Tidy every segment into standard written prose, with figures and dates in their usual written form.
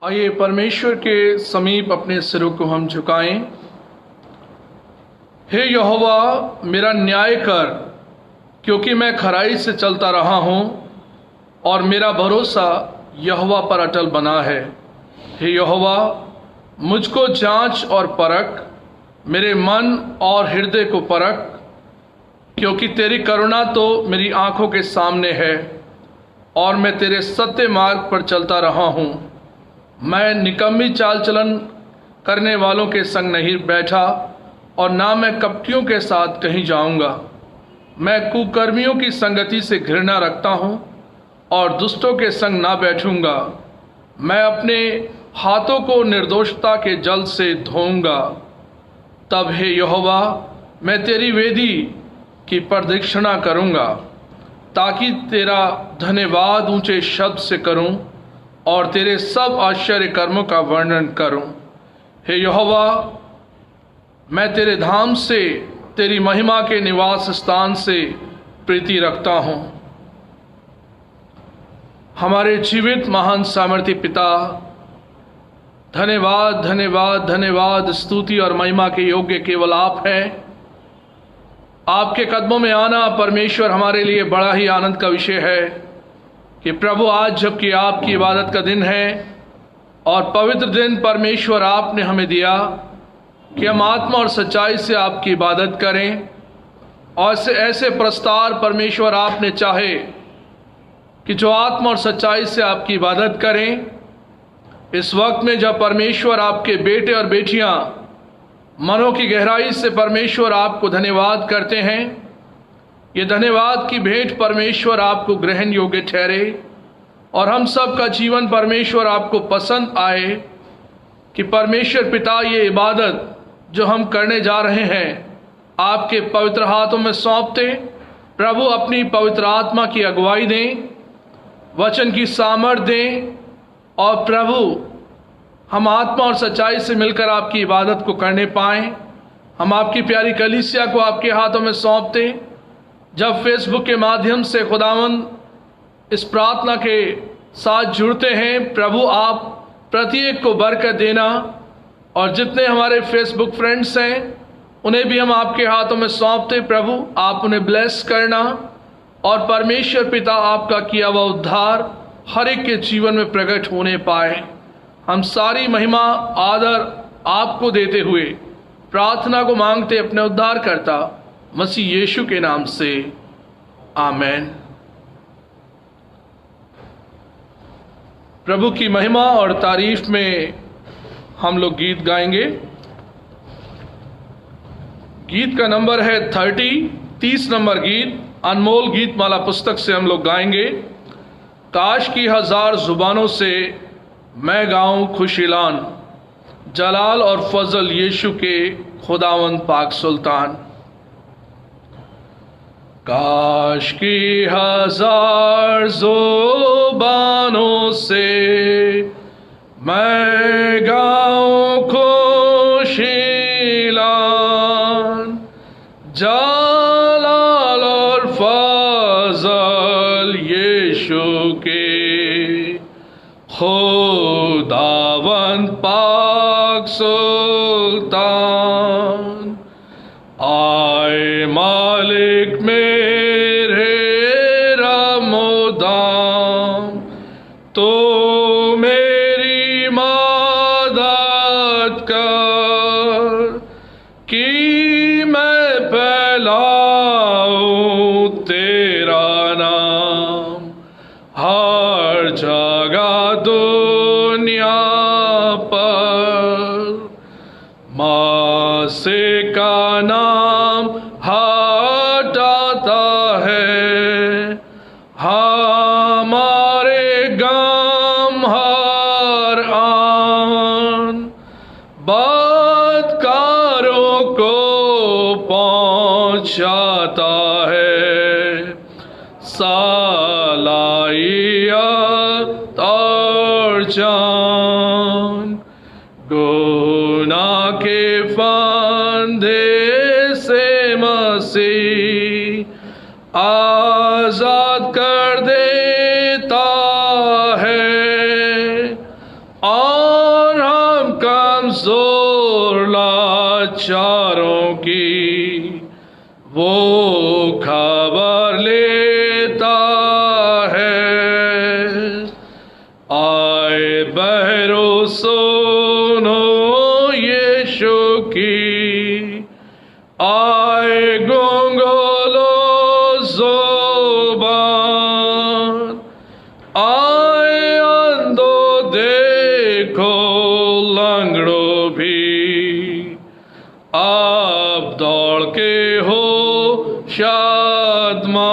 आइए परमेश्वर के समीप अपने सिरों को हम झुकाएं। हे यहोवा, मेरा न्याय कर, क्योंकि मैं खराई से चलता रहा हूं और मेरा भरोसा यहोवा पर अटल बना है। हे यहोवा, मुझको जांच और परख, मेरे मन और हृदय को परख, क्योंकि तेरी करुणा तो मेरी आंखों के सामने है और मैं तेरे सत्य मार्ग पर चलता रहा हूं। मैं निकम्मी चाल चलन करने वालों के संग नहीं बैठा और ना मैं कपटियों के साथ कहीं जाऊंगा। मैं कुकर्मियों की संगति से घृणा रखता हूं और दुष्टों के संग ना बैठूंगा। मैं अपने हाथों को निर्दोषता के जल से धोऊंगा। तब हे यहोवा, मैं तेरी वेदी की प्रदक्षिणा करूंगा, ताकि तेरा धन्यवाद ऊंचे शब्द से करूं और तेरे सब आश्चर्य कर्मों का वर्णन करूं। हे यहोवा, मैं तेरे धाम से, तेरी महिमा के निवास स्थान से प्रीति रखता हूं। हमारे जीवित महान सामर्थी पिता, धन्यवाद धन्यवाद धन्यवाद, स्तुति और महिमा के योग्य केवल आप हैं। आपके कदमों में आना परमेश्वर हमारे लिए बड़ा ही आनंद का विषय है कि प्रभु, आज जबकि आपकी इबादत का दिन है और पवित्र दिन परमेश्वर आपने हमें दिया कि हम आत्मा और सच्चाई से आपकी इबादत करें, और ऐसे प्रस्तार परमेश्वर आपने चाहे कि जो आत्मा और सच्चाई से आपकी इबादत करें। इस वक्त में जब परमेश्वर आपके बेटे और बेटियां मनों की गहराई से परमेश्वर आपको धन्यवाद करते हैं, ये धन्यवाद की भेंट परमेश्वर आपको ग्रहण योग्य ठहरे और हम सब का जीवन परमेश्वर आपको पसंद आए कि परमेश्वर पिता, ये इबादत जो हम करने जा रहे हैं आपके पवित्र हाथों में सौंपते। प्रभु, अपनी पवित्र आत्मा की अगुवाई दें, वचन की सामर्थ्य दें, और प्रभु, हम आत्मा और सच्चाई से मिलकर आपकी इबादत को करने पाएं। हम आपकी प्यारी कलीसिया को आपके हाथों में सौंपते। जब फेसबुक के माध्यम से खुदावंद इस प्रार्थना के साथ जुड़ते हैं, प्रभु आप प्रत्येक को बरकत देना, और जितने हमारे फेसबुक फ्रेंड्स हैं उन्हें भी हम आपके हाथों में सौंपते। प्रभु, आप उन्हें ब्लेस करना, और परमेश्वर पिता, आपका किया हुआ उद्धार हर एक के जीवन में प्रकट होने पाए। हम सारी महिमा आदर आपको देते हुए प्रार्थना को मांगते अपने उद्धार करता मसीह यीशु के नाम से, आमेन। प्रभु की महिमा और तारीफ में हम लोग गीत गाएंगे। गीत का नंबर है 30 नंबर गीत, अनमोल गीत माला पुस्तक से हम लोग गाएंगे। काश की 1000 जुबानों से मैं गाऊं खुशिलान, जलाल और फजल यीशु के खुदावंद पाक सुल्तान। काश की 1000 जुबानों से मैं गाऊं खुशिलान, जलाल और फजल यीशु के खुदावंद पाक सुल्तान। आए मालिक मेरे रमोदाम, तो मेरी मदद कर कि मैं फैलाऊं तेरा नाम हर जगह दुनिया पर। मासे का नाम हटाता है हमारे गम हर आन, बदकारों को पहुंचाता है सलाहियत और जान। गुनाह के फंदे से मसीह आजाद कर देता है। कमजोर लाचारों की वो खबर लेता है। आए बहरो सुनो यीशु की, आए गूंगो ज़ुबान, आए अंधो देखो लंगड़ो भी, आप दौड़ के हो शादमान।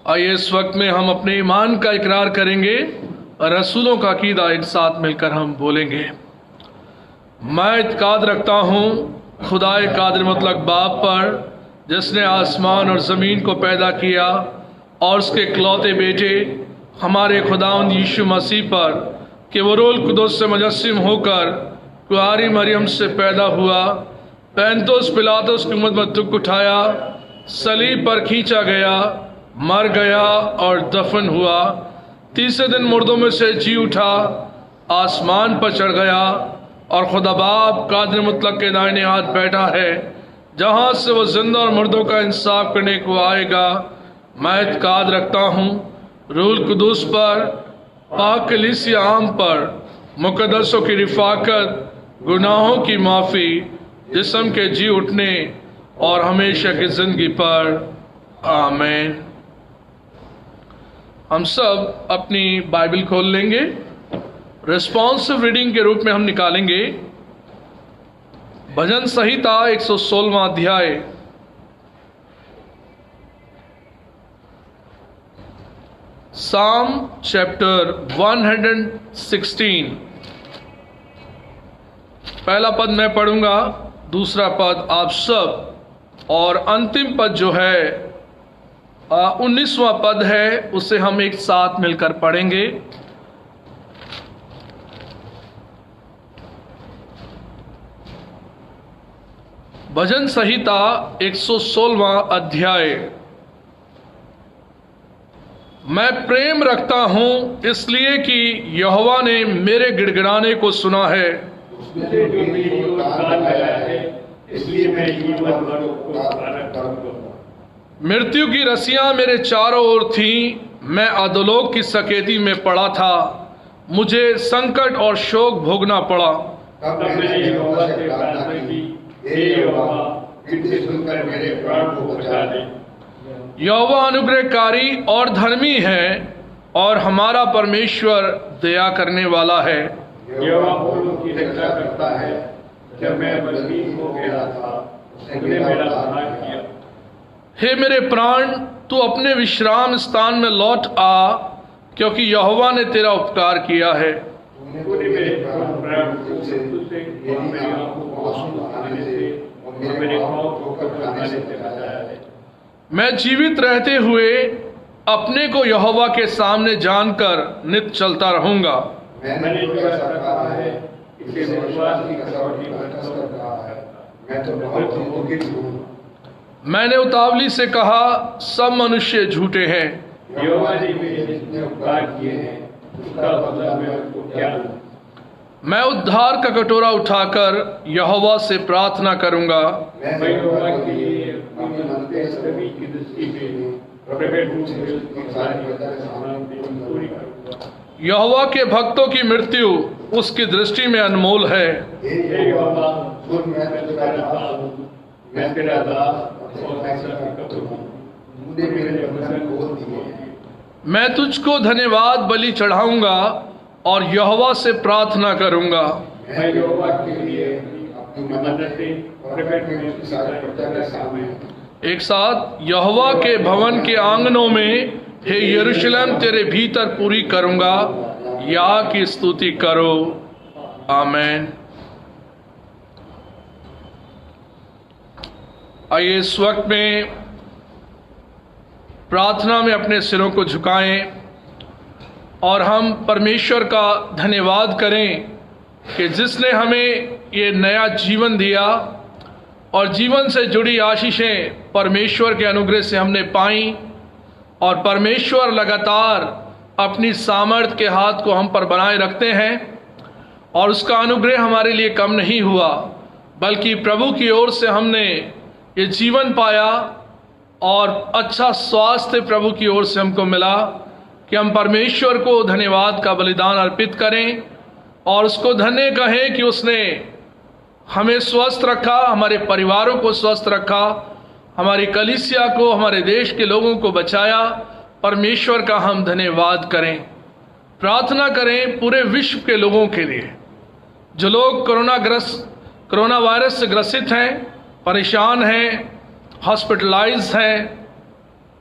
आइए इस वक्त में हम अपने ईमान का इकरार करेंगे और रसूलों का अकीदा एक साथ मिलकर हम बोलेंगे। मैं इत्काद रखता हूँ खुदाए कादिर मुतलक बाप पर, जिसने आसमान और ज़मीन को पैदा किया, और उसके इकलौते बेटे हमारे खुदावंद यीशु मसीह पर कि वो रूह कुदुस से मुजस्सिम होकर कुआरी मरियम से पैदा हुआ, पैंतुस पिलातुस की उम्मत में दुख उठाया, सलीब पर खींचा गया, मर गया और दफन हुआ, तीसरे दिन मुर्दों में से जी उठा, आसमान पर चढ़ गया और खुदा बाप कादिर मुतलक के दाहिने हाथ बैठा है, जहाँ से वो जिंदा और मुर्दों का इंसाफ करने को आएगा। मैं इत्काद रखता हूँ रूह कुदुस पर, पाक कलीसिया आम पर, मुकद्दसों की रिफाकत, गुनाहों की माफ़ी, जिस्म के जी उठने और हमेशा की ज़िंदगी पर। आमीन। हम सब अपनी बाइबल खोल लेंगे। रिस्पॉन्सिव रीडिंग के रूप में हम निकालेंगे भजन संहिता 116वां अध्याय। साम चैप्टर 116। पहला पद मैं पढ़ूंगा, दूसरा पद आप सब, और अंतिम पद जो है 19वां पद है, उसे हम एक साथ मिलकर पढ़ेंगे। भजन संहिता 116वां अध्याय। मैं प्रेम रखता हूं इसलिए कि यहोवा ने मेरे गिड़गिड़ाने को सुना है। मृत्यु की रस्सियां मेरे चारों ओर थीं, मैं अधोलोक की सकेती में पड़ा था, मुझे संकट और शोक भोगना पड़ा। यहोवा अनुग्रहकारी और धर्मी है, और हमारा परमेश्वर दया करने वाला है। यहोवा फूलों की रक्षा करता है, जब मैं बलहीन हो गया था उसने मेरा सहारा किया। हे मेरे प्राण, तू अपने विश्राम स्थान में लौट आ, क्योंकि यहोवा ने तेरा उपकार किया है। तूने मेरे प्राण को मृत्यु से और मेरी आंखों को आंसू आने से और मेरे पांव को कब्र आने से बचाया है। मैं जीवित रहते हुए अपने को यहोवा के सामने जानकर नित चलता रहूंगा। मैंने जो ऐसा कहा है, इसे विश्वास की कसौटी पर कसरत कहा है। मैं तो बहुत दुखी हूँ। मैंने उतावली से कहा, सब मनुष्य झूठे हैं। यहोवा ने मेरे जितने उपकार किए हैं, उसका बदला मैं उसको क्या दूं? मैं उद्धार का कटोरा उठाकर यहोवा से प्रार्थना करूंगा। मैं यहोवा के लिए अपने मन के सभी की दृष्टि में प्रकट रूप से उसकी सारी पूरी करूंगा। यहोवा के भक्तों की मृत्यु उसकी दृष्टि में अनमोल है। हे यहोवा, सुन, मैं तेरा दास हूँ, मैं तेरा दास और फैसला करता हूँ। तूने मेरे वचन खोल दिए हैं। मैं तुझको धन्यवाद बलि चढ़ाऊंगा और यहोवा से प्रार्थना करूंगा। मैं यहोवा के लिए अपनी मदद से प्रकट में उसकी सारी प्रजा के सामने। एक साथ, यहोवा के भवन के आंगनों में हे यरूशलेम तेरे भीतर पूरी करूंगा, या की स्तुति करो। आमीन। आइए इस वक्त में प्रार्थना में अपने सिरों को झुकाएं और हम परमेश्वर का धन्यवाद करें कि जिसने हमें ये नया जीवन दिया और जीवन से जुड़ी आशीषें परमेश्वर के अनुग्रह से हमने पाई, और परमेश्वर लगातार अपनी सामर्थ के हाथ को हम पर बनाए रखते हैं और उसका अनुग्रह हमारे लिए कम नहीं हुआ, बल्कि प्रभु की ओर से हमने ये जीवन पाया और अच्छा स्वास्थ्य प्रभु की ओर से हमको मिला कि हम परमेश्वर को धन्यवाद का बलिदान अर्पित करें और उसको धन्य कहें कि उसने हमें स्वस्थ रखा, हमारे परिवारों को स्वस्थ रखा, हमारी कलीसिया को, हमारे देश के लोगों को बचाया। परमेश्वर का हम धन्यवाद करें। प्रार्थना करें पूरे विश्व के लोगों के लिए, जो लोग कोरोना वायरस से ग्रसित हैं, परेशान हैं, हॉस्पिटलाइज हैं,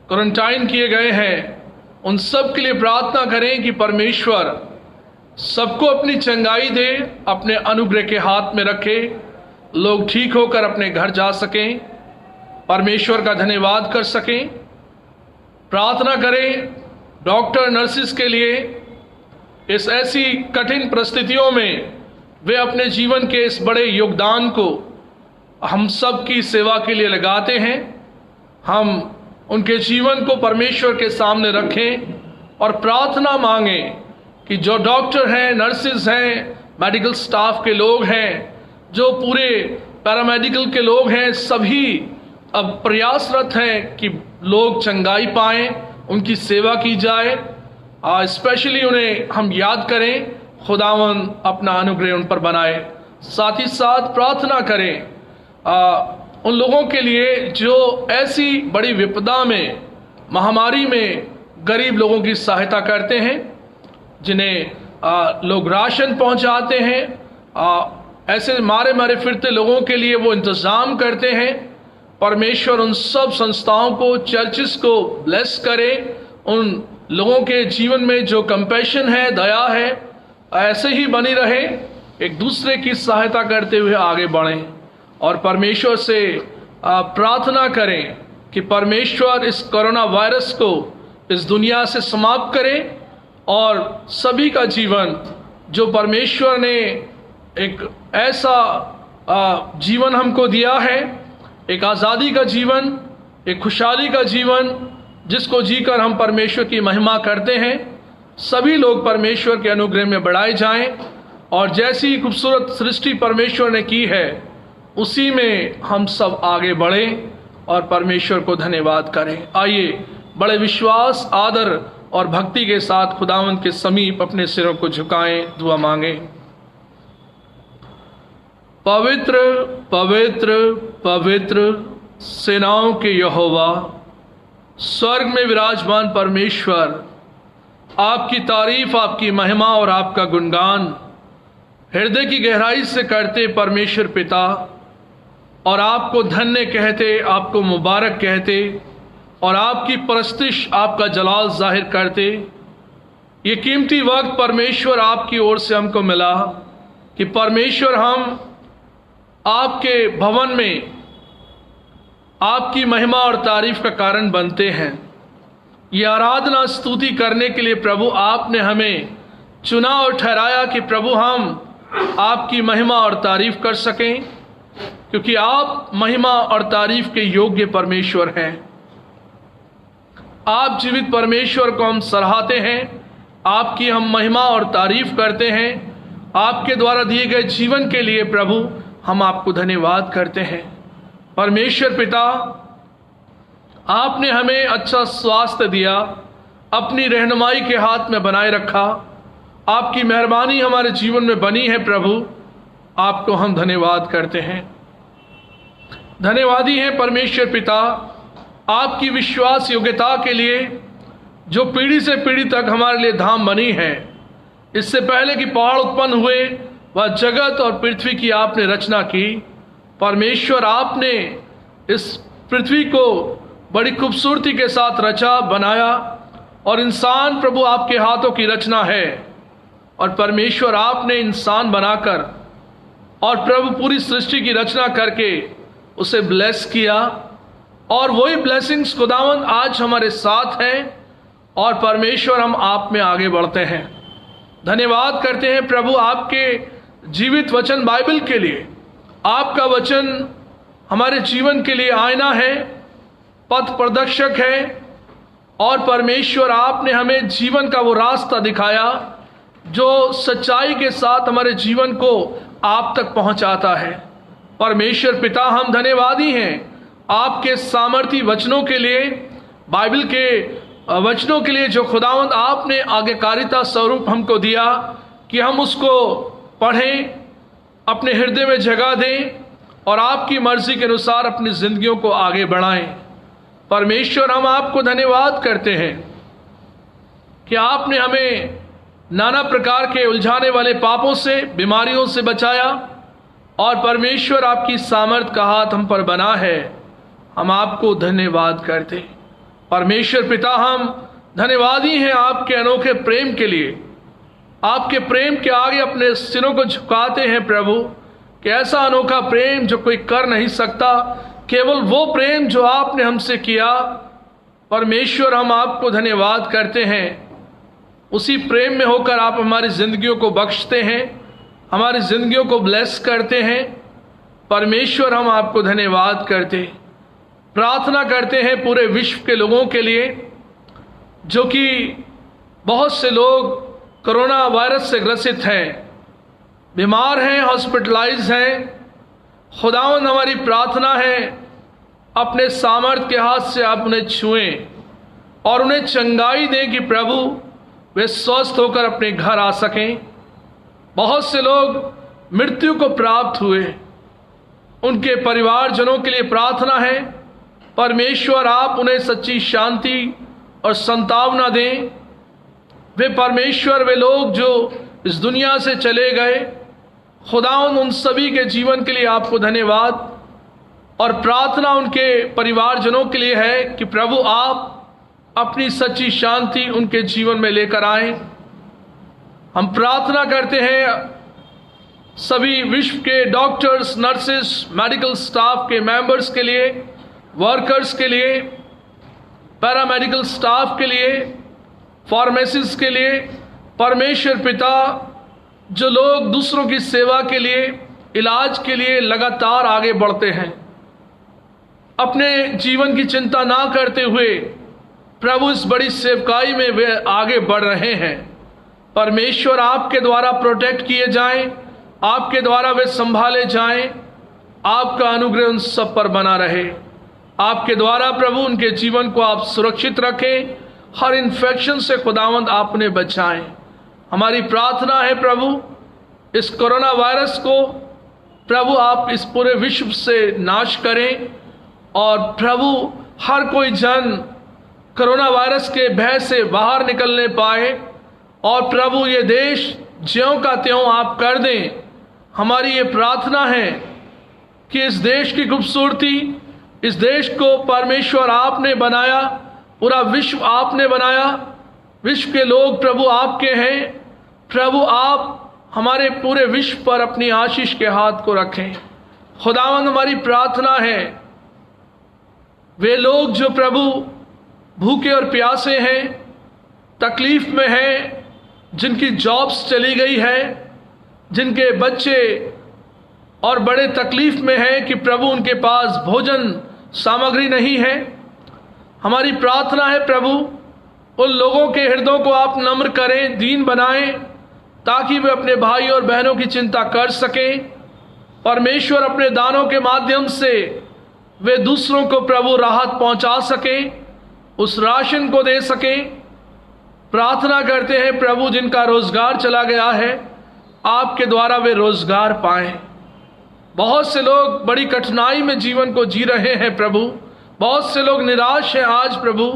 क्वारंटाइन किए गए हैं, उन सब के लिए प्रार्थना करें कि परमेश्वर सबको अपनी चंगाई दे, अपने अनुग्रह के हाथ में रखे, लोग ठीक होकर अपने घर जा सकें, परमेश्वर का धन्यवाद कर सकें। प्रार्थना करें डॉक्टर नर्सिस के लिए, इस ऐसी कठिन परिस्थितियों में वे अपने जीवन के इस बड़े योगदान को हम सब की सेवा के लिए लगाते हैं। हम उनके जीवन को परमेश्वर के सामने रखें और प्रार्थना मांगें कि जो डॉक्टर हैं, नर्सिस हैं, मेडिकल स्टाफ के लोग हैं, जो पूरे पैरामेडिकल के लोग हैं, सभी अब प्रयासरत हैं कि लोग चंगाई पाएं, उनकी सेवा की जाए। स्पेशली उन्हें हम याद करें, खुदावन अपना अनुग्रह उन पर बनाए। साथ ही साथ प्रार्थना करें उन लोगों के लिए जो ऐसी बड़ी विपदा में, महामारी में गरीब लोगों की सहायता करते हैं, जिन्हें लोग राशन पहुंचाते हैं, ऐसे मारे फिरते लोगों के लिए वो इंतज़ाम करते हैं। परमेश्वर उन सब संस्थाओं को, चर्चिस को ब्लेस करे। उन लोगों के जीवन में जो कंपैशन है, दया है, ऐसे ही बनी रहे, एक दूसरे की सहायता करते हुए आगे बढ़ें और परमेश्वर से प्रार्थना करें कि परमेश्वर इस कोरोना वायरस को इस दुनिया से समाप्त करे और सभी का जीवन, जो परमेश्वर ने एक ऐसा जीवन हमको दिया है, एक आज़ादी का जीवन, एक खुशहाली का जीवन, जिसको जीकर हम परमेश्वर की महिमा करते हैं, सभी लोग परमेश्वर के अनुग्रह में बढ़ाए जाएं और जैसी खूबसूरत सृष्टि परमेश्वर ने की है उसी में हम सब आगे बढ़ें और परमेश्वर को धन्यवाद करें। आइए बड़े विश्वास, आदर और भक्ति के साथ खुदावंद के समीप अपने सिरों को झुकाएं, दुआ मांगें। पवित्र पवित्र पवित्र सेनाओं के यहोवा, स्वर्ग में विराजमान परमेश्वर, आपकी तारीफ, आपकी महिमा और आपका गुणगान हृदय की गहराई से करते परमेश्वर पिता, और आपको धन्य कहते, आपको मुबारक कहते और आपकी परस्तिश, आपका जलाल जाहिर करते। ये कीमती वक्त परमेश्वर आपकी ओर से हमको मिला कि परमेश्वर हम आपके भवन में आपकी महिमा और तारीफ का कारण बनते हैं। ये आराधना स्तुति करने के लिए प्रभु आपने हमें चुना और ठहराया कि प्रभु हम आपकी महिमा और तारीफ कर सकें, क्योंकि आप महिमा और तारीफ के योग्य परमेश्वर हैं। आप जीवित परमेश्वर को हम सराहते हैं, आपकी हम महिमा और तारीफ करते हैं। आपके द्वारा दिए गए जीवन के लिए प्रभु हम आपको धन्यवाद करते हैं। परमेश्वर पिता, आपने हमें अच्छा स्वास्थ्य दिया, अपनी रहनुमाई के हाथ में बनाए रखा। आपकी मेहरबानी हमारे जीवन में बनी है प्रभु, आपको हम धन्यवाद करते हैं। धन्यवादी हैं परमेश्वर पिता आपकी विश्वास योग्यता के लिए, जो पीढ़ी से पीढ़ी तक हमारे लिए धाम बनी है। इससे पहले कि पहाड़ उत्पन्न हुए, वह जगत और पृथ्वी की आपने रचना की। परमेश्वर, आपने इस पृथ्वी को बड़ी खूबसूरती के साथ रचा, बनाया, और इंसान प्रभु आपके हाथों की रचना है। और परमेश्वर, आपने इंसान बनाकर और प्रभु पूरी सृष्टि की रचना करके उसे ब्लेस किया, और वही ब्लेसिंग्स खुदावंद आज हमारे साथ हैं। और परमेश्वर, हम आप में आगे बढ़ते हैं। धन्यवाद करते हैं प्रभु आपके जीवित वचन बाइबल के लिए। आपका वचन हमारे जीवन के लिए आईना है, पथ प्रदर्शक है, और परमेश्वर आपने हमें जीवन का वो रास्ता दिखाया जो सच्चाई के साथ हमारे जीवन को आप तक पहुंचाता है। परमेश्वर पिता, हम धन्यवादी हैं आपके सामर्थी वचनों के लिए, बाइबल के वचनों के लिए जो खुदावंद आपने आज्ञाकारिता स्वरूप हमको दिया कि हम उसको पढ़ें, अपने हृदय में जगह दें और आपकी मर्जी के अनुसार अपनी जिंदगियों को आगे बढ़ाएं। परमेश्वर, हम आपको धन्यवाद करते हैं कि आपने हमें नाना प्रकार के उलझाने वाले पापों से, बीमारियों से बचाया और परमेश्वर आपकी सामर्थ का हाथ हम पर बना है। हम आपको धन्यवाद करते हैं। परमेश्वर पिता, हम धन्यवादी हैं आपके अनोखे प्रेम के लिए। आपके प्रेम के आगे अपने सिरों को झुकाते हैं प्रभु, कि ऐसा अनोखा प्रेम जो कोई कर नहीं सकता, केवल वो प्रेम जो आपने हमसे किया। परमेश्वर, हम आपको धन्यवाद करते हैं। उसी प्रेम में होकर आप हमारी जिंदगियों को बख्शते हैं, हमारी जिंदगियों को ब्लेस करते हैं। परमेश्वर, हम आपको धन्यवाद करते हैं। प्रार्थना करते हैं पूरे विश्व के लोगों के लिए, जो कि बहुत से लोग कोरोना वायरस से ग्रसित हैं, बीमार हैं, हॉस्पिटलाइज हैं। खुदावंद, हमारी प्रार्थना है अपने सामर्थ के हाथ से आप उन्हें छुएं और उन्हें चंगाई दें कि प्रभु वे स्वस्थ होकर अपने घर आ सकें। बहुत से लोग मृत्यु को प्राप्त हुए, उनके परिवारजनों के लिए प्रार्थना है। परमेश्वर, आप उन्हें सच्ची शांति और संतावना दें। वे परमेश्वर, वे लोग जो इस दुनिया से चले गए, खुदावंद, उन सभी के जीवन के लिए आपको धन्यवाद और प्रार्थना उनके परिवारजनों के लिए है कि प्रभु आप अपनी सच्ची शांति उनके जीवन में लेकर आएं। हम प्रार्थना करते हैं सभी विश्व के डॉक्टर्स, नर्सेस, मेडिकल स्टाफ के मेंबर्स के लिए, वर्कर्स के लिए, पैरामेडिकल स्टाफ के लिए, फार्मेसिस्ट के लिए। परमेश्वर पिता, जो लोग दूसरों की सेवा के लिए, इलाज के लिए लगातार आगे बढ़ते हैं, अपने जीवन की चिंता ना करते हुए प्रभु इस बड़ी सेवकाई में वे आगे बढ़ रहे हैं। परमेश्वर, आपके द्वारा प्रोटेक्ट किए जाएं, आपके द्वारा वे संभाले जाएं। आपका अनुग्रह उन सब पर बना रहे। आपके द्वारा प्रभु उनके जीवन को आप सुरक्षित रखें, हर इन्फेक्शन से खुदावंद आप उन्हें बचाएं। हमारी प्रार्थना है प्रभु, इस कोरोना वायरस को प्रभु आप इस पूरे विश्व से नाश करें और प्रभु हर कोई जन कोरोना वायरस के भय से बाहर निकलने पाए और प्रभु ये देश ज्यों का त्यों आप कर दें। हमारी ये प्रार्थना है कि इस देश की खूबसूरती, इस देश को परमेश्वर आपने बनाया, पूरा विश्व आपने बनाया, विश्व के लोग प्रभु आपके हैं। प्रभु आप हमारे पूरे विश्व पर अपनी आशीष के हाथ को रखें। खुदावंद, हमारी प्रार्थना है वे लोग जो प्रभु भूखे और प्यासे हैं, तकलीफ में हैं, जिनकी जॉब्स चली गई है, जिनके बच्चे और बड़े तकलीफ में हैं कि प्रभु उनके पास भोजन सामग्री नहीं है, हमारी प्रार्थना है प्रभु उन लोगों के हृदयों को आप नम्र करें, दीन बनाएं, ताकि वे अपने भाई और बहनों की चिंता कर सकें। परमेश्वर, अपने दानों के माध्यम से वे दूसरों को प्रभु राहत पहुंचा सकें, उस राशन को दे सकें। प्रार्थना करते हैं प्रभु, जिनका रोजगार चला गया है, आपके द्वारा वे रोजगार पाएं। बहुत से लोग बड़ी कठिनाई में जीवन को जी रहे हैं प्रभु, बहुत से लोग निराश हैं आज प्रभु।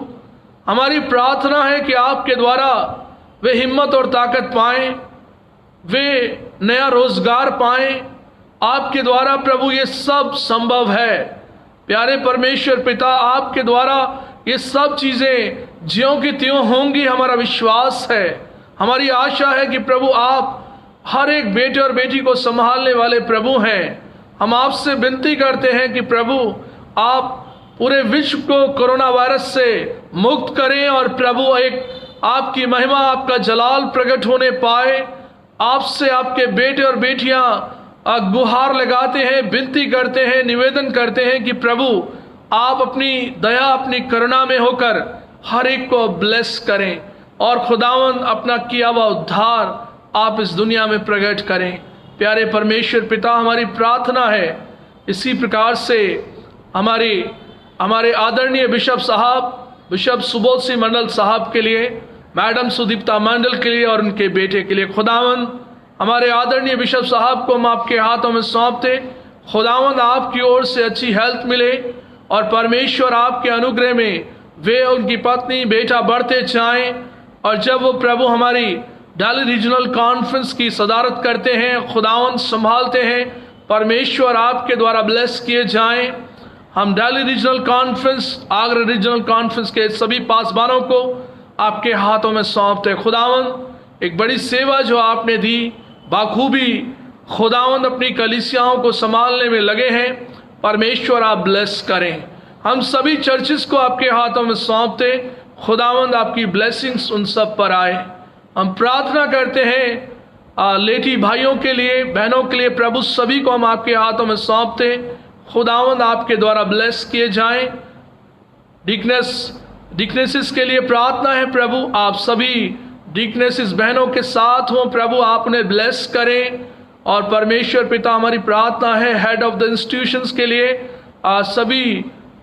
हमारी प्रार्थना है कि आपके द्वारा वे हिम्मत और ताकत पाएं, वे नया रोजगार पाएं। आपके द्वारा प्रभु ये सब संभव है। प्यारे परमेश्वर पिता, आपके द्वारा ये सब चीजें ज्यों की त्यों होंगी, हमारा विश्वास है, हमारी आशा है कि प्रभु आप हर एक बेटे और बेटी को संभालने वाले प्रभु हैं। हम आपसे विनती करते हैं कि प्रभु आप पूरे विश्व को कोरोना वायरस से मुक्त करें और प्रभु एक आपकी महिमा, आपका जलाल प्रकट होने पाए। आपसे आपके बेटे और बेटियां गुहार लगाते हैं, विनती करते हैं, निवेदन करते हैं कि प्रभु आप अपनी दया, अपनी करुणा में होकर हर एक को ब्लेस करें और खुदावंद अपना किया हुआ उद्धार आप इस दुनिया में प्रकट करें। प्यारे परमेश्वर पिता, हमारी प्रार्थना है इसी प्रकार से हमारे आदरणीय बिशप साहब, बिशप सुबोध सिंह मंडल साहब के लिए, मैडम सुदीप्ता मंडल के लिए और उनके बेटे के लिए। खुदावंद, हमारे आदरणीय बिशप साहब को हम आपके हाथों में सौंपते। खुदावंद, आपकी ओर से अच्छी हेल्थ मिले और परमेश्वर आपके अनुग्रह में वे उनकी पत्नी बेटा बढ़ते जाएं, और जब वो प्रभु हमारी दिल्ली रीजनल कॉन्फ्रेंस की सदारत करते हैं, खुदावंद संभालते हैं, परमेश्वर आपके द्वारा ब्लेस किए जाएं। हम Delhi regional conference, Agra regional conference के सभी पासबानों को आपके हाथों में सौंपते। खुदावंद, एक बड़ी सेवा जो आपने दी, बाखूबी खुदावंद अपनी कलीसियाओं को संभालने में लगे हैं, परमेश्वर आप ब्लेस करें। हम सभी चर्चिस को आपके हाथों में सौंपते। खुदावंद, आपकी ब्लेसिंग्स उन सब पर आए। हम प्रार्थना करते हैं लेटी भाइयों के लिए, बहनों के लिए, प्रभु सभी को हम आपके हाथों में सौंपते। खुदावंद, आपके द्वारा ब्लेस किए जाएं। डिकनेसिस के लिए प्रार्थना है प्रभु, आप सभी डिकनेसिस बहनों के साथ हों प्रभु, आप उन्हें ब्लेस करें। और परमेश्वर पिता, हमारी प्रार्थना है हेड ऑफ द इंस्टीट्यूशंस के लिए, सभी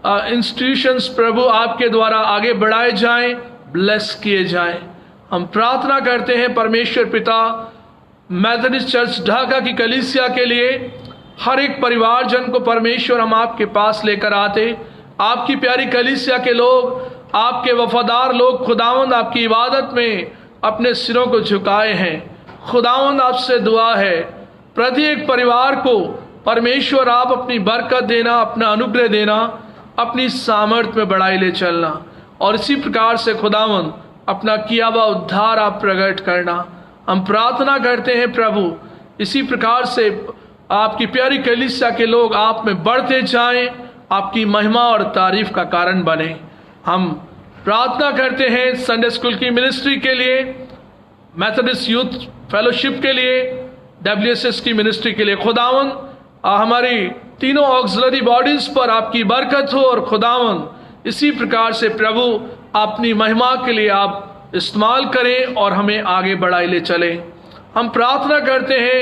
इंस्टीट्यूशंस प्रभु आपके द्वारा आगे बढ़ाए जाएं, ब्लेस किए जाएं। हम प्रार्थना करते हैं परमेश्वर पिता, मेथोडिस्ट चर्च ढाका की कलीसिया के लिए, हर एक परिवारजन को परमेश्वर हम आपके पास लेकर आते। आपकी प्यारी कलीसिया के लोग, आपके वफादार लोग खुदावंद आपकी इबादत में अपने सिरों को झुकाए हैं। खुदावंद, आपसे दुआ है प्रत्येक परिवार को परमेश्वर आप अपनी बरकत देना, अपना अनुग्रह देना, अपनी सामर्थ्य में बढ़ाई ले चलना, और इसी प्रकार से खुदावंद अपना किया हुआ उद्धार आप प्रकट करना। हम प्रार्थना करते हैं प्रभु, इसी प्रकार से आपकी प्यारी कलीसिया के लोग आप में बढ़ते जाएं, आपकी महिमा और तारीफ का कारण बने। हम प्रार्थना करते हैं संडे स्कूल की मिनिस्ट्री के लिए, मेथोडिस्ट यूथ फेलोशिप के लिए, WSS की मिनिस्ट्री के लिए। खुदावंद, हमारी तीनों ऑक्सिलरी बॉडीज पर आपकी बरकत हो, और खुदावंद इसी प्रकार से प्रभु अपनी महिमा के लिए आप इस्तेमाल करें और हमें आगे बढ़ाए ले चले। हम प्रार्थना करते हैं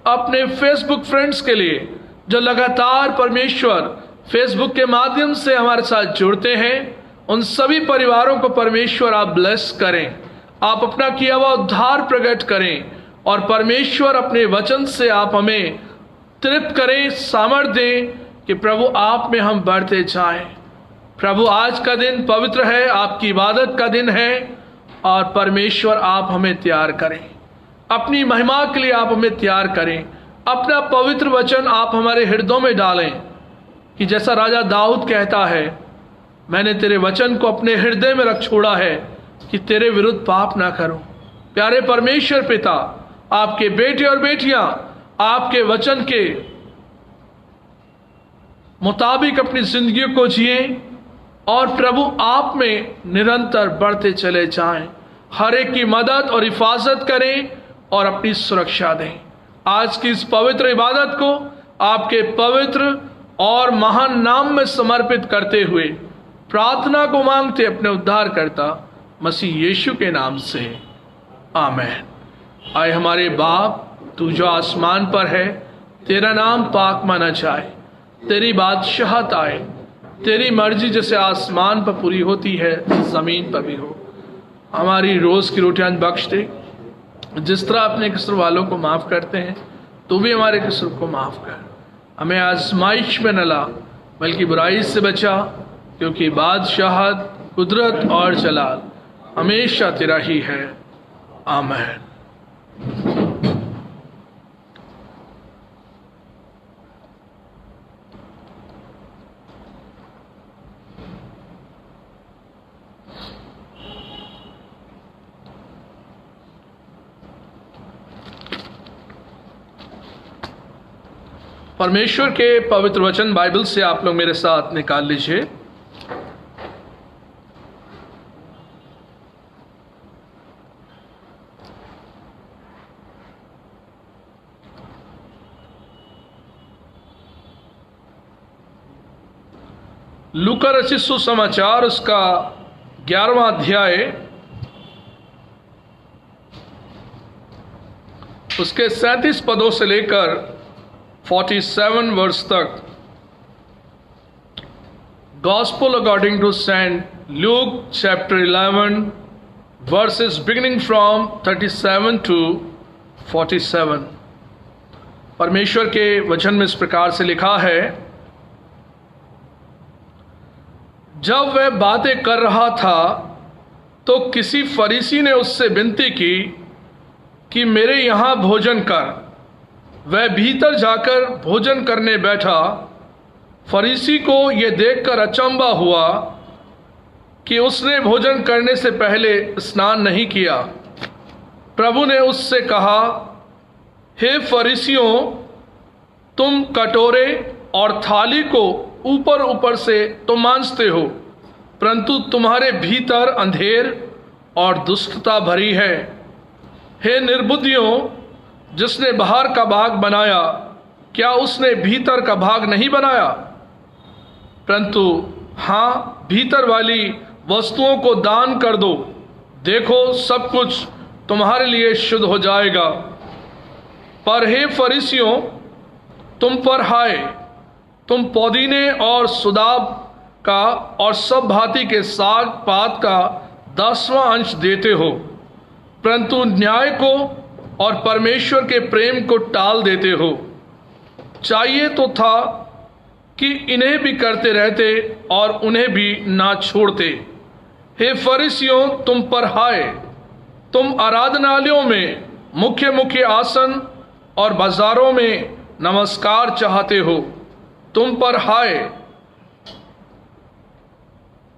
अपने फेसबुक फ्रेंड्स के लिए, जो लगातार परमेश्वर फेसबुक के माध्यम से हमारे साथ जुड़ते हैं, उन सभी परिवारों को परमेश्वर आप ब्लेस करें, आप अपना किया हुआ उद्धार प्रकट करें, और परमेश्वर अपने वचन से आप हमें तृप्त करें, सामर्थ्य दें कि प्रभु आप में हम बढ़ते जाएं। प्रभु, आज का दिन पवित्र है, आपकी इबादत का दिन है, और परमेश्वर आप हमें तैयार करें, अपनी महिमा के लिए आप हमें तैयार करें। अपना पवित्र वचन आप हमारे हृदयों में डालें, कि जैसा राजा दाऊद कहता है, मैंने तेरे वचन को अपने हृदय में रख छोड़ा है कि तेरे विरुद्ध पाप ना करूं। प्यारे परमेश्वर पिता, आपके बेटे और बेटियां आपके वचन के मुताबिक अपनी जिंदगी को जिए, और प्रभु आप में निरंतर बढ़ते चले जाएं। हर एक की मदद और हिफाजत करें और अपनी सुरक्षा दें। आज की इस पवित्र इबादत को आपके पवित्र और महान नाम में समर्पित करते हुए प्रार्थना को मांगते अपने उद्धारकर्ता मसीह यीशु के नाम से, आमीन। आए हमारे बाप, तू जो आसमान पर है, तेरा नाम पाक माना जाए, तेरी बादशाहत आए, तेरी मर्जी जैसे आसमान पर पूरी होती है जमीन पर भी हो। हमारी रोज की रोटियां बख्श दे, जिस तरह अपने कसूर वालों को माफ करते हैं, तू भी हमारे कसूर को माफ कर। हमें आजमाइश में न ला, बल्कि बुराई से बचा, क्योंकि बादशाहत, कुदरत और जलाल हमेशा तेरा ही है, आमीन। परमेश्वर के पवित्र वचन बाइबल से आप लोग मेरे साथ निकाल लीजिए। लूका रचित सुसमाचार उसका 11वां अध्याय उसके 37 पदों से लेकर 47 वर्ष तक Gospel according to Saint Luke chapter 11 verses beginning from 37 to 47। परमेश्वर के वचन में इस प्रकार से लिखा है, जब वह बातें कर रहा था तो किसी फरीसी ने उससे विनती की कि मेरे यहाँ भोजन कर। वह भीतर जाकर भोजन करने बैठा। फरीसी को यह देखकर अचंभा हुआ कि उसने भोजन करने से पहले स्नान नहीं किया। प्रभु ने उससे कहा, हे फरीसियों, तुम कटोरे और थाली को ऊपर ऊपर से तो मांजते हो, परंतु तुम्हारे भीतर अंधेर और दुष्टता भरी है। हे निर्बुद्धियों, जिसने बाहर का भाग बनाया, क्या उसने भीतर का भाग नहीं बनाया? परंतु हाँ, भीतर वाली वस्तुओं को दान कर दो, देखो सब कुछ तुम्हारे लिए शुद्ध हो जाएगा। पर हे फरीसियों, तुम पर हाय, तुम पुदीने और सुदाब का और सब भांति के साग पात का 10वां अंश देते हो, परंतु न्याय को और परमेश्वर के प्रेम को टाल देते हो। चाहिए तो था कि इन्हें भी करते रहते और उन्हें भी ना छोड़ते। हे फरीसियों, तुम पर हाय, तुम आराधनालयों में मुख्य मुख्य आसन और बाजारों में नमस्कार चाहते हो। तुम पर हाय,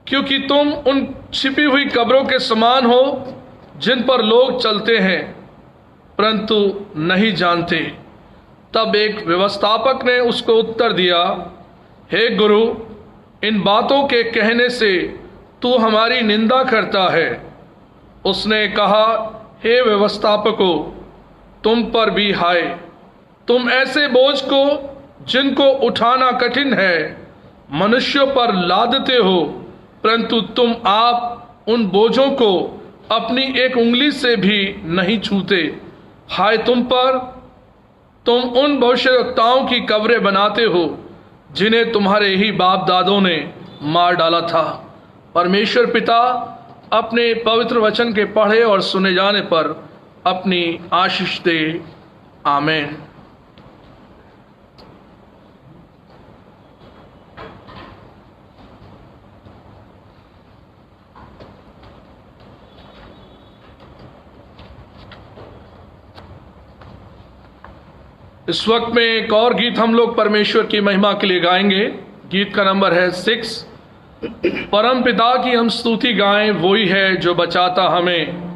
क्योंकि तुम उन छिपी हुई कब्रों के समान हो जिन पर लोग चलते हैं परंतु नहीं जानते। तब एक व्यवस्थापक ने उसको उत्तर दिया, हे गुरु, इन बातों के कहने से तू हमारी निंदा करता है। उसने कहा, हे व्यवस्थापकों, तुम पर भी हाय, तुम ऐसे बोझ को जिनको उठाना कठिन है मनुष्यों पर लादते हो, परंतु तुम आप उन बोझों को अपनी एक उंगली से भी नहीं छूते। हाय तुम पर, तुम उन भविष्यवक्ताओं की कब्रें बनाते हो जिन्हें तुम्हारे ही बाप दादों ने मार डाला था। परमेश्वर पिता अपने पवित्र वचन के पढ़े और सुने जाने पर अपनी आशीष दे। आमीन। इस वक्त में एक और गीत हम लोग परमेश्वर की महिमा के लिए गाएंगे। गीत का नंबर है 6। परम पिता की हम स्तुति गाएं, वही है जो बचाता हमें।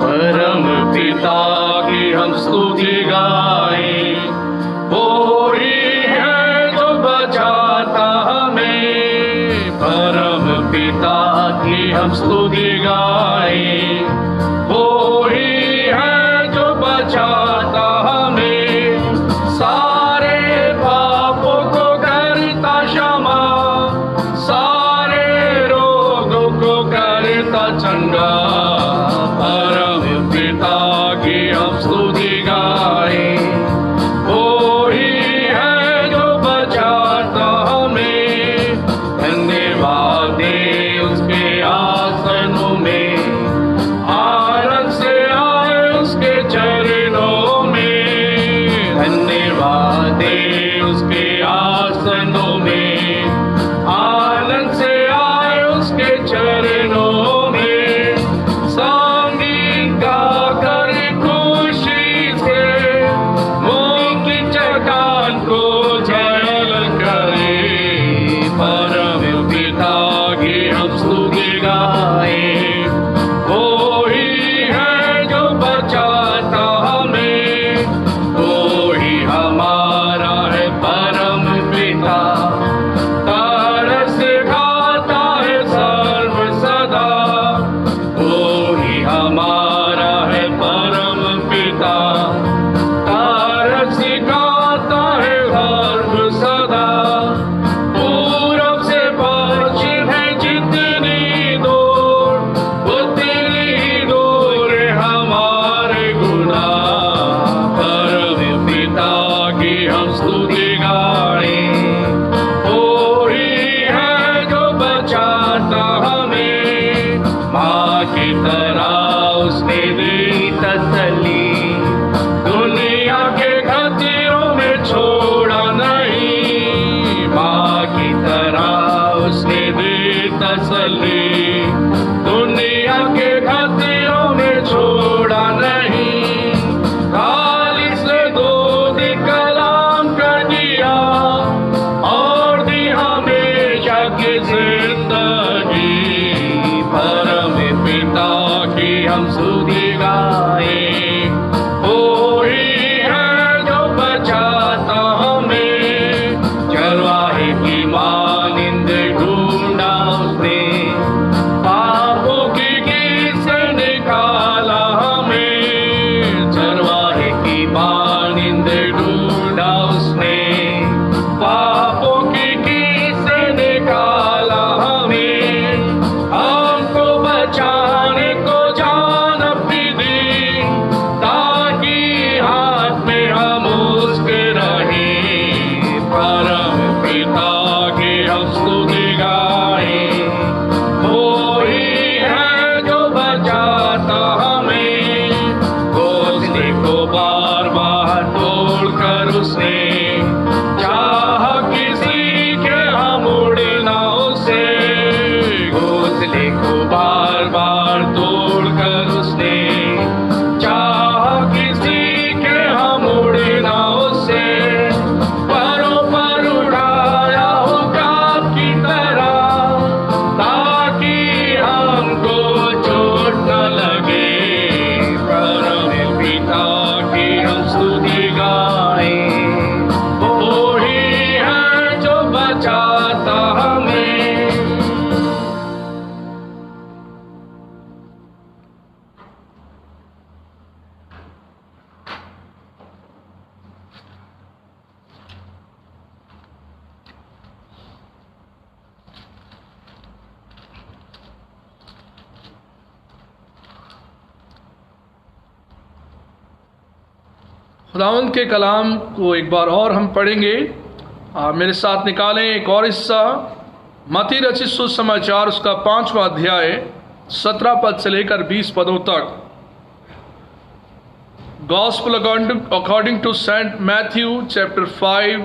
परम पिता की हम स्तुति गाएं, वो ही है जो बचाता हमें। परम पिता की हम स्तुति गाएं, वो ही है जो बचाता हमें। सारे पापों को करता क्षमा, सारे रोगों को करता चंगा। परम पिता की हम स्तुति गाएं, वो ही है जो बचाता हमें। धन्यवाद दे उसके आसनों में, आनंद से आए उसके चरणों में। धन्यवाद दे उसके आसनों में, आनंद से आए उसके चरणों में। संगीत गाकर खुशी से मुंह की चट्टान को जल करे। परम पिता की हम स्तुति गाएं, की तरह उसने दी तसल्ली, दुनिया के खतरों में छोड़ा नहीं। माँ की तरह उसने दी तसल्ली, दुनिया के खतरों में छोड़ा नहीं। खाली से दूध कलाम कर दिया और दी हमेशा की जिंदगी। परम पिता की हम स्तुति गाएं, वो ही है जो बचाता हमें। चरवाहे की मानिंद ढूंढा उसने, पापों की कीट से निकाला हमें। चरवाहे की मानिंद ढूंढा उसने, पापों की कीट से निकाला हमें। हमको बचाने को जान अपनी दी, ताकि हाथ में हम उसके रहें। परम पिता की हम स्तुति गाएं, वो ही है जो बचाता हमें। घोंसले को बार बार तोड़कर उसने चाह किसी के हम उड़ना उसे। घोंसले को बार बार तोड़कर उसने चाह किसी के हम उड़ना उसे। परों पर उड़ाया होगा की तरह, ताकि हमको चोट न लगे। परम पिता की हम स्तुति गाएं, वो ही है जो बचाता हमें। खुदावंद के कलाम को एक बार और हम पढ़ेंगे। मेरे साथ निकालें एक और हिस्सा, मत्ती रचित सुसमाचार उसका 5वां अध्याय 17 पद से लेकर 20 पदों तक। Gospel according to Saint Matthew chapter 5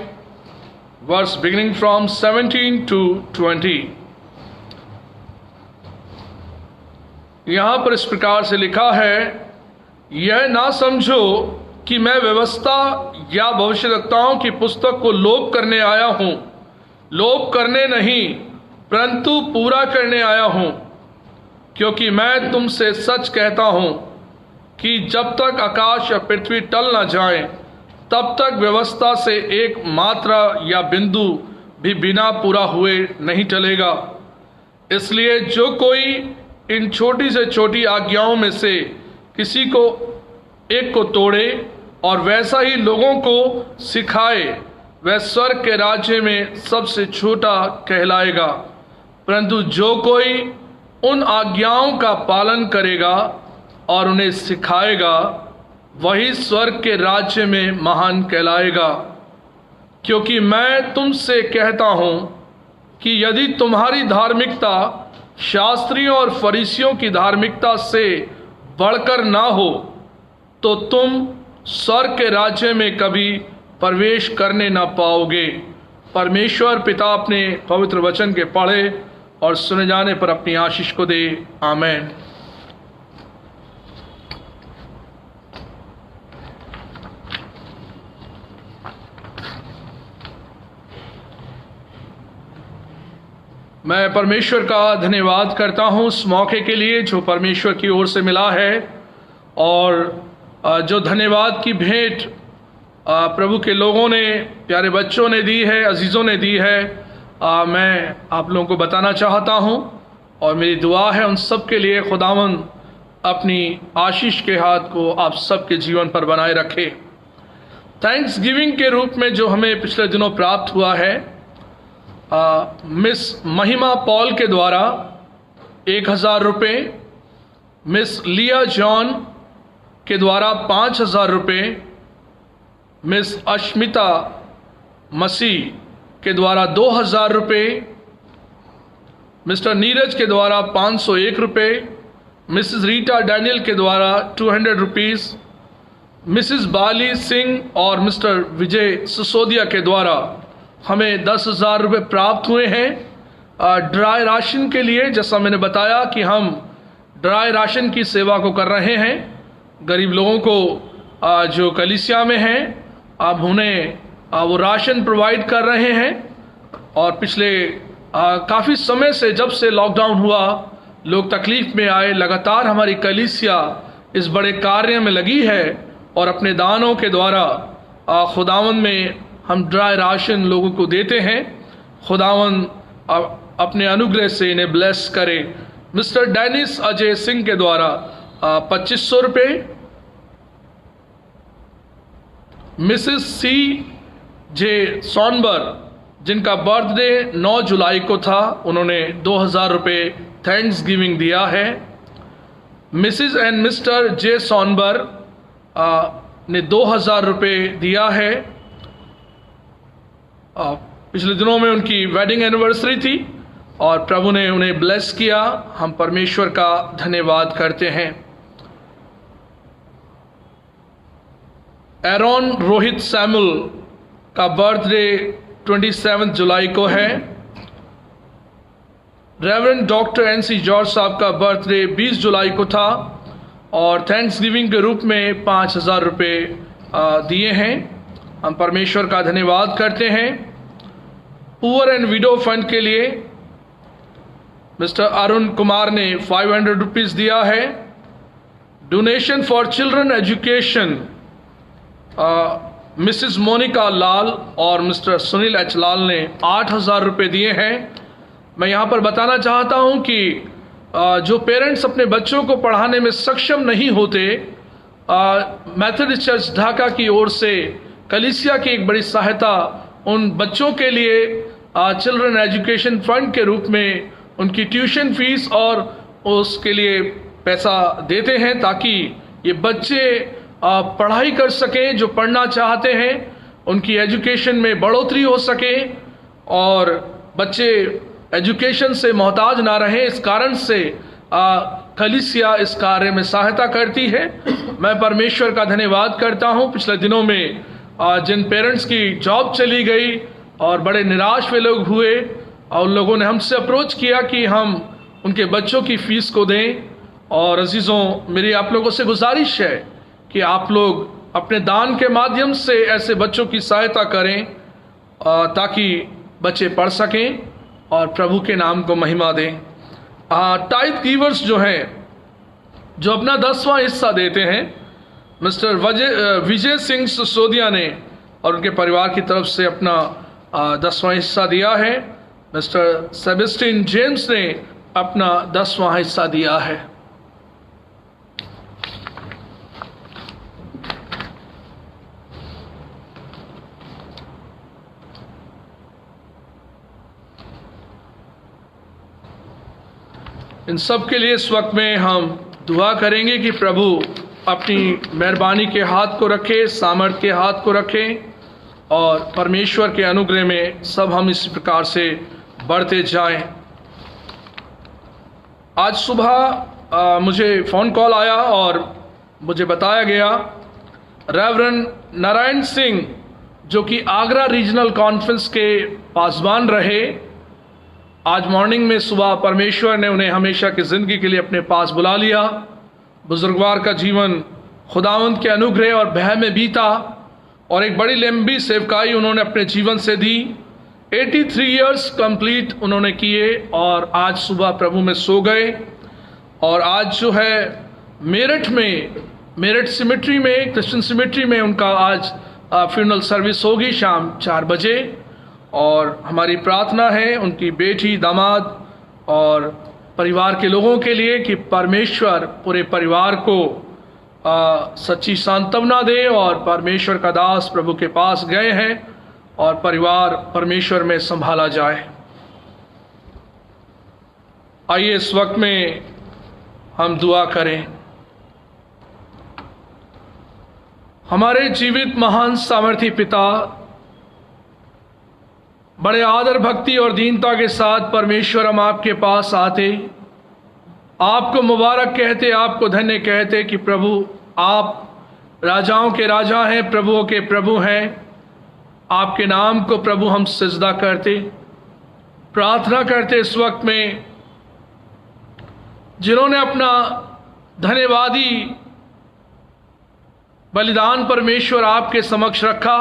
verse beginning from 17 to 20। यहाँ पर इस प्रकार से लिखा है, यह ना समझो कि मैं व्यवस्था या भविष्यवक्ताओं की पुस्तक को लोप करने आया हूं। लोप करने नहीं, परंतु पूरा करने आया हूं। क्योंकि मैं तुमसे सच कहता हूं कि जब तक आकाश या पृथ्वी टल न जाए, तब तक व्यवस्था से एक मात्रा या बिंदु भी बिना पूरा हुए नहीं टलेगा। इसलिए जो कोई इन छोटी से छोटी आज्ञाओं में से किसी को एक को तोड़े और वैसा ही लोगों को सिखाए, वह स्वर्ग के राज्य में सबसे छोटा कहलाएगा। परंतु जो कोई उन आज्ञाओं का पालन करेगा और उन्हें सिखाएगा, वही स्वर्ग के राज्य में महान कहलाएगा। क्योंकि मैं तुमसे कहता हूं कि यदि तुम्हारी धार्मिकता शास्त्रियों और फरीसियों की धार्मिकता से बढ़कर ना हो, तो तुम स्वर्ग के राज्य में कभी प्रवेश करने ना पाओगे। परमेश्वर पिता अपने पवित्र वचन के पढ़े और सुने जाने पर अपनी आशीष को दे। आमीन। मैं परमेश्वर का धन्यवाद करता हूं उस मौके के लिए जो परमेश्वर की ओर से मिला है, और जो धन्यवाद की भेंट प्रभु के लोगों ने, प्यारे बच्चों ने दी है, अजीज़ों ने दी है, मैं आप लोगों को बताना चाहता हूं। और मेरी दुआ है उन सब के लिए खुदावंद अपनी आशीष के हाथ को आप सबके जीवन पर बनाए रखे। थैंक्स गिविंग के रूप में जो हमें पिछले दिनों प्राप्त हुआ है, मिस महिमा पॉल के द्वारा 1000 रुपये, मिस लिया जॉन के द्वारा 5000 रुपये, मिस अश्मिता मसीह के द्वारा 2000 रुपये, मिस्टर नीरज के द्वारा 501 रुपये, मिसेस रीटा डैनियल के द्वारा 200 रुपीज़, मिसेस बाली सिंह और मिस्टर विजय सिसोदिया के द्वारा हमें 10,000 रुपये प्राप्त हुए हैं ड्राई राशन के लिए। जैसा मैंने बताया कि हम ड्राई राशन की सेवा को कर रहे हैं, गरीब लोगों को जो कलीसिया में हैं अब उन्हें वो राशन प्रोवाइड कर रहे हैं। और पिछले काफ़ी समय से, जब से लॉकडाउन हुआ, लोग तकलीफ में आए, लगातार हमारी कलीसिया इस बड़े कार्य में लगी है और अपने दानों के द्वारा खुदावंद में हम ड्राई राशन लोगों को देते हैं। खुदावंद अपने अनुग्रह से इन्हें ब्लेस करे। मिस्टर डेनिस अजय सिंह के द्वारा 2500 रुपये, मिसेस सी जे सोनबर जिनका बर्थडे 9 जुलाई को था, उन्होंने 2000 रुपये थैंक्स गिविंग दिया है। मिसेस एंड मिस्टर जे सोनबर ने 2000 रुपये दिया है। पिछले दिनों में उनकी वेडिंग एनिवर्सरी थी और प्रभु ने उन्हें ब्लेस किया। हम परमेश्वर का धन्यवाद करते हैं। एरोन रोहित सैमुअल का बर्थडे 27 जुलाई को है। रेवरेंड डॉक्टर एनसी जॉर्ज साहब का बर्थडे 20 जुलाई को था और थैंक्स गिविंग के रूप में 5000 रुपये दिए हैं। हम परमेश्वर का धन्यवाद करते हैं। पुअर एंड विडो फंड के लिए मिस्टर अरुण कुमार ने 500 रुपीज़ दिया है। Donation for children education Mrs Monica Lal और मिस्टर सुनील एच लाल ने 8000 रुपये दिए हैं। मैं यहाँ पर बताना चाहता हूँ कि जो पेरेंट्स अपने बच्चों को पढ़ाने में सक्षम नहीं होते, मेथोडिस्ट चर्च ढाका की ओर से कलीसिया की एक बड़ी सहायता उन बच्चों के लिए चिल्ड्रन एजुकेशन फंड के रूप में उनकी ट्यूशन फीस और उसके लिए पैसा देते हैं ताकि ये बच्चे पढ़ाई कर सकें, जो पढ़ना चाहते हैं, उनकी एजुकेशन में बढ़ोतरी हो सके और बच्चे एजुकेशन से मोहताज ना रहें। इस कारण से कलीसिया इस कार्य में सहायता करती है। मैं परमेश्वर का धन्यवाद करता हूँ। पिछले दिनों में जिन पेरेंट्स की जॉब चली गई और बड़े निराश वे लोग हुए, और उन लोगों ने हमसे अप्रोच किया कि हम उनके बच्चों की फ़ीस को दें। और अजीज़ों, मेरी आप लोगों से गुजारिश है कि आप लोग अपने दान के माध्यम से ऐसे बच्चों की सहायता करें ताकि बच्चे पढ़ सकें और प्रभु के नाम को महिमा दें। टाइथ गिवर्स जो हैं, जो अपना 10वां हिस्सा देते हैं, मिस्टर विजय सिंह सिसोदिया ने और उनके परिवार की तरफ से अपना 10वां हिस्सा दिया है। मिस्टर सेबेस्टिन जेम्स ने अपना 10वां हिस्सा दिया है। इन सब के लिए इस वक्त में हम दुआ करेंगे कि प्रभु अपनी मेहरबानी के हाथ को रखे, सामर्थ के हाथ को रखे और परमेश्वर के अनुग्रह में सब हम इस प्रकार से बढ़ते जाएं। आज सुबह मुझे फ़ोन कॉल आया और मुझे बताया गया रेवरेंड नारायण सिंह, जो कि आगरा रीजनल कॉन्फ्रेंस के पासबान रहे, आज मॉर्निंग में सुबह परमेश्वर ने उन्हें हमेशा की ज़िंदगी के लिए अपने पास बुला लिया। बुजुर्गवार का जीवन खुदावंद के अनुग्रह और भय में बीता और एक बड़ी लंबी सेवकाई उन्होंने अपने जीवन से दी। 83 इयर्स कंप्लीट उन्होंने किए और आज सुबह प्रभु में सो गए। और आज जो है मेरठ सिमेट्री में, क्रिश्चियन सिमेट्री में उनका आज फ्यूनरल सर्विस होगी शाम 4 बजे। और हमारी प्रार्थना है उनकी बेटी, दामाद और परिवार के लोगों के लिए कि परमेश्वर पूरे परिवार को सच्ची सांत्वना दे। और परमेश्वर का दास प्रभु के पास गए हैं और परिवार परमेश्वर में संभाला जाए। आइए इस वक्त में हम दुआ करें। हमारे जीवित महान सामर्थी पिता, बड़े आदर, भक्ति और दीनता के साथ परमेश्वर हम आपके पास आते आपको मुबारक कहते, आपको धन्य कहते कि प्रभु आप राजाओं के राजा हैं, प्रभुओं के प्रभु हैं। आपके नाम को प्रभु हम सिजदा करते, प्रार्थना करते इस वक्त में जिन्होंने अपना धन्यवादी बलिदान परमेश्वर आपके समक्ष रखा,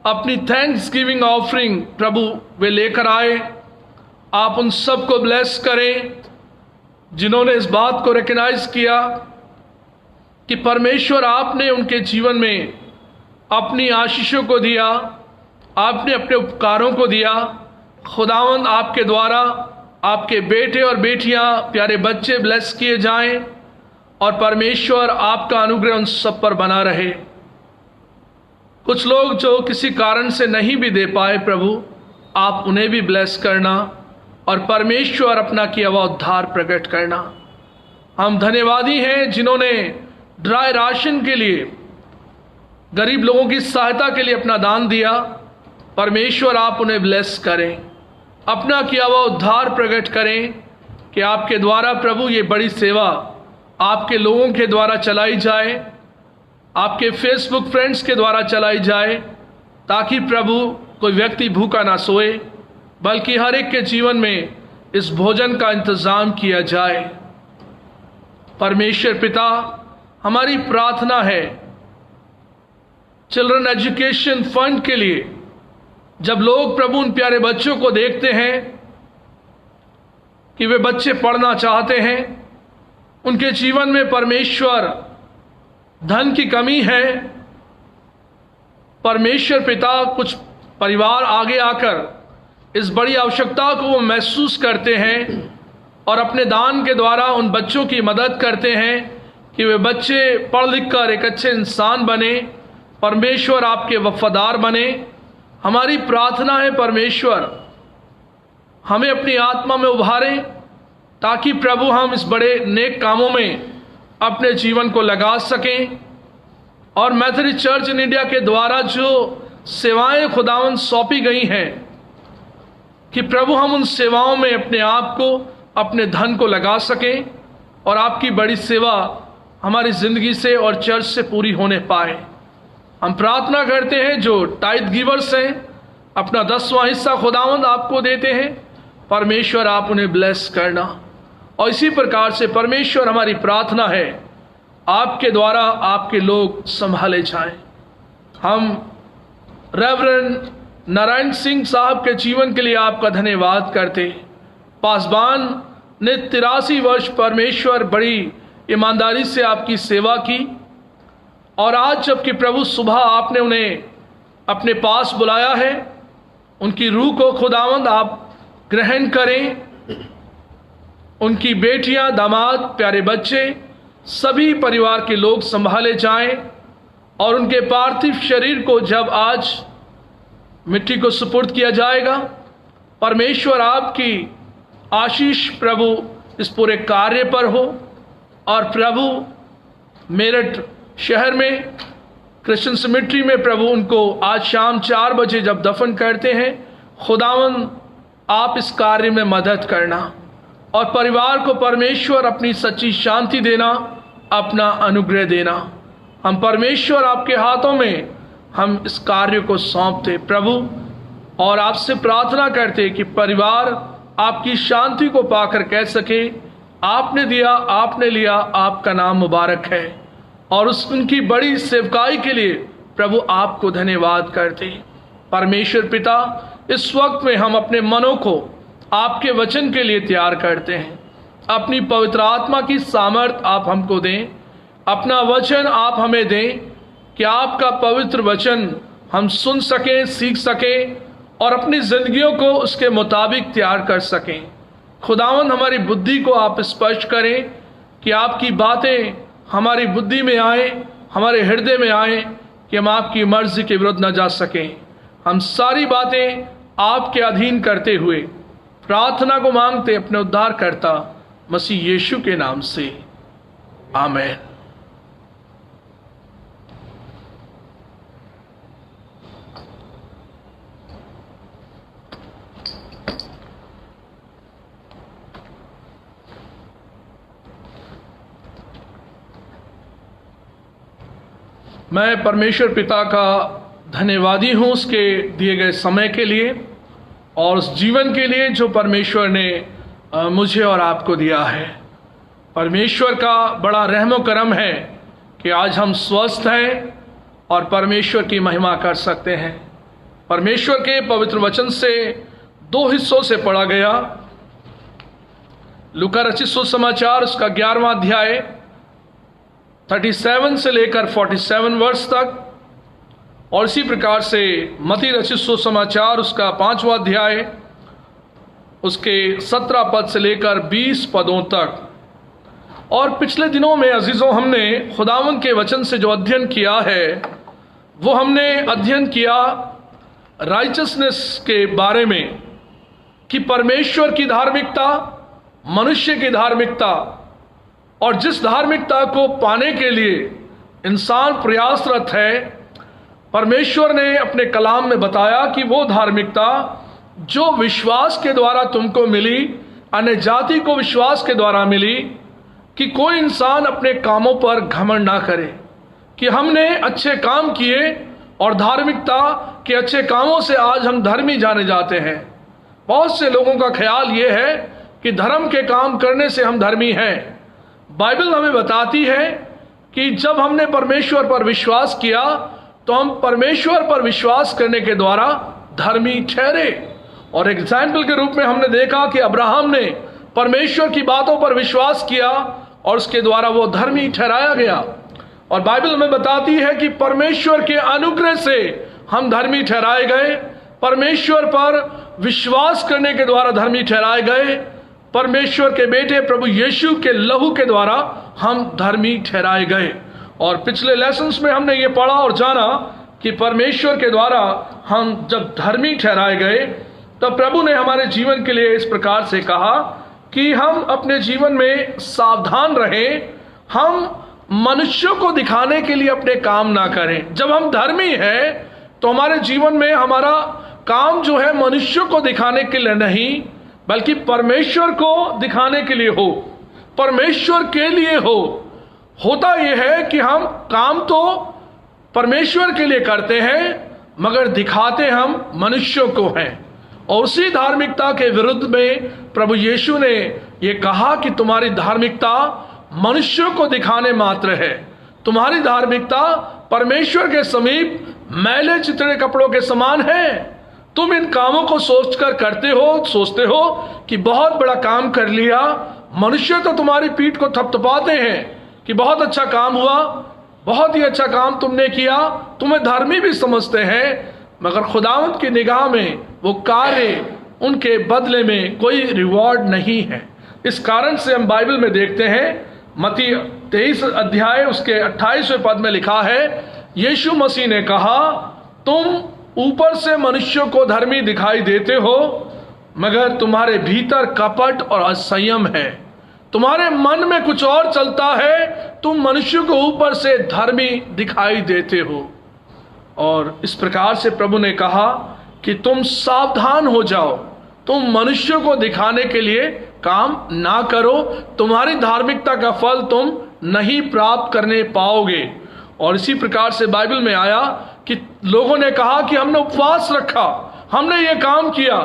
अपनी थैंक्स गिविंग ऑफरिंग प्रभु वे लेकर आए। आप उन सब को ब्लेस करें जिन्होंने इस बात को रिकॉग्नाइज किया कि परमेश्वर आपने उनके जीवन में अपनी आशीषों को दिया, आपने अपने उपकारों को दिया। खुदावंद आपके द्वारा आपके बेटे और बेटियां, प्यारे बच्चे ब्लेस किए जाएं और परमेश्वर आपका अनुग्रह उन सब पर बना रहे। कुछ लोग जो किसी कारण से नहीं भी दे पाए, प्रभु आप उन्हें भी ब्लेस करना और परमेश्वर अपना किया हुआ उद्धार प्रकट करना। हम धन्यवादी हैं जिन्होंने ड्राई राशन के लिए, गरीब लोगों की सहायता के लिए अपना दान दिया। परमेश्वर आप उन्हें ब्लेस करें, अपना किया हुआ उद्धार प्रकट करें कि आपके द्वारा प्रभु ये बड़ी सेवा आपके लोगों के द्वारा चलाई जाए, आपके फेसबुक फ्रेंड्स के द्वारा चलाई जाए, ताकि प्रभु कोई व्यक्ति भूखा ना सोए, बल्कि हर एक के जीवन में इस भोजन का इंतजाम किया जाए। परमेश्वर पिता, हमारी प्रार्थना है चिल्ड्रन एजुकेशन फंड के लिए। जब लोग प्रभु उन प्यारे बच्चों को देखते हैं कि वे बच्चे पढ़ना चाहते हैं, उनके जीवन में परमेश्वर धन की कमी है, परमेश्वर पिता कुछ परिवार आगे आकर इस बड़ी आवश्यकता को वो महसूस करते हैं और अपने दान के द्वारा उन बच्चों की मदद करते हैं कि वे बच्चे पढ़ लिख कर एक अच्छे इंसान बने, परमेश्वर आपके वफादार बने। हमारी प्रार्थना है परमेश्वर हमें अपनी आत्मा में उभारें, ताकि प्रभु हम इस बड़े नेक कामों में अपने जीवन को लगा सकें। और मैथोडिस्ट चर्च इन इंडिया के द्वारा जो सेवाएं खुदावंद सौंपी गई हैं, कि प्रभु हम उन सेवाओं में अपने आप को, अपने धन को लगा सकें और आपकी बड़ी सेवा हमारी ज़िंदगी से और चर्च से पूरी होने पाए। हम प्रार्थना करते हैं जो टाइथ गिवर्स हैं, अपना 10वां हिस्सा खुदावंद आपको देते हैं, परमेश्वर आप उन्हें ब्लेस करना। और इसी प्रकार से परमेश्वर हमारी प्रार्थना है आपके द्वारा आपके लोग संभाले जाएं। हम रेवरेंड नारायण सिंह साहब के जीवन के लिए आपका धन्यवाद करते। पासबान ने 83 वर्ष परमेश्वर बड़ी ईमानदारी से आपकी सेवा की, और आज जबकि प्रभु सुबह आपने उन्हें अपने पास बुलाया है, उनकी रूह को खुदावंद आप ग्रहण करें। उनकी बेटियां, दामाद, प्यारे बच्चे, सभी परिवार के लोग संभाले जाएं और उनके पार्थिव शरीर को जब आज मिट्टी को सुपुर्द किया जाएगा, परमेश्वर आपकी आशीष प्रभु इस पूरे कार्य पर हो। और प्रभु मेरठ शहर में क्रिश्चियन सिमेट्री में प्रभु उनको आज शाम 4 बजे जब दफन करते हैं, खुदावंद आप इस कार्य में मदद करना और परिवार को परमेश्वर अपनी सच्ची शांति देना, अपना अनुग्रह देना। हम परमेश्वर आपके हाथों में हम इस कार्य को सौंपते प्रभु, और आपसे प्रार्थना करते कि परिवार आपकी शांति को पाकर कह सके, आपने दिया, आपने लिया, आपका नाम मुबारक है। और उनकी बड़ी सेवकाई के लिए प्रभु आपको धन्यवाद करते। परमेश्वर पिता, इस वक्त में हम अपने मनों को आपके वचन के लिए तैयार करते हैं। अपनी पवित्र आत्मा की सामर्थ आप हमको दें, अपना वचन आप हमें दें कि आपका पवित्र वचन हम सुन सकें, सीख सकें और अपनी जिंदगियों को उसके मुताबिक तैयार कर सकें। खुदावंद हमारी बुद्धि को आप स्पष्ट करें कि आपकी बातें हमारी बुद्धि में आए, हमारे हृदय में आए, कि हम आपकी मर्जी के विरुद्ध न जा सकें। हम सारी बातें आपके अधीन करते हुए प्रार्थना को मांगते अपने उद्धारकर्ता मसीह यीशु के नाम से, आमीन। मैं परमेश्वर पिता का धन्यवादी हूँ उसके दिए गए समय के लिए और उस जीवन के लिए जो परमेश्वर ने मुझे और आपको दिया है। परमेश्वर का बड़ा रहम करम है कि आज हम स्वस्थ हैं और परमेश्वर की महिमा कर सकते हैं। परमेश्वर के पवित्र वचन से दो हिस्सों से पढ़ा गया। लूका रचित सुसमाचार उसका 11वां अध्याय 37 से लेकर 47 वर्ष तक, और इसी प्रकार से मत्ती रचित सुसमाचार उसका 5वां अध्याय उसके 17 पद से लेकर 20 पदों तक। और पिछले दिनों में अजीजों हमने खुदावंद के वचन से जो अध्ययन किया है वो हमने अध्ययन किया राइचसनेस के बारे में, कि परमेश्वर की धार्मिकता, मनुष्य की धार्मिकता, और जिस धार्मिकता को पाने के लिए इंसान प्रयासरत है, परमेश्वर ने अपने कलाम में बताया कि वो धार्मिकता जो विश्वास के द्वारा तुमको मिली, अन्य जाति को विश्वास के द्वारा मिली, कि कोई इंसान अपने कामों पर घमंड ना करे कि हमने अच्छे काम किए और धार्मिकता के अच्छे कामों से आज हम धर्मी जाने जाते हैं। बहुत से लोगों का ख्याल ये है कि धर्म के काम करने से हम धर्मी हैं। बाइबल हमें बताती है कि जब हमने परमेश्वर पर विश्वास किया तो हम परमेश्वर पर विश्वास करने के द्वारा धर्मी ठहरे। और एग्जाम्पल के रूप में हमने देखा कि अब्राहम ने परमेश्वर की बातों पर विश्वास किया और उसके द्वारा वो धर्मी ठहराया गया। और बाइबल हमें बताती है कि परमेश्वर के अनुग्रह से हम धर्मी ठहराए गए, परमेश्वर पर विश्वास करने के द्वारा धर्मी ठहराए गए, परमेश्वर के बेटे प्रभु यीशु के लहू के द्वारा हम धर्मी ठहराए गए। और पिछले लेसन्स में हमने ये पढ़ा और जाना कि परमेश्वर के द्वारा हम जब धर्मी ठहराए गए तब प्रभु ने हमारे जीवन के लिए इस प्रकार से कहा कि हम अपने जीवन में सावधान रहें, हम मनुष्यों को दिखाने के लिए अपने काम ना करें। जब हम धर्मी हैं तो हमारे जीवन में हमारा काम जो है मनुष्यों को दिखाने के लिए नहीं बल्कि परमेश्वर को दिखाने के लिए हो, परमेश्वर के लिए हो। होता यह है कि हम काम तो परमेश्वर के लिए करते हैं मगर दिखाते हम मनुष्यों को हैं। और उसी धार्मिकता के विरुद्ध में प्रभु यीशु ने ये कहा कि तुम्हारी धार्मिकता मनुष्यों को दिखाने मात्र है, तुम्हारी धार्मिकता परमेश्वर के समीप मैले चितड़े कपड़ों के समान है। तुम इन कामों को सोचकर करते हो, सोचते हो कि बहुत बड़ा काम कर लिया। मनुष्य तो तुम्हारी पीठ को थपथपाते हैं कि बहुत अच्छा काम हुआ, बहुत ही अच्छा काम तुमने किया, तुम्हें धर्मी भी समझते हैं, मगर खुदावंद की निगाह में वो कार्य, उनके बदले में कोई रिवॉर्ड नहीं है। इस कारण से हम बाइबल में देखते हैं मत्ती 23 अध्याय उसके 28वें पद में लिखा है, यीशु मसीह ने कहा, तुम ऊपर से मनुष्यों को धर्मी दिखाई देते हो मगर तुम्हारे भीतर कपट और असंयम है, तुम्हारे मन में कुछ और चलता है, तुम मनुष्यों को ऊपर से धर्मी दिखाई देते हो। और इस प्रकार से प्रभु ने कहा कि तुम सावधान हो जाओ, तुम मनुष्यों को दिखाने के लिए काम ना करो, तुम्हारी धार्मिकता का फल तुम नहीं प्राप्त करने पाओगे। और इसी प्रकार से बाइबल में आया कि लोगों ने कहा कि हमने उपवास रखा, हमने ये काम किया,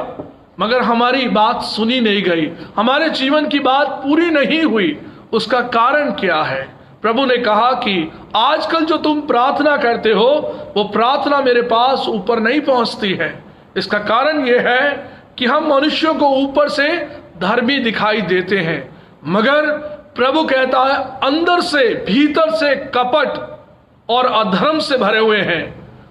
मगर हमारी बात सुनी नहीं गई, हमारे जीवन की बात पूरी नहीं हुई। उसका कारण क्या है? प्रभु ने कहा कि आजकल जो तुम प्रार्थना करते हो वो प्रार्थना मेरे पास ऊपर नहीं पहुंचती है। इसका कारण यह है कि हम मनुष्यों को ऊपर से धर्मी दिखाई देते हैं, मगर प्रभु कहता है अंदर से, भीतर से कपट और अधर्म से भरे हुए हैं।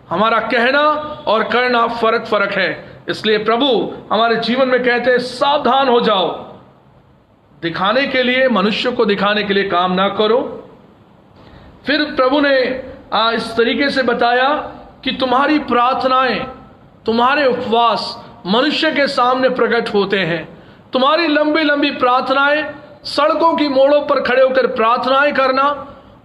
हमारा कहना और करना फर्क है। इसलिए प्रभु हमारे जीवन में कहते हैं सावधान हो जाओ, दिखाने के लिए, मनुष्य को दिखाने के लिए काम ना करो। फिर प्रभु ने इस तरीके से बताया कि तुम्हारी प्रार्थनाएं, तुम्हारे उपवास मनुष्य के सामने प्रकट होते हैं। तुम्हारी लंबी लंबी प्रार्थनाएं, सड़कों की मोड़ों पर खड़े होकर प्रार्थनाएं करना,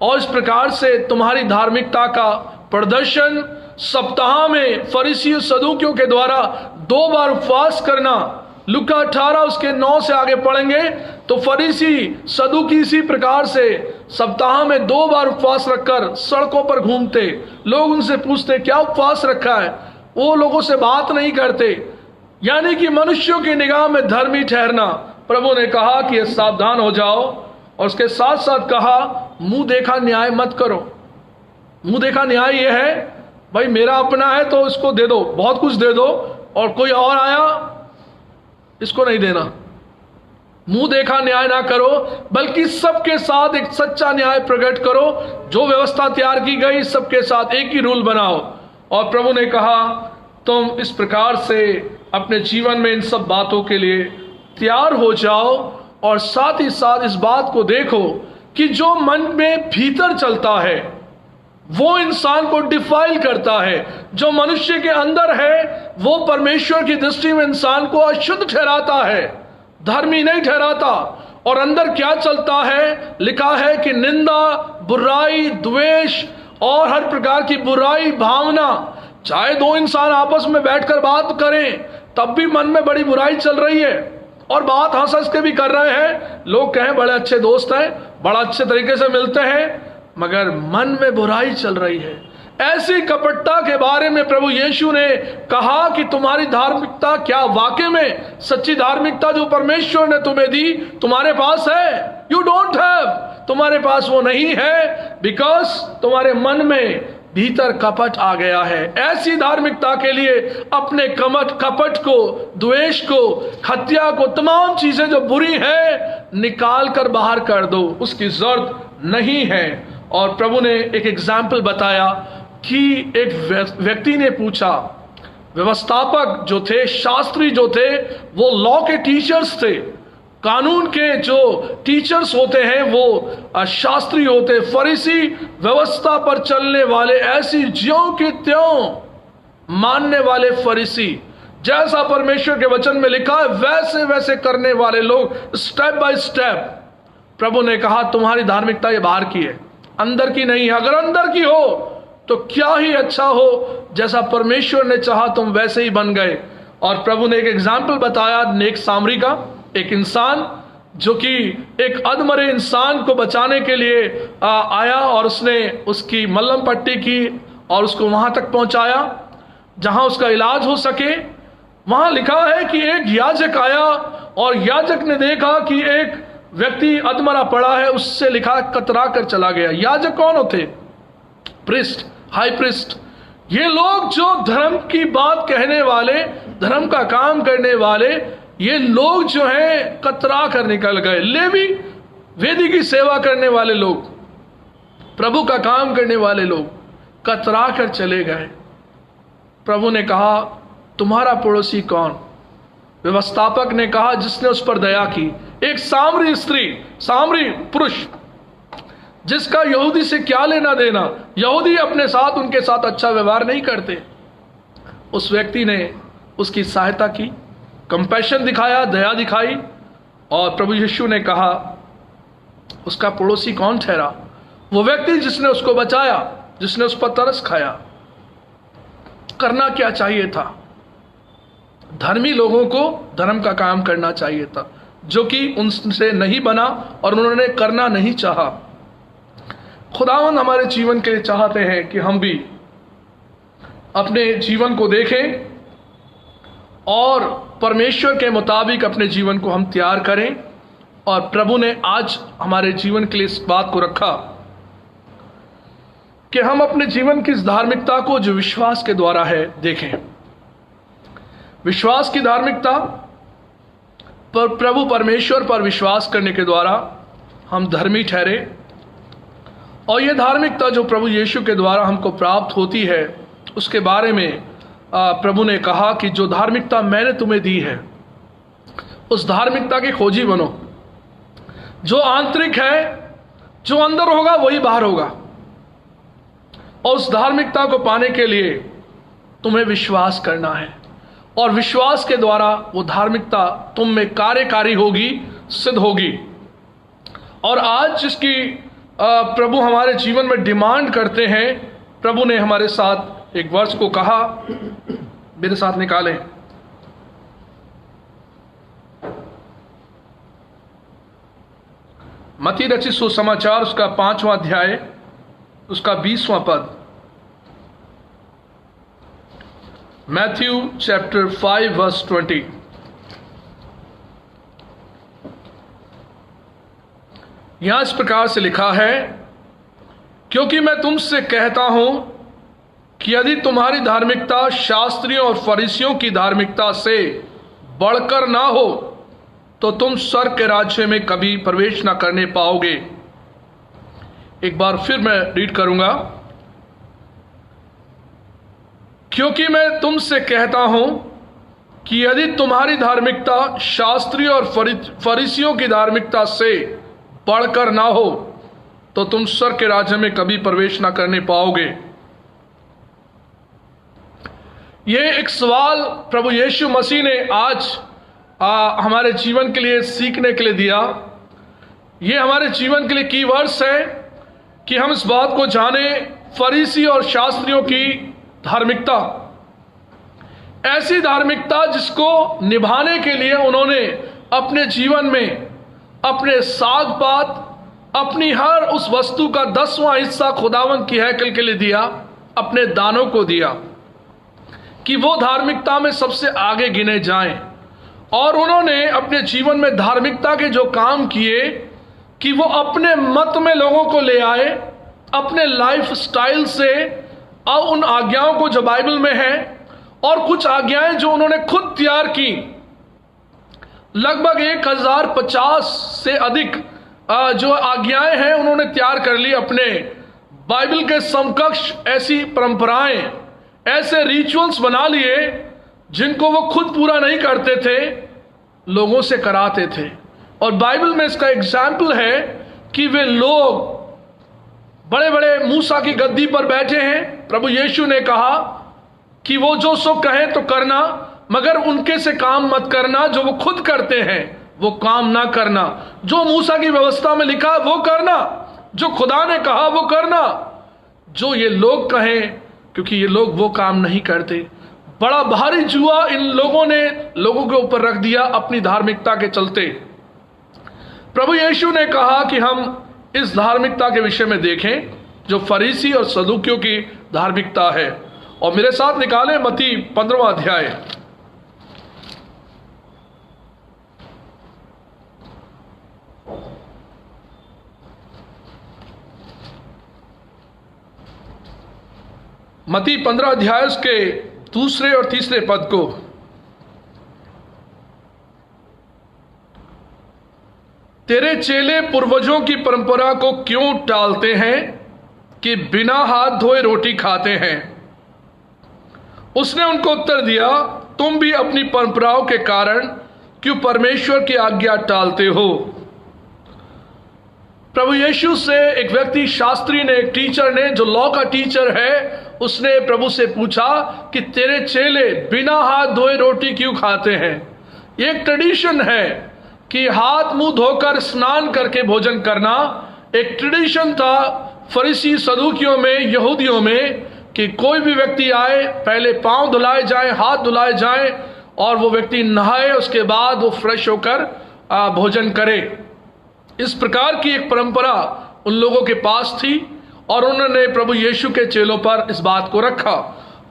और इस प्रकार से तुम्हारी धार्मिकता का प्रदर्शन सप्ताह में फरीसियों सदूकियों के द्वारा 2 बार उपवास करना। लुका 18 उसके 9 से आगे पढ़ेंगे तो फरीसी सदूकी इसी प्रकार से सप्ताह में 2 बार उपवास रखकर सड़कों पर घूमते। लोग उनसे पूछते क्या उपवास रखा है, वो लोगों से बात नहीं करते। यानी कि मनुष्यों की निगाह में धर्मी ठहरना। प्रभु ने कहा कि सावधान हो जाओ, और उसके साथ साथ कहा मुंह देखा न्याय मत करो। मुंह देखा न्याय यह है, भाई मेरा अपना है तो इसको दे दो, बहुत कुछ दे दो, और कोई और आया इसको नहीं देना। मुंह देखा न्याय ना करो, बल्कि सबके साथ एक सच्चा न्याय प्रकट करो। जो व्यवस्था तैयार की गई सबके साथ एक ही रूल बनाओ। और प्रभु ने कहा तुम इस प्रकार से अपने जीवन में इन सब बातों के लिए तैयार हो जाओ, और साथ ही साथ इस बात को देखो कि जो मन में भीतर चलता है वो इंसान को डिफाइल करता है। जो मनुष्य के अंदर है वो परमेश्वर की दृष्टि में इंसान को अशुद्ध ठहराता है, धर्मी नहीं ठहराता। और अंदर क्या चलता है, लिखा है कि निंदा, बुराई, द्वेष और हर प्रकार की बुराई भावना। चाहे 2 इंसान आपस में बैठकर बात करें तब भी मन में बड़ी बुराई चल रही है, और बात हंस हंस के भी कर रहे हैं। लोग कहें बड़े अच्छे दोस्त हैं, बड़ा अच्छे तरीके से मिलते हैं, मगर मन में बुराई चल रही है। ऐसी कपटता के बारे में प्रभु यीशु ने कहा कि तुम्हारी धार्मिकता क्या वाकई में सच्ची धार्मिकता जो परमेश्वर ने तुम्हें दी तुम्हारे पास है? यू डोंट हैव, तुम्हारे पास वो नहीं है, बिकॉज तुम्हारे मन में भीतर कपट आ गया है। ऐसी धार्मिकता के लिए अपने कपट को, द्वेष को, हत्या को, तमाम चीजें जो बुरी है निकाल कर बाहर कर दो, उसकी जरूरत नहीं है। और प्रभु ने एक एग्जाम्पल बताया कि एक व्यक्ति ने पूछा, व्यवस्थापक जो थे, शास्त्री जो थे, वो लॉ के टीचर्स थे, कानून के जो टीचर्स होते हैं वो शास्त्री होते, फरीसी, व्यवस्था पर चलने वाले, ऐसी ज्यों के त्यों मानने वाले फरीसी, जैसा परमेश्वर के वचन में लिखा है वैसे वैसे करने वाले लोग, स्टेप बाय स्टेप। प्रभु ने कहा तुम्हारी धार्मिकता ये बाहर की है, अंदर की नहीं है। अगर अंदर की हो तो क्या ही अच्छा हो, जैसा परमेश्वर ने चाहा तुम वैसे ही बन गए। और प्रभु ने एक एग्जाम्पल बताया नेक सामरी का, एक इंसान जो कि एक अधमरे इंसान को बचाने के लिए आया, और उसने उसकी मल्लम पट्टी की और उसको वहां तक पहुंचाया जहां उसका इलाज हो सके। वहां लिखा है कि एक याजक आया और याजक ने देखा कि एक व्यक्ति अधमरा पड़ा है, उससे लिखा कतरा कर चला गया। याजक कौन होते? Priest, high priest. ये लोग जो धर्म की बात कहने वाले, धर्म का काम करने वाले, ये लोग जो हैं कतरा कर निकल गए। लेवी, वेदी की सेवा करने वाले लोग, प्रभु का काम करने वाले लोग कतरा कर चले गए। प्रभु ने कहा तुम्हारा पड़ोसी कौन? व्यवस्थापक ने कहा जिसने उस पर दया की। एक सामरी स्त्री, सामरी पुरुष, जिसका यहूदी से क्या लेना देना, यहूदी अपने साथ, उनके साथ अच्छा व्यवहार नहीं करते। उस व्यक्ति ने उसकी सहायता की, कंपैशन दिखाया, दया दिखाई। और प्रभु यीशु ने कहा उसका पड़ोसी कौन ठहरा? वो व्यक्ति जिसने उसको बचाया, जिसने उस पर तरस खाया। करना क्या चाहिए था? धर्मी लोगों को धर्म का काम करना चाहिए था, जो कि उनसे नहीं बना और उन्होंने करना नहीं चाहा। खुदावंद हमारे जीवन के लिए चाहते हैं कि हम भी अपने जीवन को देखें और परमेश्वर के मुताबिक अपने जीवन को हम तैयार करें। और प्रभु ने आज हमारे जीवन के लिए इस बात को रखा कि हम अपने जीवन की इस धार्मिकता को जो विश्वास के द्वारा है देखें। विश्वास की धार्मिकता पर प्रभु परमेश्वर पर विश्वास करने के द्वारा हम धर्मी ठहरे, और यह धार्मिकता जो प्रभु यीशु के द्वारा हमको प्राप्त होती है उसके बारे में प्रभु ने कहा कि जो धार्मिकता मैंने तुम्हें दी है उस धार्मिकता के खोजी बनो। जो आंतरिक है, जो अंदर होगा वही बाहर होगा, और उस धार्मिकता को पाने के लिए तुम्हें विश्वास करना है, और विश्वास के द्वारा वो धार्मिकता तुम में कार्यकारी होगी, सिद्ध होगी। और आज जिसकी प्रभु हमारे जीवन में डिमांड करते हैं, प्रभु ने हमारे साथ एक वर्ष को कहा, मेरे साथ निकालें। मत्ती रचित सुसमाचार उसका 5वां अध्याय उसका 20वां पद। Matthew chapter 5 verse 20। यहां इस प्रकार से लिखा है, क्योंकि मैं तुमसे कहता हूं कि यदि तुम्हारी धार्मिकता शास्त्रियों और फरीसियों की धार्मिकता से बढ़कर ना हो तो तुम स्वर्ग के राज्य में कभी प्रवेश ना करने पाओगे। एक बार फिर मैं रीड करूंगा, क्योंकि मैं तुमसे कहता हूं कि यदि तुम्हारी धार्मिकता शास्त्रियों और फरीसियों की धार्मिकता से बढ़कर ना हो तो तुम स्वर्ग के राज्य में कभी प्रवेश ना करने पाओगे। यह एक सवाल प्रभु यीशु मसीह ने आज हमारे जीवन के लिए सीखने के लिए दिया। यह हमारे जीवन के लिए कीवर्ड्स है कि हम इस बात को जाने, फरीसी और शास्त्रियों की धार्मिकता, ऐसी धार्मिकता जिसको निभाने के लिए उन्होंने अपने जीवन में अपने साग पात, अपनी हर उस वस्तु का 10वां हिस्सा खुदावंद की हैकल के लिए दिया, अपने दानों को दिया कि वो धार्मिकता में सबसे आगे गिने जाएं। और उन्होंने अपने जीवन में धार्मिकता के जो काम किए कि वो अपने मत में लोगों को ले आए, अपने लाइफ स्टाइल से और उन आज्ञाओं को जो बाइबल में है, और कुछ आज्ञाएं जो उन्होंने खुद तैयार की, लगभग 1050 से अधिक जो आज्ञाएं हैं उन्होंने तैयार कर ली अपने बाइबल के समकक्ष। ऐसी परंपराएं, ऐसे रिचुअल्स बना लिए जिनको वो खुद पूरा नहीं करते थे, लोगों से कराते थे। और बाइबल में इसका एग्जाम्पल है कि वे लोग बड़े बड़े मूसा की गद्दी पर बैठे हैं। प्रभु यीशु ने कहा कि वो जो सो कहें तो करना, मगर उनके से काम मत करना, जो वो खुद करते हैं वो काम ना करना। जो मूसा की व्यवस्था में लिखा वो करना, जो खुदा ने कहा वो करना, जो ये लोग कहें, क्योंकि ये लोग वो काम नहीं करते। बड़ा भारी जुआ इन लोगों ने लोगों के ऊपर रख दिया अपनी धार्मिकता के चलते। प्रभु यीशु ने कहा कि हम इस धार्मिकता के विषय में देखें जो फरीसी और सदूकियों की धार्मिकता है। और मेरे साथ निकालें मत्ती 15वां अध्याय। मत्ती 15 अध्याय उसके 2 और 3 पद को। तेरे चेले पूर्वजों की परंपरा को क्यों टालते हैं कि बिना हाथ धोए रोटी खाते हैं? उसने उनको उत्तर दिया, तुम भी अपनी परंपराओं के कारण क्यों परमेश्वर की आज्ञा टालते हो? प्रभु यीशु से एक व्यक्ति, शास्त्री ने, एक टीचर ने, जो लॉ का टीचर है, उसने प्रभु से पूछा कि तेरे चेले बिना हाथ धोए रोटी क्यों खाते हैं? एक ट्रेडिशन है कि हाथ मुंह धोकर स्नान करके भोजन करना। एक ट्रेडिशन था फरीसी सदूकियों में, यहूदियों में, कि कोई भी व्यक्ति आए पहले पांव धुलाए जाएं, हाथ धुलाए जाएं, और वो व्यक्ति नहाए, उसके बाद वो फ्रेश होकर भोजन करे। इस प्रकार की एक परंपरा उन लोगों के पास थी और उन्होंने प्रभु यीशु के चेलों पर इस बात को रखा।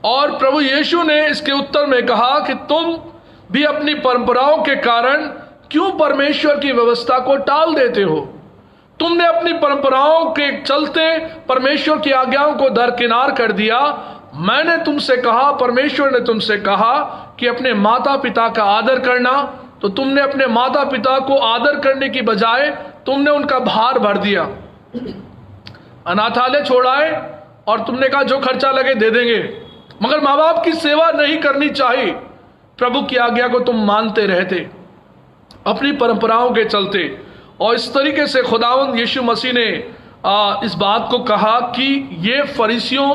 और प्रभु यीशु ने इसके उत्तर में कहा कि तुम भी अपनी परंपराओं के कारण क्यों परमेश्वर की व्यवस्था को टाल देते हो? तुमने अपनी परंपराओं के चलते परमेश्वर की आज्ञाओं को दरकिनार कर दिया। मैंने तुमसे कहा, परमेश्वर ने तुमसे कहा कि अपने माता पिता का आदर करना, तो तुमने अपने माता पिता को आदर करने की बजाय तुमने उनका भार भर दिया। अनाथालय छोड़ाए और तुमने कहा जो खर्चा लगे दे देंगे, मगर माँ बाप की सेवा नहीं करनी चाहिए। प्रभु की आज्ञा को तुम मानते रहते अपनी परंपराओं के चलते। और इस तरीके से खुदावंद यीशु मसीह ने इस बात को कहा कि ये फरीसियों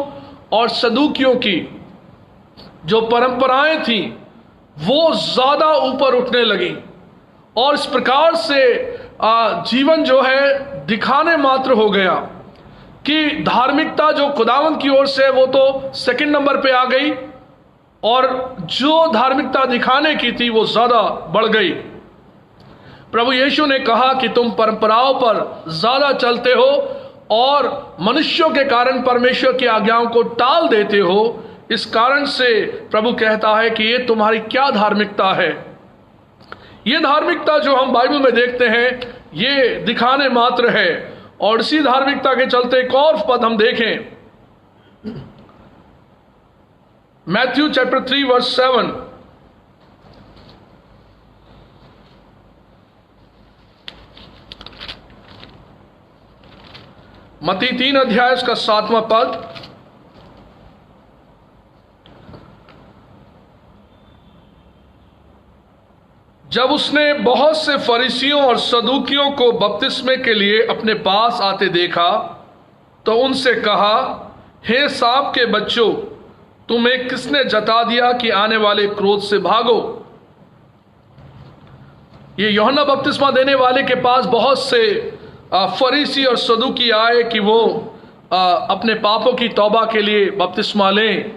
और सदूकियों की जो परंपराएं थी वो ज्यादा ऊपर उठने लगी, और इस प्रकार से जीवन जो है दिखाने मात्र हो गया कि धार्मिकता जो खुदावंद की ओर से वो तो सेकंड नंबर पे आ गई, और जो धार्मिकता दिखाने की थी वो ज्यादा बढ़ गई। प्रभु यीशु ने कहा कि तुम परंपराओं पर ज्यादा चलते हो और मनुष्यों के कारण परमेश्वर की आज्ञाओं को टाल देते हो। इस कारण से प्रभु कहता है कि ये तुम्हारी क्या धार्मिकता है। ये धार्मिकता जो हम बाइबल में देखते हैं ये दिखाने मात्र है। और इसी धार्मिकता के चलते एक और पद हम देखें, मैथ्यू चैप्टर 3 वर्स 7। मत्ती 3 अध्याय का 7वां पद। जब उसने बहुत से फरीसियों और सदूकियों को बपतिस्मे के लिए अपने पास आते देखा तो उनसे कहा, हे सांप के बच्चों, तुम्हें किसने जता दिया कि आने वाले क्रोध से भागो। ये यूहन्ना बपतिस्मा देने वाले के पास बहुत से फरीसी और सदूकी आए कि वो अपने पापों की तौबा के लिए बपतिस्मा लें।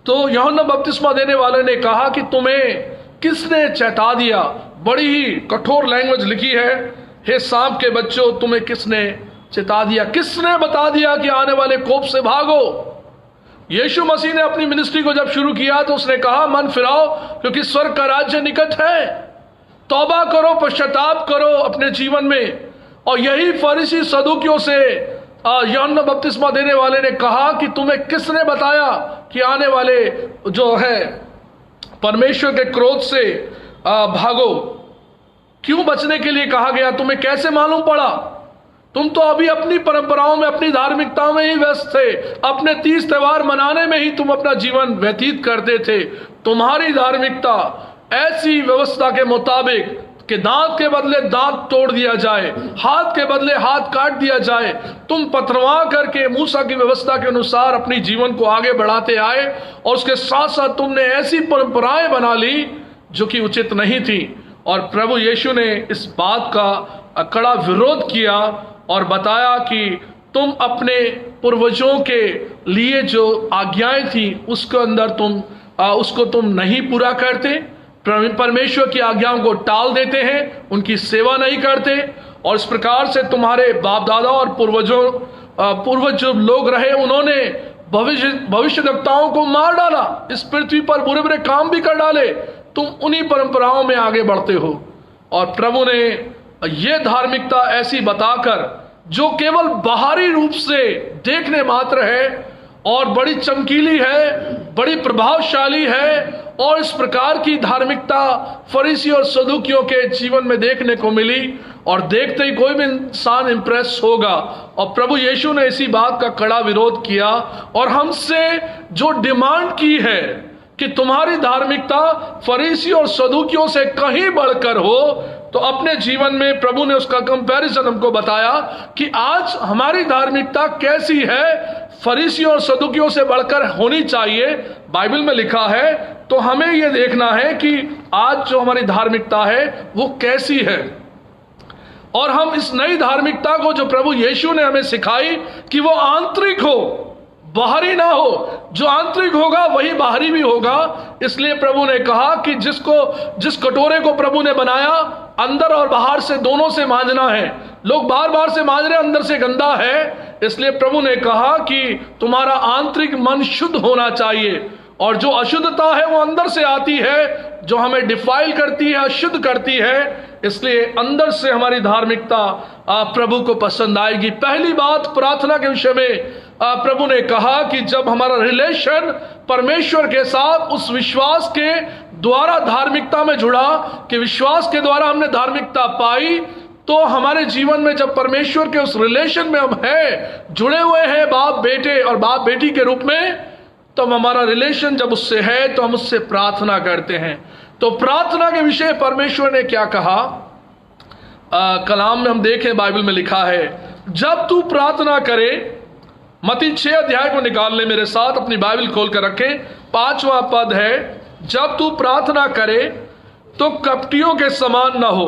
तो यूहन्ना बपतिस्मा देने वाले ने कहा कि तुम्हें किसने चेता दिया। बड़ी ही कठोर लैंग्वेज लिखी है, हे सांप के बच्चों, तुम्हें किसने चेता दिया, किसने बता दिया कि आने वाले कोप से भागो। यीशु मसीह ने अपनी मिनिस्ट्री को जब शुरू किया तो उसने कहा, मन फिराओ क्योंकि स्वर्ग का राज्य निकट है। तौबा करो, पश्चाताप करो अपने जीवन में। और यही फरीसी सदूकियों से यूहन्ना बपतिस्मा देने वाले ने कहा कि तुम्हें किसने बताया कि आने वाले जो है परमेश्वर के क्रोध से भागो। क्यों बचने के लिए कहा गया, तुम्हें कैसे मालूम पड़ा? तुम तो अभी अपनी परंपराओं में, अपनी धार्मिकता में ही व्यस्त थे। अपने 30 त्योहार मनाने में ही तुम अपना जीवन व्यतीत करते थे। तुम्हारी धार्मिकता ऐसी व्यवस्था के मुताबिक कि दांत के बदले दांत तोड़ दिया जाए, हाथ के बदले हाथ काट दिया जाए। तुम पथरवाह करके मूसा की व्यवस्था के अनुसार अपनी जीवन को आगे बढ़ाते आए और उसके साथ साथ तुमने ऐसी परंपराएं बना ली जो कि उचित नहीं थी। और प्रभु यीशु ने इस बात का कड़ा विरोध किया और बताया कि तुम अपने पूर्वजों के लिए जो आज्ञाएं थी उसके अंदर उसको तुम नहीं पूरा करते, परमेश्वर की आज्ञाओं को टाल देते हैं, उनकी सेवा नहीं करते। और इस प्रकार से तुम्हारे बाप दादा और पूर्वज जो लोग रहे उन्होंने भविष्यद्वक्ताओं को मार डाला, इस पृथ्वी पर बुरे बुरे काम भी कर डाले। तुम उन्हीं परंपराओं में आगे बढ़ते हो। और प्रभु ने यह धार्मिकता ऐसी बताकर जो केवल बाहरी रूप से देखने मात्र है और बड़ी चमकीली है, बड़ी प्रभावशाली है, और इस प्रकार की धार्मिकता फरीसी और सदूकियों के जीवन में देखने को मिली और देखते ही कोई भी इंसान इंप्रेस होगा। और प्रभु यीशु ने इसी बात का कड़ा विरोध किया और हमसे जो डिमांड की है कि तुम्हारी धार्मिकता फरीसी और सदूकियों से कहीं बढ़कर हो, तो अपने जीवन में प्रभु ने उसका कंपैरिजन हमको बताया कि आज हमारी धार्मिकता कैसी है, फरीसियों और सदूकियों से बढ़कर होनी चाहिए। बाइबल में लिखा है, तो हमें यह देखना है कि आज जो हमारी धार्मिकता है वो कैसी है। और हम इस नई धार्मिकता को जो प्रभु यीशु ने हमें सिखाई कि वो आंतरिक हो, बाहरी ना हो। जो आंतरिक होगा वही बाहरी भी होगा। इसलिए प्रभु ने कहा कि जिस कटोरे को प्रभु ने बनाया, अंदर और बाहर से दोनों से मांजना है। लोग बार बार से मांज रहे, अंदर से गंदा है। इसलिए प्रभु ने कहा कि तुम्हारा आंतरिक मन शुद्ध होना चाहिए, और जो अशुद्धता है वो अंदर से आती है, जो हमें डिफाइल करती है, अशुद्ध करती है। इसलिए अंदर से हमारी धार्मिकता प्रभु को पसंद आएगी। पहली बात, प्रार्थना के विषय में प्रभु ने कहा कि जब हमारा रिलेशन परमेश्वर के साथ उस विश्वास के द्वारा धार्मिकता में जुड़ा, कि विश्वास के द्वारा हमने धार्मिकता पाई, तो हमारे जीवन में जब परमेश्वर के उस रिलेशन में हम हैं, जुड़े हुए हैं बाप बेटे और बाप बेटी के रूप में, तो हमारा रिलेशन जब उससे है तो हम उससे प्रार्थना करते हैं। तो प्रार्थना के विषय परमेश्वर ने क्या कहा, कलाम में हम देखें, बाइबल में लिखा है, जब तू प्रार्थना करे। मत्ती 6 अध्याय को निकाल ले मेरे साथ, अपनी बाइबल खोल कर रखें। 5वां पद है, जब तू प्रार्थना करे तो कपटियों के समान ना हो।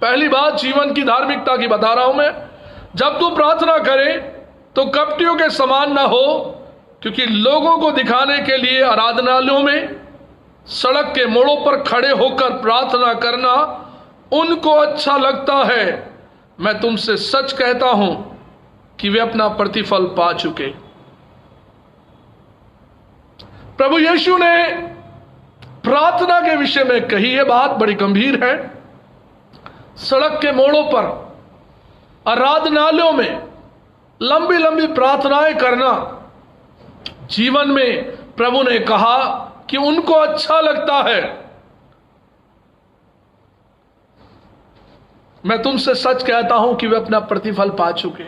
पहली बात जीवन की धार्मिकता की बता रहा हूं मैं। जब तू प्रार्थना करे तो कपटियों के समान ना हो, क्योंकि लोगों को दिखाने के लिए आराधनालयों में सड़क के मोड़ों पर खड़े होकर प्रार्थना करना उनको अच्छा लगता है। मैं तुमसे सच कहता हूं कि वे अपना प्रतिफल पा चुके। प्रभु यीशु ने प्रार्थना के विषय में कही है बात, बड़ी गंभीर है। सड़क के मोड़ों पर, आराधनालयों में लंबी लंबी प्रार्थनाएं करना जीवन में प्रभु ने कहा कि उनको अच्छा लगता है। मैं तुमसे सच कहता हूं कि वे अपना प्रतिफल पा चुके।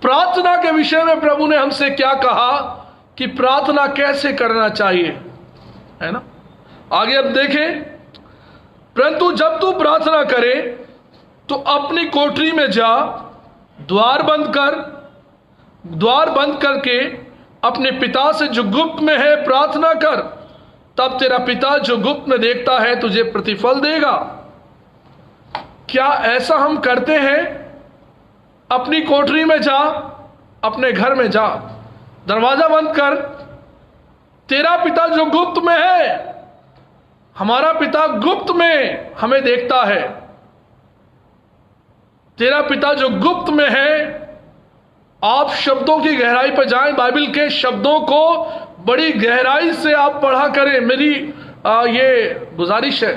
प्रार्थना के विषय में प्रभु ने हमसे क्या कहा कि प्रार्थना कैसे करना चाहिए, है ना। आगे अब देखें, परंतु जब तू प्रार्थना करे तो अपनी कोठरी में जा, द्वार बंद करके अपने पिता से जो गुप्त में है प्रार्थना कर, तब तेरा पिता जो गुप्त में देखता है तुझे प्रतिफल देगा। क्या ऐसा हम करते हैं? अपनी कोठरी में जा, अपने घर में जा, दरवाजा बंद कर, तेरा पिता जो गुप्त में है, हमारा पिता गुप्त में हमें देखता है। तेरा पिता जो गुप्त में है, आप शब्दों की गहराई पर जाएं, बाइबल के शब्दों को बड़ी गहराई से आप पढ़ा करें। मेरी ये गुजारिश है।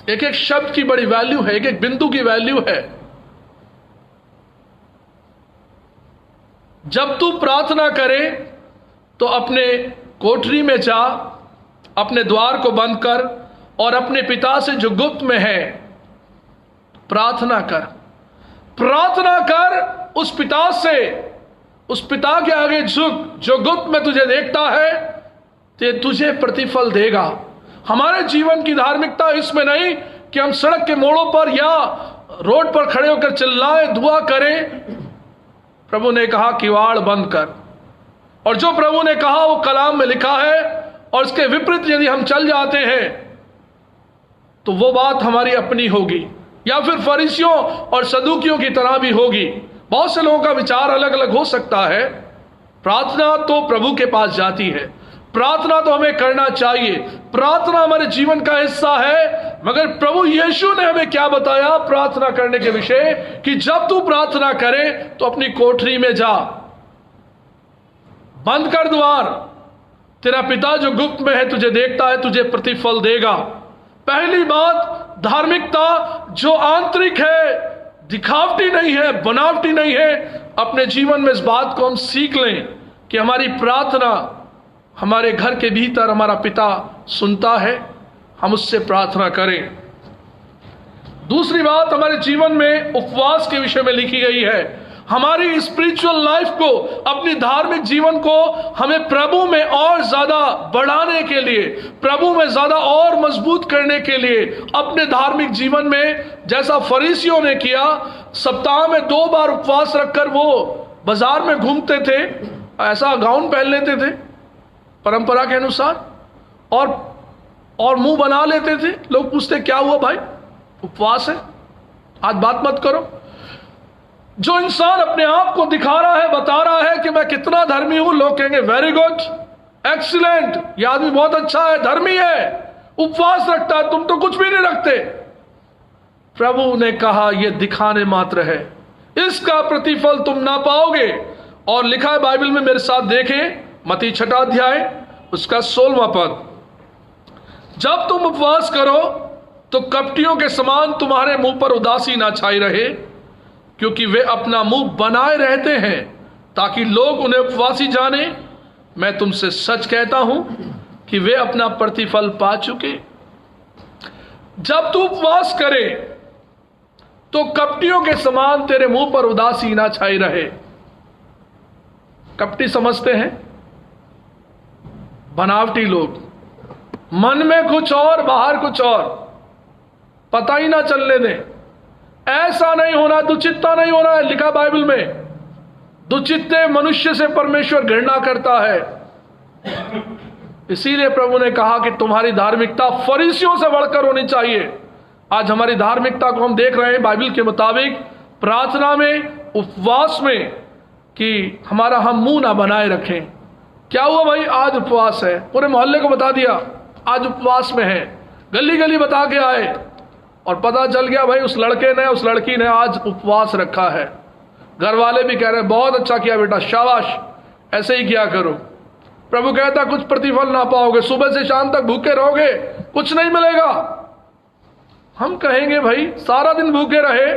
एक एक शब्द की बड़ी वैल्यू है, एक एक बिंदु की वैल्यू है। जब तू प्रार्थना करे तो अपने कोठरी में जा, अपने द्वार को बंद कर और अपने पिता से जो गुप्त में है प्रार्थना कर। प्रार्थना कर उस पिता से, उस पिता के आगे झुक जो गुप्त में तुझे देखता है, ते तुझे प्रतिफल देगा। हमारे जीवन की धार्मिकता इसमें नहीं कि हम सड़क के मोड़ों पर या रोड पर खड़े होकर चिल्लाएं, दुआ करें। प्रभु ने कहा किवाड़ बंद कर, और जो प्रभु ने कहा वो कलाम में लिखा है, और इसके विपरीत यदि हम चल जाते हैं तो वो बात हमारी अपनी होगी या फिर फरीसियों और सदूकियों की तरह भी होगी। बहुत से लोगों का विचार अलग अलग हो सकता है। प्रार्थना तो प्रभु के पास जाती है, प्रार्थना तो हमें करना चाहिए, प्रार्थना हमारे जीवन का हिस्सा है। मगर प्रभु यीशु ने हमें क्या बताया प्रार्थना करने के विषय, कि जब तू प्रार्थना करे तो अपनी कोठरी में जा, बंद कर द्वार, तेरा पिता जो गुप्त में है तुझे देखता है, तुझे प्रतिफल देगा। पहली बात, धार्मिकता जो आंतरिक है, दिखावटी नहीं है, बनावटी नहीं है। अपने जीवन में इस बात को हम सीख लें कि हमारी प्रार्थना हमारे घर के भीतर हमारा पिता सुनता है, हम उससे प्रार्थना करें। दूसरी बात, हमारे जीवन में उपवास के विषय में लिखी गई है। हमारी स्पिरिचुअल लाइफ को, अपनी धार्मिक जीवन को हमें प्रभु में और ज्यादा बढ़ाने के लिए, प्रभु में ज्यादा और मजबूत करने के लिए, अपने धार्मिक जीवन में जैसा फरीसियों ने किया, सप्ताह में 2 बार उपवास रखकर वो बाजार में घूमते थे, ऐसा गाउन पहन लेते थे परंपरा के अनुसार, और मुंह बना लेते थे। लोग पूछते क्या हुआ भाई, उपवास है, आज बात मत करो। जो इंसान अपने आप को दिखा रहा है, बता रहा है कि मैं कितना धर्मी हूं, लोग कहेंगे वेरी गुड, एक्सीलेंट, ये आदमी बहुत अच्छा है, धर्मी है, उपवास रखता है, तुम तो कुछ भी नहीं रखते। प्रभु ने कहा यह दिखाने मात्र है, इसका प्रतिफल तुम ना पाओगे। और लिखा है बाइबल में, मेरे साथ देखें, मत्ती 6 अध्याय उसका 16वां पद, जब तुम उपवास करो तो कपटियों के समान तुम्हारे मुंह पर उदासी ना छाई रहे, क्योंकि वे अपना मुंह बनाए रहते हैं ताकि लोग उन्हें उपवासी जाने। मैं तुमसे सच कहता हूं कि वे अपना प्रतिफल पा चुके। जब तू उपवास करे तो कपटियों के समान तेरे मुंह पर उदासी ना छाई रहे। कपटी समझते हैं बनावटी लोग, मन में कुछ और बाहर कुछ और, पता ही ना चलने दें। ऐसा नहीं होना, दुचित्ता नहीं होना है, लिखा बाइबल में। दुचित्ते मनुष्य से परमेश्वर घृणा करता है। इसीलिए प्रभु ने कहा कि तुम्हारी धार्मिकता फरीसियों से बढ़कर होनी चाहिए। आज हमारी धार्मिकता को हम देख रहे हैं बाइबल के मुताबिक, प्रार्थना में, उपवास में, कि हमारा हम मुंह ना बनाए रखें, क्या हुआ भाई? आज उपवास है। पूरे मोहल्ले को बता दिया आज उपवास में है, गली गली बता के आए, और पता चल गया भाई उस लड़के ने उस लड़की ने आज उपवास रखा है। घर वाले भी कह रहे हैं बहुत अच्छा किया बेटा, शाबाश, ऐसे ही किया करो। प्रभु कहता कुछ प्रतिफल ना पाओगे, सुबह से शाम तक भूखे रहोगे, कुछ नहीं मिलेगा। हम कहेंगे भाई सारा दिन भूखे रहे,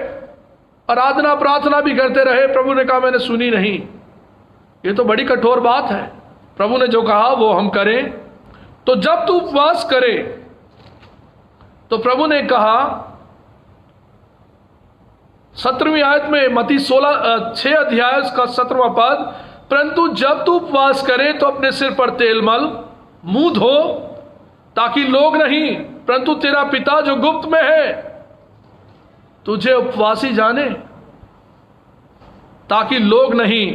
आराधना प्रार्थना भी करते रहे, प्रभु ने कहा मैंने सुनी नहीं। ये तो बड़ी कठोर बात है। प्रभु ने जो कहा वो हम करें। तो जब तू उपवास करे, तो प्रभु ने कहा 17वीं आयत में, मत्ती 6 अध्याय का 17वां पद, परंतु जब तू उपवास करे तो अपने सिर पर तेल मल, मुंह धो, ताकि लोग नहीं परंतु तेरा पिता जो गुप्त में है तुझे उपवासी जाने। ताकि लोग नहीं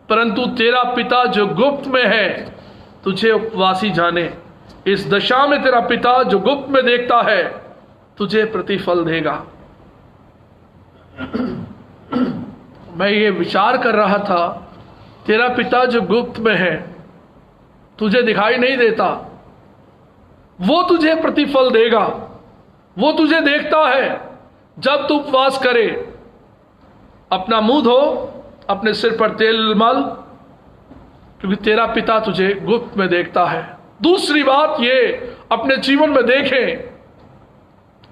परंतु तेरा पिता जो गुप्त में है तुझे उपवासी जाने। इस दशा में तेरा पिता जो गुप्त में देखता है तुझे प्रतिफल देगा। मैं ये विचार कर रहा था, तेरा पिता जो गुप्त में है, तुझे दिखाई नहीं देता, वो तुझे प्रतिफल देगा, वो तुझे देखता है। जब तू उपवास करे, अपना मुंह धो, अपने सिर पर तेल मल, क्योंकि तेरा पिता तुझे गुप्त में देखता है। दूसरी बात ये अपने जीवन में देखें,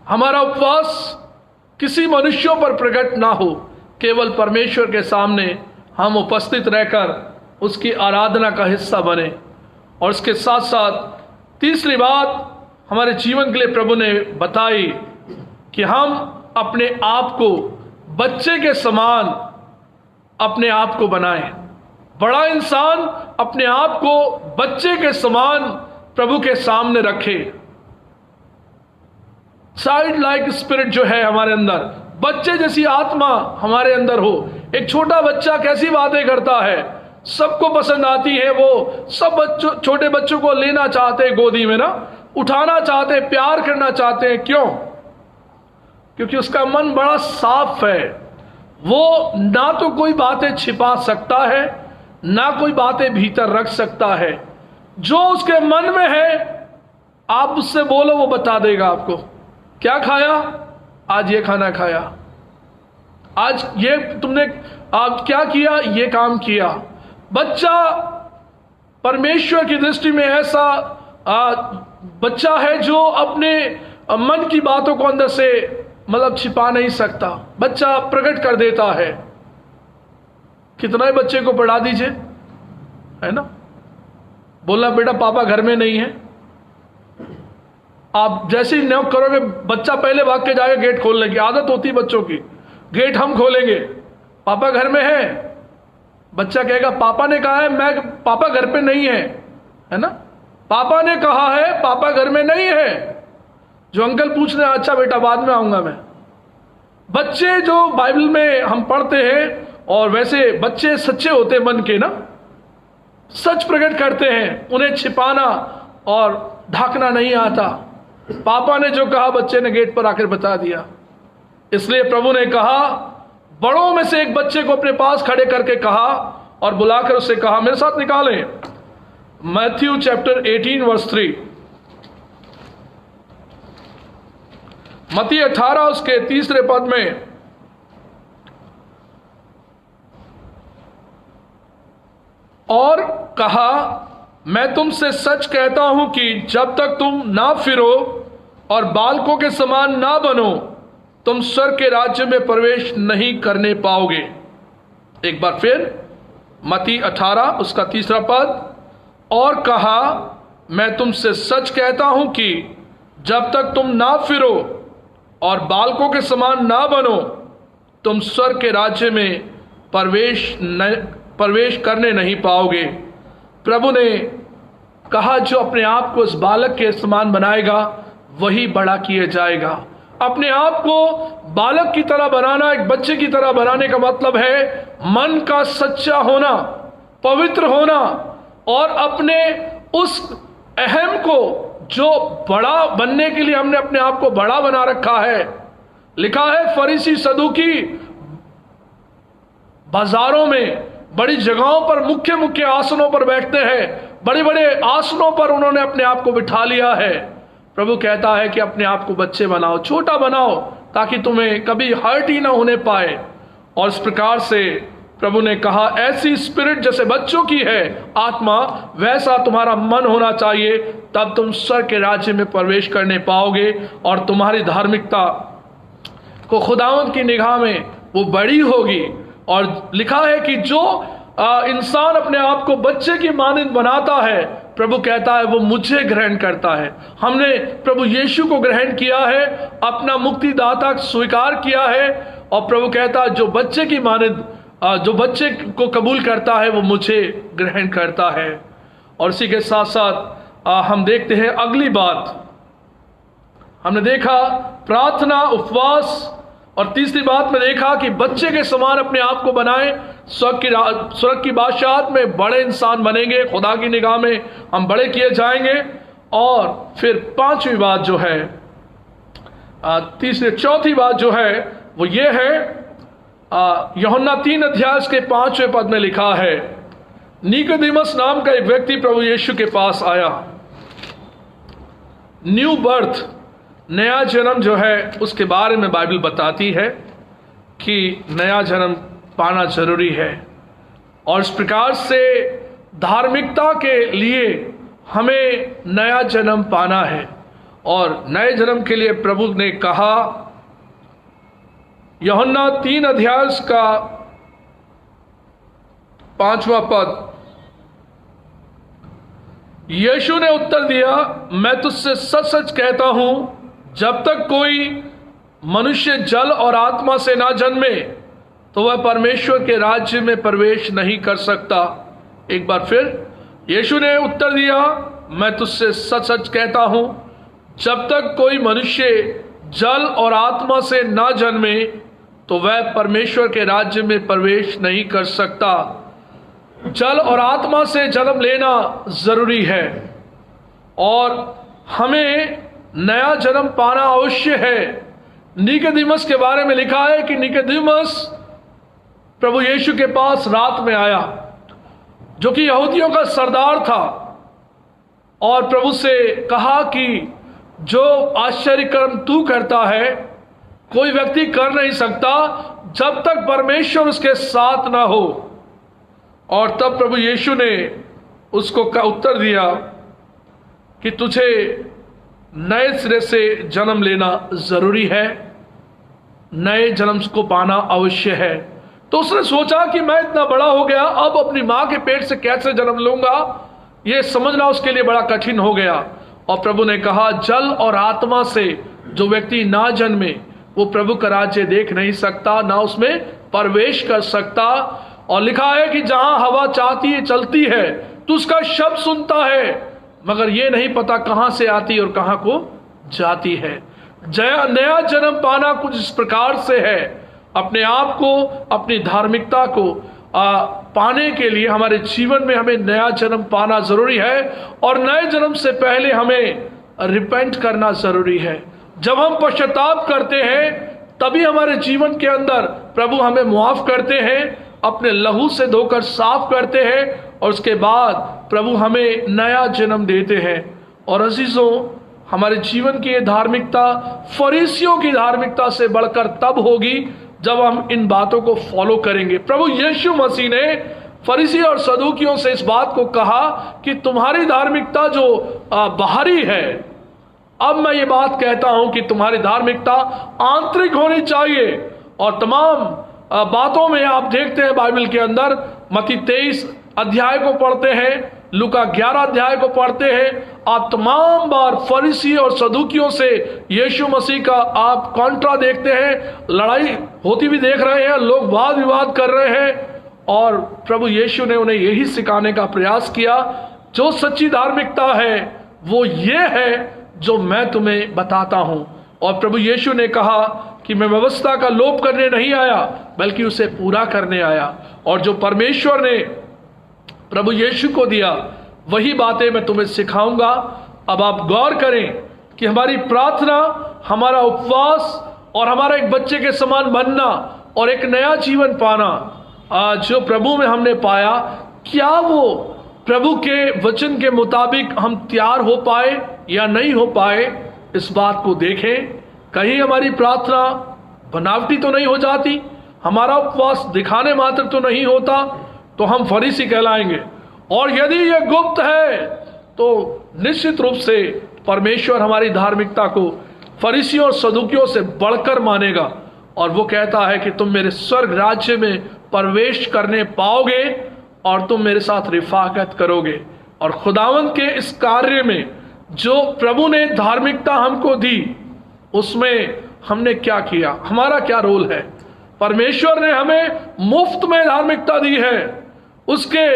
हमारा उपवास किसी मनुष्यों पर प्रकट ना हो, केवल परमेश्वर के सामने हम उपस्थित रहकर उसकी आराधना का हिस्सा बने। और इसके साथ साथ तीसरी बात हमारे जीवन के लिए प्रभु ने बताई कि हम अपने आप को बच्चे के समान अपने आप को बनाएं। बड़ा इंसान अपने आप को बच्चे के समान प्रभु के सामने रखे। चाइल्ड लाइक स्पिरिट जो है हमारे अंदर, बच्चे जैसी आत्मा हमारे अंदर हो। एक छोटा बच्चा कैसी बातें करता है, सबको पसंद आती है। वो सब छोटे बच्चों को लेना चाहते हैं गोदी में ना, उठाना चाहते हैं, प्यार करना चाहते हैं। क्यों? क्योंकि उसका मन बड़ा साफ है। वो ना तो कोई बातें छिपा सकता है, ना कोई बातें भीतर रख सकता है। जो उसके मन में है आप उससे बोलो, वो बता देगा आपको। क्या खाया? आज ये खाना खाया। आज ये तुमने आप क्या किया? ये काम किया। बच्चा परमेश्वर की दृष्टि में ऐसा बच्चा है जो अपने मन की बातों को अंदर से मतलब छिपा नहीं सकता। बच्चा प्रकट कर देता है। कितना ही बच्चे को पढ़ा दीजिए, है ना, बोलना बेटा पापा घर में नहीं है। आप जैसे ही नॉक करोगे, बच्चा पहले भाग के जाएगा गेट खोलने की आदत होती है बच्चों की। गेट हम खोलेंगे, पापा घर में है। बच्चा कहेगा पापा ने कहा है, मैं पापा घर पे नहीं है ना, पापा ने कहा है पापा घर में नहीं है। जो अंकल पूछ रहे हैं, अच्छा बेटा बाद में आऊंगा मैं। बच्चे जो बाइबल में हम पढ़ते हैं, और वैसे बच्चे सच्चे होते मन के ना, सच प्रकट करते हैं, उन्हें छिपाना और ढाकना नहीं आता। पापा ने जो कहा बच्चे ने गेट पर आकर बता दिया। इसलिए प्रभु ने कहा, बड़ों में से एक बच्चे को अपने पास खड़े करके कहा और बुलाकर उससे कहा, मेरे साथ निकालें मैथ्यू चैप्टर 18 वर्स 3। मत्ती 18 उसके 3 पद में, और कहा, मैं तुमसे सच कहता हूं कि जब तक तुम ना फिरो और बालकों के समान ना बनो, तुम स्वर्ग के राज्य में प्रवेश नहीं करने पाओगे। एक बार फिर मत्ती 18 उसका 3 पद, और कहा, मैं तुमसे सच कहता हूं कि जब तक तुम ना फिरो और बालकों के समान ना बनो, तुम स्वर्ग के राज्य में प्रवेश करने नहीं पाओगे। प्रभु ने कहा, जो अपने आप को इस बालक के समान बनाएगा वही बड़ा किया जाएगा। अपने आप को बालक की तरह बनाना, एक बच्चे की तरह बनाने का मतलब है मन का सच्चा होना, पवित्र होना, और अपने उस अहम को जो बड़ा बनने के लिए हमने अपने आप को बड़ा बना रखा है। लिखा है फरीसी सदूकी बाजारों में बड़ी जगहों पर मुख्य मुख्य आसनों पर बैठते हैं, बड़े बड़े आसनों पर उन्होंने अपने आप को बिठा लिया है। प्रभु कहता है कि अपने आप को बच्चे बनाओ, छोटा बनाओ, ताकि तुम्हें कभी हर्ट ही ना होने पाए। और इस प्रकार से प्रभु ने कहा, ऐसी स्पिरिट जैसे बच्चों की है आत्मा, वैसा तुम्हारा मन होना चाहिए, तब तुम स्वर्ग के राज्य में प्रवेश करने पाओगे और तुम्हारी धार्मिकता को खुदावंद की निगाह में वो बड़ी होगी। और लिखा है कि जो इंसान अपने आप को बच्चे की मानंद बनाता है, प्रभु कहता है वो मुझे ग्रहण करता है। हमने प्रभु यीशु को ग्रहण किया है, अपना मुक्तिदाता स्वीकार किया है, और प्रभु कहता है जो बच्चे की मानंद, जो बच्चे को कबूल करता है वो मुझे ग्रहण करता है। और इसी के साथ साथ हम देखते हैं अगली बात, हमने देखा प्रार्थना, उपवास, और तीसरी बात में देखा कि बच्चे के समान अपने आप को बनाएं, स्वर्ग की बादशाहत में बड़े इंसान बनेंगे, खुदा की निगाह में हम बड़े किए जाएंगे। और फिर पांचवी बात जो है, चौथी बात जो है वो ये है, यूहन्ना 3 अध्याय के 5वें पद में लिखा है, निकोदेमस नाम का एक व्यक्ति प्रभु यीशु के पास आया। न्यू बर्थ, नया जन्म जो है उसके बारे में बाइबल बताती है कि नया जन्म पाना जरूरी है। और इस प्रकार से धार्मिकता के लिए हमें नया जन्म पाना है। और नए जन्म के लिए प्रभु ने कहा, यूहन्ना 3 अध्याय का 5वां पद, यीशु ने उत्तर दिया, मैं तुझसे सच सच कहता हूं, जब तक कोई मनुष्य जल और आत्मा से ना जन्मे तो वह परमेश्वर के राज्य में प्रवेश नहीं कर सकता। एक बार फिर, यीशु ने उत्तर दिया, मैं तुझसे सच सच कहता हूं, जब तक कोई मनुष्य जल और आत्मा से ना जन्मे तो वह परमेश्वर के राज्य में प्रवेश नहीं कर सकता। जल और आत्मा से जन्म लेना जरूरी है और हमें नया जन्म पाना अवश्य है। निकोदेमस के बारे में लिखा है कि निकोदेमस प्रभु यीशु के पास रात में आया, जो कि यहूदियों का सरदार था, और प्रभु से कहा कि जो आश्चर्य कर्म तू करता है कोई व्यक्ति कर नहीं सकता जब तक परमेश्वर उसके साथ ना हो। और तब प्रभु यीशु ने उसको उत्तर दिया कि तुझे नए सिरे से जन्म लेना जरूरी है, नए जन्म को पाना अवश्य है। तो उसने सोचा कि मैं इतना बड़ा हो गया, अब अपनी मां के पेट से कैसे जन्म लूंगा, यह समझना उसके लिए बड़ा कठिन हो गया। और प्रभु ने कहा, जल और आत्मा से जो व्यक्ति ना जन्मे वो प्रभु का राज्य देख नहीं सकता, ना उसमें प्रवेश कर सकता। और लिखा है कि जहां हवा चाहती है चलती है, तो उसका शब्द सुनता है, मगर ये नहीं पता कहां से आती और कहां को जाती है। नया जन्म पाना कुछ इस प्रकार से है, अपने आप को, अपनी धार्मिकता को पाने के लिए हमारे जीवन में हमें नया जन्म पाना जरूरी है। और नए जन्म से पहले हमें रिपेंट करना जरूरी है। जब हम पश्चाताप करते हैं तभी हमारे जीवन के अंदर प्रभु हमें मुआफ करते हैं, अपने लहू से धोकर साफ करते हैं, और उसके बाद प्रभु हमें नया जन्म देते हैं। और अजीजों, हमारे जीवन की ये धार्मिकता फरीसियों की धार्मिकता से बढ़कर तब होगी जब हम इन बातों को फॉलो करेंगे। प्रभु यीशु मसीह ने फरीसी और सदूकियों से इस बात को कहा कि तुम्हारी धार्मिकता जो बाहरी है, अब मैं ये बात कहता हूं कि तुम्हारी धार्मिकता आंतरिक होनी चाहिए। और तमाम बातों में आप देखते हैं बाइबल के अंदर, मत्ती 23 अध्याय को पढ़ते हैं, लूका 11 अध्याय को पढ़ते हैं, आप तमाम बार फरीसी और सदूकियों से यीशु मसीह का आप कॉन्ट्रा देखते हैं, लड़ाई होती भी देख रहे हैं, लोग वाद विवाद कर रहे हैं। और प्रभु यीशु ने उन्हें यही सिखाने का प्रयास किया, जो सच्ची धार्मिकता है वो ये है जो मैं तुम्हें बताता हूं। और प्रभु यीशु ने कहा कि मैं व्यवस्था का लोप करने नहीं आया, बल्कि उसे पूरा करने आया। और जो परमेश्वर ने प्रभु यीशु को दिया वही बातें मैं तुम्हें सिखाऊंगा। अब आप गौर करें कि हमारी प्रार्थना, हमारा उपवास और हमारा एक बच्चे के समान बनना और एक नया जीवन पाना, जो प्रभु में हमने पाया, क्या वो प्रभु के वचन के मुताबिक हम तैयार हो पाए या नहीं हो पाए, इस बात को देखें। कहीं हमारी प्रार्थना बनावटी तो नहीं हो जाती, हमारा उपवास दिखाने मात्र तो नहीं होता, तो हम फरीसी कहलाएंगे। और यदि यह गुप्त है तो निश्चित रूप से परमेश्वर हमारी धार्मिकता को फरीसियों और सदूकियों से बढ़कर मानेगा, और वो कहता है कि तुम मेरे स्वर्ग राज्य में प्रवेश करने पाओगे और तुम मेरे साथ रिफाकत करोगे। और खुदावंद के इस कार्य में जो प्रभु ने धार्मिकता हमको दी, उसमें हमने क्या किया, हमारा क्या रोल है। परमेश्वर ने हमें मुफ्त में धार्मिकता दी है, उसके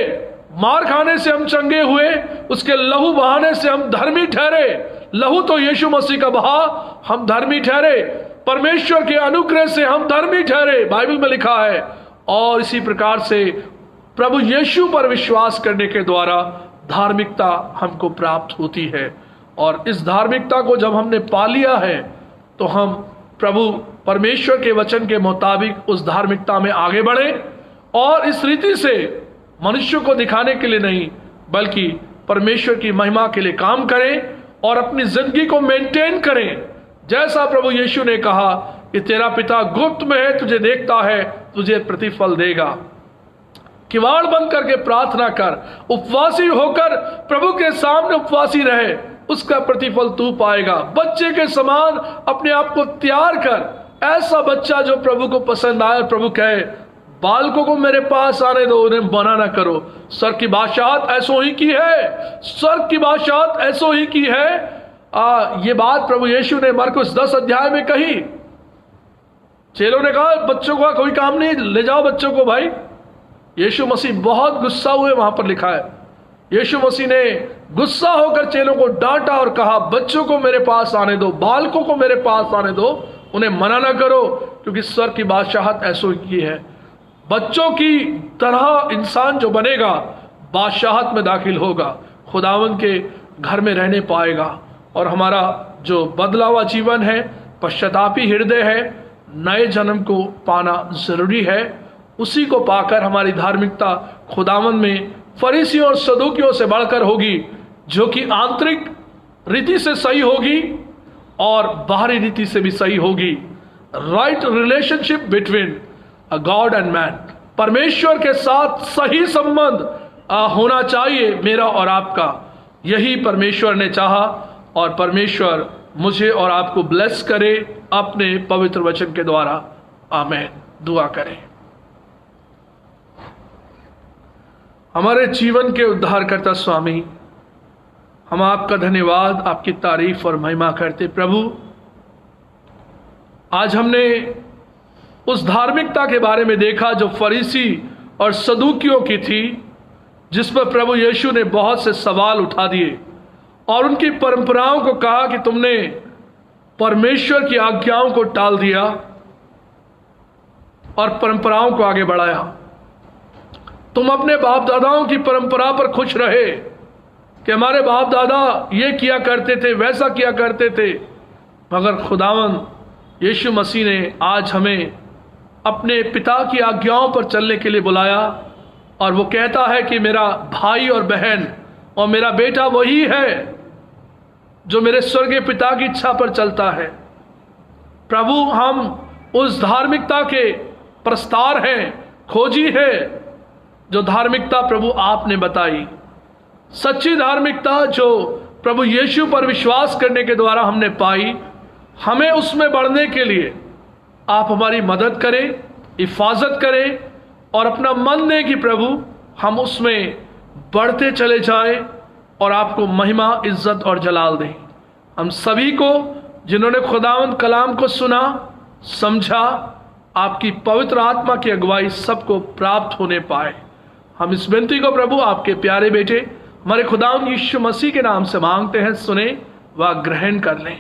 मार खाने से हम चंगे हुए, उसके लहू बहाने से हम धर्मी ठहरे। लहू तो यीशु मसीह का बहा, हम धर्मी ठहरे। परमेश्वर के अनुग्रह से हम धर्मी ठहरे, बाइबल में लिखा है। और इसी प्रकार से प्रभु यीशु पर विश्वास करने के द्वारा धार्मिकता हमको प्राप्त होती है। और इस धार्मिकता को जब हमने पा लिया है तो हम प्रभु परमेश्वर के वचन के मुताबिक उस धार्मिकता में आगे बढ़े, और इस रीति से मनुष्य को दिखाने के लिए नहीं बल्कि परमेश्वर की महिमा के लिए काम करें और अपनी जिंदगी को मेंटेन करें। जैसा प्रभु यीशु ने कहा कि तेरा पिता गुप्त में है, तुझे देखता है, तुझे प्रतिफल देगा। किवाड़ बंद करके प्रार्थना कर, उपवासी होकर प्रभु के सामने उपवासी रहे, उसका प्रतिफल तू पाएगा। बच्चे के समान अपने आप को तैयार कर, ऐसा बच्चा जो प्रभु को पसंद आए। प्रभु कहे बालकों को मेरे पास आने दो, उन्हें मना ना करो। स्वर्ग की बादशाहत ऐसो ही की है, स्वर्ग की बादशाहत ऐसो ही की है। ये बात प्रभु यीशु ने मरकुस 10 अध्याय में कही। चेलों ने कहा बच्चों का कोई काम नहीं, ले जाओ बच्चों को। भाई यीशु मसीह बहुत गुस्सा हुए, वहां पर लिखा है। यीशु मसीह ने गुस्सा होकर चेलों को डांटा और कहा बच्चों को मेरे पास आने दो, बालकों को मेरे पास आने दो, उन्हें मना ना करो, क्योंकि स्वर्ग की बादशाहत ऐसो की है। बच्चों की तरह इंसान जो बनेगा बादशाहत में दाखिल होगा, खुदावंद के घर में रहने पाएगा। और हमारा जो बदला हुआ जीवन है, पश्चातापी हृदय है, नए जन्म को पाना जरूरी है। उसी को पाकर हमारी धार्मिकता खुदावंद में फरीसियों और सदूकियों से बढ़कर होगी, जो कि आंतरिक रीति से सही होगी और बाहरी रीति से भी सही होगी। Right relationship between God and man, परमेश्वर के साथ सही संबंध होना चाहिए मेरा और आपका। यही परमेश्वर ने चाहा, और परमेश्वर मुझे और आपको ब्लेस करे अपने पवित्र वचन के द्वारा। आमीन। दुआ करें। हमारे जीवन के उद्धारकर्ता स्वामी, हम आपका धन्यवाद, आपकी तारीफ और महिमा करते। प्रभु, आज हमने उस धार्मिकता के बारे में देखा जो फरीसी और सदूकियों की थी, जिस पर प्रभु यीशु ने बहुत से सवाल उठा दिए और उनकी परंपराओं को कहा कि तुमने परमेश्वर की आज्ञाओं को टाल दिया और परंपराओं को आगे बढ़ाया। तुम अपने बाप दादाओं की परंपरा पर खुश रहे कि हमारे बाप दादा ये किया करते थे, वैसा किया करते थे, मगर खुदावंद यीशु मसीह ने आज हमें अपने पिता की आज्ञाओं पर चलने के लिए बुलाया। और वो कहता है कि मेरा भाई और बहन और मेरा बेटा वही है जो मेरे स्वर्गीय पिता की इच्छा पर चलता है। प्रभु, हम उस धार्मिकता के प्रस्तार हैं, खोजी है, जो धार्मिकता प्रभु आपने बताई, सच्ची धार्मिकता जो प्रभु यीशु पर विश्वास करने के द्वारा हमने पाई। हमें उसमें बढ़ने के लिए आप हमारी मदद करें, हिफाजत करें और अपना मन दें कि प्रभु हम उसमें बढ़ते चले जाएं और आपको महिमा, इज्जत और जलाल दें। हम सभी को जिन्होंने खुदावंद कलाम को सुना, समझा, आपकी पवित्र आत्मा की अगुवाई सबको प्राप्त होने पाए। हम इस विनती को प्रभु आपके प्यारे बेटे हमारे खुदावंद यीशु मसीह के नाम से मांगते हैं, सुने व ग्रहण कर लें।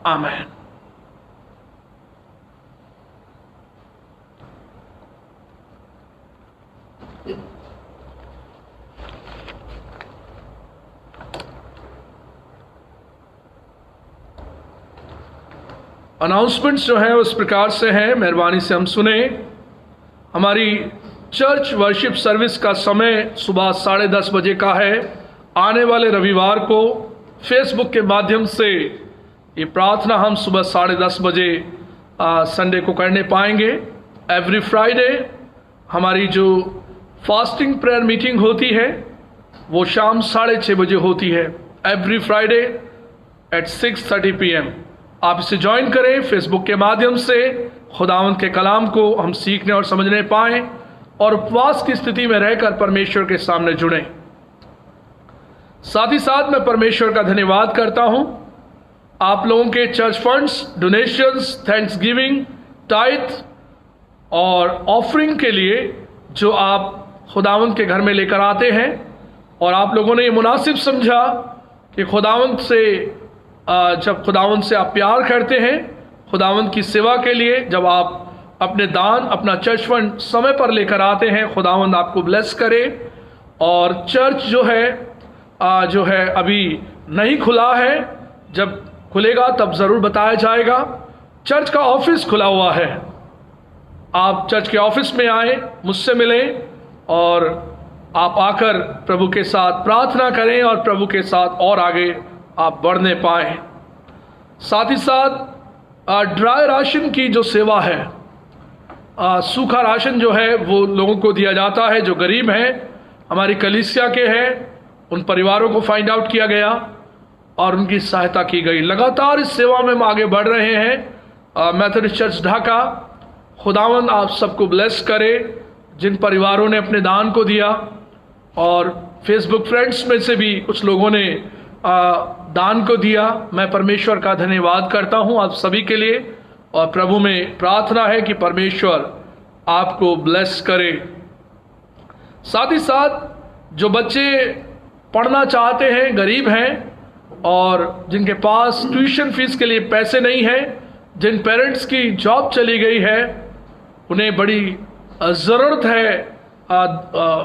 आमीन। अनाउंसमेंट्स जो हैं उस प्रकार से हैं, मेहरबानी से हम सुने। हमारी चर्च वर्शिप सर्विस का समय सुबह 10:30 बजे का है। आने वाले रविवार को फेसबुक के माध्यम से ये प्रार्थना हम सुबह 10:30 बजे संडे को करने पाएंगे। एवरी फ्राइडे हमारी जो फास्टिंग प्रेयर मीटिंग होती है वो शाम 6:30 बजे होती है। एवरी फ्राइडे एट 6:30 PM आप इसे ज्वाइन करें। फेसबुक के माध्यम से खुदावंद के कलाम को हम सीखने और समझने पाएं और उपवास की स्थिति में रहकर परमेश्वर के सामने जुड़ें। साथ ही साथ मैं परमेश्वर का धन्यवाद करता हूं आप लोगों के church funds, donations, thanks giving, tithe और ऑफरिंग के लिए जो आप खुदावंद के घर में लेकर आते हैं। और आप लोगों ने ये मुनासिब समझा कि खुदावंद से जब खुदावंद से आप प्यार करते हैं, खुदावंद की सेवा के लिए जब आप अपने दान, अपना चर्च फंड समय पर लेकर आते हैं, खुदावंद आपको ब्लेस करे। और चर्च जो है अभी नहीं खुला है, जब खुलेगा तब ज़रूर बताया जाएगा। चर्च का ऑफिस खुला हुआ है, आप चर्च के ऑफिस में आए, मुझसे मिलें और आप आकर प्रभु के साथ प्रार्थना करें और प्रभु के साथ और आगे आप बढ़ने पाएं। साथ ही साथ ड्राई राशन की जो सेवा है, सूखा राशन जो है वो लोगों को दिया जाता है जो गरीब हैं, हमारी कलीसिया के हैं, उन परिवारों को फाइंड आउट किया गया और उनकी सहायता की गई। लगातार इस सेवा में हम आगे बढ़ रहे हैं। मेथोडिस्ट चर्च ढाका, खुदावंद आप सबको ब्लेस करे जिन परिवारों ने अपने दान को दिया। और फेसबुक फ्रेंड्स में से भी कुछ लोगों ने दान को दिया। मैं परमेश्वर का धन्यवाद करता हूं आप सभी के लिए और प्रभु में प्रार्थना है कि परमेश्वर आपको ब्लेस करे। साथ ही साथ जो बच्चे पढ़ना चाहते हैं, गरीब हैं और जिनके पास ट्यूशन फीस के लिए पैसे नहीं हैं, जिन पेरेंट्स की जॉब चली गई है, उन्हें बड़ी ज़रूरत है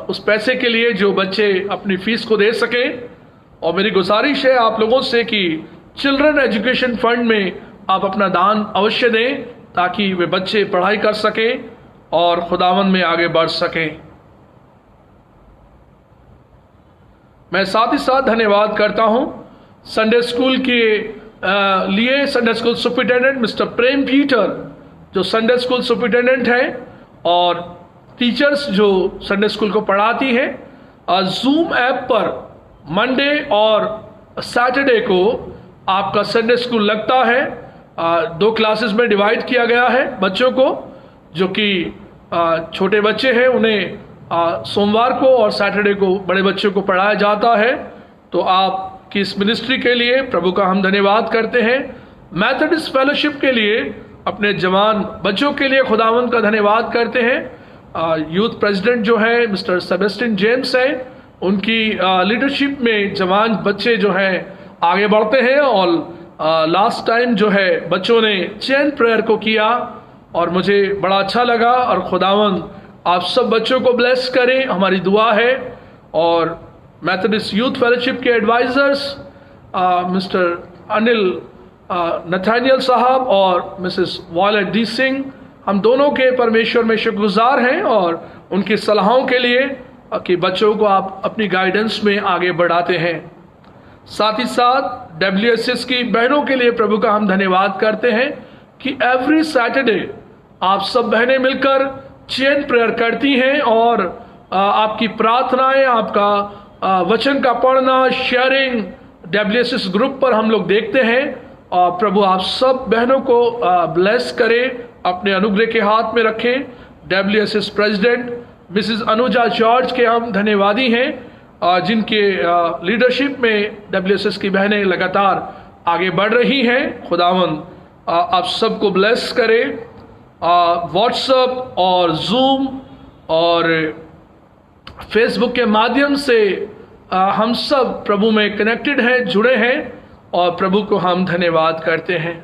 उस पैसे के लिए जो बच्चे अपनी फीस को दे सकें। और मेरी गुजारिश है आप लोगों से कि चिल्ड्रन एजुकेशन फंड में आप अपना दान अवश्य दें ताकि वे बच्चे पढ़ाई कर सकें और खुदावंद में आगे बढ़ सकें। मैं साथ ही साथ धन्यवाद करता हूं संडे स्कूल के लिए संडे स्कूल सुपरिटेंडेंट मिस्टर प्रेम पीटर जो संडे स्कूल सुपरिटेंडेंट हैं और टीचर्स जो संडे स्कूल को पढ़ाती हैं। जूम ऐप पर मंडे और सैटरडे को आपका संडे स्कूल लगता है। 2 क्लासेस में डिवाइड किया गया है बच्चों को, जो कि छोटे बच्चे हैं उन्हें सोमवार को और सैटरडे को बड़े बच्चों को पढ़ाया जाता है। तो आपकी इस मिनिस्ट्री के लिए प्रभु का हम धन्यवाद करते हैं। मेथोडिस्ट फेलोशिप के लिए अपने जवान बच्चों के लिए खुदावंद का धन्यवाद करते हैं। यूथ प्रेसिडेंट जो है मिस्टर सेबेस्टिन जेम्स है, उनकी लीडरशिप में जवान बच्चे जो हैं आगे बढ़ते हैं। और लास्ट टाइम जो है बच्चों ने चेन प्रेयर को किया और मुझे बड़ा अच्छा लगा। और खुदावंद आप सब बच्चों को ब्लेस करें, हमारी दुआ है। और मेथोडिस्ट यूथ फेलोशिप के एडवाइजर्स मिस्टर अनिल नथानियल साहब और मिसेस वॉयलेट डी सिंह, हम दोनों के परमेश्वर में शुक्रगुजार हैं और उनकी सलाहों के लिए कि बच्चों को आप अपनी गाइडेंस में आगे बढ़ाते हैं। साथ ही साथ WSS की बहनों के लिए प्रभु का हम धन्यवाद करते हैं कि एवरी सैटरडे आप सब बहनें मिलकर चेन प्रेयर करती हैं और आपकी प्रार्थनाएं, आपका वचन का पढ़ना, शेयरिंग WSS ग्रुप पर हम लोग देखते हैं। और प्रभु आप सब बहनों को ब्लेस करे, अपने अनुग्रह के हाथ में रखें। WSS president Mrs Anuja George के हम धन्यवादी हैं जिनके लीडरशिप में WSS की बहनें लगातार आगे बढ़ रही हैं। खुदावंद आप सबको ब्लेस करे। व्हाट्सएप और जूम और फेसबुक के माध्यम से हम सब प्रभु में कनेक्टेड हैं, जुड़े हैं और प्रभु को हम धन्यवाद करते हैं।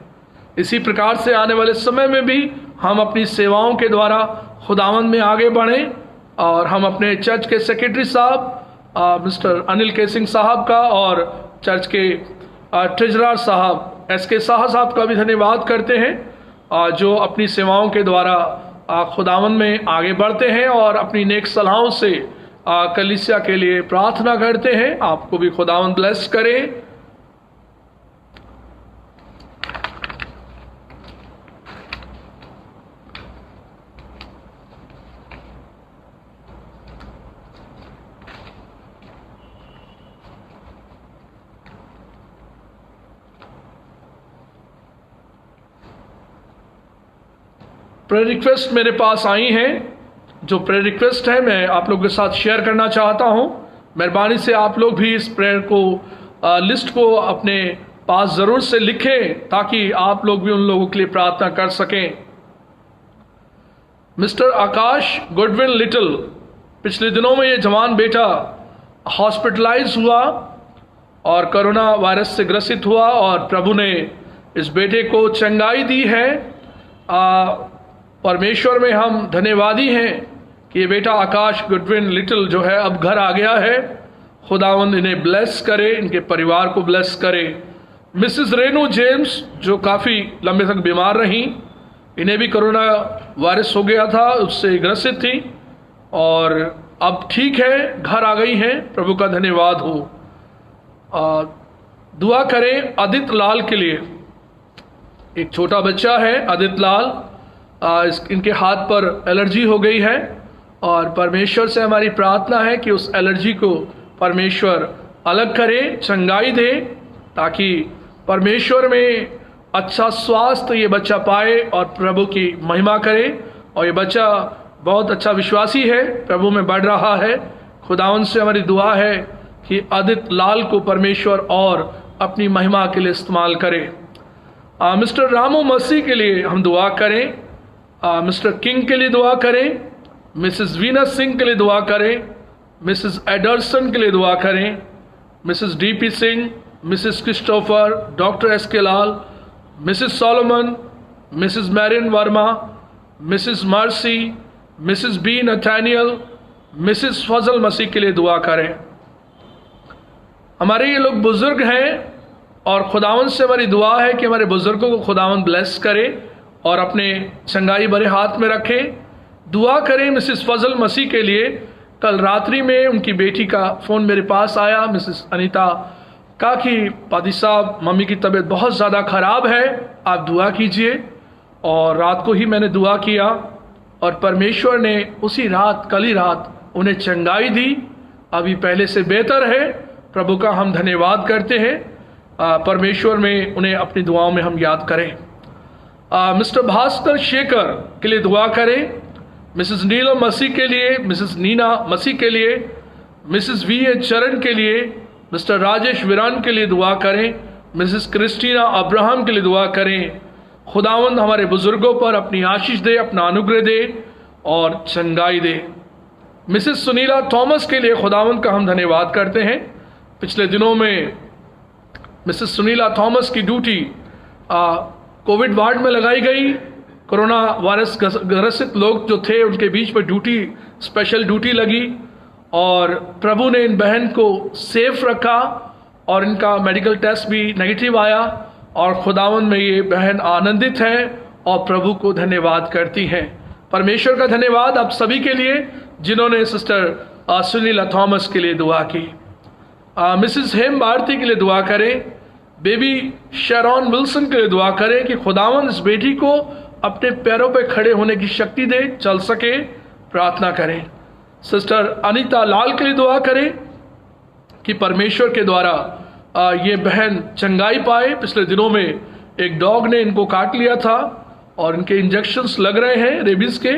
इसी प्रकार से आने वाले समय में भी हम अपनी सेवाओं के द्वारा खुदावंद में आगे बढ़ें और हम अपने चर्च के सेक्रेटरी साहब मिस्टर अनिल के सिंह साहब का और चर्च के ट्रेजरर साहब SK साहा साहब का भी धन्यवाद करते हैं जो अपनी सेवाओं के द्वारा खुदावन में आगे बढ़ते हैं और अपनी नेक सलाहों से कलीसिया के लिए प्रार्थना करते हैं। आपको भी खुदावन ब्लेस करे। प्रेयर रिक्वेस्ट मेरे पास आई हैं। जो प्रेयर रिक्वेस्ट है मैं आप लोगों के साथ शेयर करना चाहता हूं। मेहरबानी से आप लोग भी इस प्रेयर को लिस्ट को अपने पास ज़रूर से लिखें ताकि आप लोग भी उन लोगों के लिए प्रार्थना कर सकें। मिस्टर आकाश गुडविन लिटिल, पिछले दिनों में ये जवान बेटा हॉस्पिटलाइज हुआ और कोरोना वायरस से ग्रसित हुआ और प्रभु ने इस बेटे को चंगाई दी है। परमेश्वर में हम धन्यवादी हैं कि ये बेटा आकाश गुडविन लिटिल जो है अब घर आ गया है। खुदावंद इन्हें ब्लेस करे, इनके परिवार को ब्लेस करे। मिसेस रेनू जेम्स जो काफ़ी लंबे तक बीमार रहीं, इन्हें भी कोरोना वायरस हो गया था, उससे ग्रसित थी और अब ठीक है, घर आ गई हैं। प्रभु का धन्यवाद हो। दुआ करें आदित्य लाल के लिए। एक छोटा बच्चा है आदित्य लाल, इनके हाथ पर एलर्जी हो गई है और परमेश्वर से हमारी प्रार्थना है कि उस एलर्जी को परमेश्वर अलग करे, चंगाई दे, ताकि परमेश्वर में अच्छा स्वास्थ्य ये बच्चा पाए और प्रभु की महिमा करे। और ये बच्चा बहुत अच्छा विश्वासी है, प्रभु में बढ़ रहा है। खुदावन से हमारी दुआ है कि आदित्य लाल को परमेश्वर और अपनी महिमा के लिए इस्तेमाल करे। मिस्टर रामू मसीह के लिए हम दुआ करें। मिस्टर किंग के लिए दुआ करें। मिसेस वीना सिंह के लिए दुआ करें। मिसेस एडरसन के लिए दुआ करें। Mrs DP Singh, Mrs Christopher, doctor S K Lal, Mrs Solomon, Mrs Marian Verma, Mrs Mercy, Mrs B Nathaniel, Mrs Fazal Masih के लिए दुआ करें। हमारे ये लोग बुजुर्ग हैं और खुदावन से हमारी दुआ है कि हमारे बुजुर्गों को खुदावन ब्लेस करे और अपने चंगाई भरे हाथ में रखें। दुआ करें मिसेस फजल मसीह के लिए। कल रात्रि में उनकी बेटी का फ़ोन मेरे पास आया, मिसेस अनीता का, कि पादी साहब मम्मी की तबीयत बहुत ज़्यादा ख़राब है, आप दुआ कीजिए। और रात को ही मैंने दुआ किया और परमेश्वर ने उसी रात, कल ही रात उन्हें चंगाई दी। अभी पहले से बेहतर है। प्रभु का हम धन्यवाद करते हैं। परमेश्वर में उन्हें अपनी दुआओं में हम याद करें। मिस्टर भास्कर शेखर के लिए दुआ करें। मिसेस नीलम मसीह के लिए, मिसेस नीना मसीह के लिए, मिसेस वी ए चरण के लिए, मिस्टर राजेश विरान के लिए दुआ करें। मिसेस क्रिस्टीना अब्राहम के लिए दुआ करें। खुदावंद हमारे बुजुर्गों पर अपनी आशीष दे, अपना अनुग्रह दे और चंगाई दे। मिसेस सुनीला थॉमस के लिए खुदावंद का हम धन्यवाद करते हैं। पिछले दिनों में मिसेस सुनीला थॉमस की ड्यूटी कोविड वार्ड में लगाई गई। कोरोना वायरस ग्रसित लोग जो थे उनके बीच में ड्यूटी, स्पेशल ड्यूटी लगी और प्रभु ने इन बहन को सेफ रखा और इनका मेडिकल टेस्ट भी नेगेटिव आया और खुदावंद में ये बहन आनंदित है और प्रभु को धन्यवाद करती हैं। परमेश्वर का धन्यवाद आप सभी के लिए जिन्होंने सिस्टर सुनीला थॉमस के लिए दुआ की। मिसेस हेम भारती के लिए दुआ करें। बेबी शेरॉन विल्सन के लिए दुआ करें कि खुदावंद इस बेटी को अपने पैरों पर खड़े होने की शक्ति दे, चल सके। प्रार्थना करें। सिस्टर अनीता लाल के लिए दुआ करें कि परमेश्वर के द्वारा ये बहन चंगाई पाए। पिछले दिनों में एक डॉग ने इनको काट लिया था और इनके इंजेक्शन्स लग रहे हैं रेबीज के,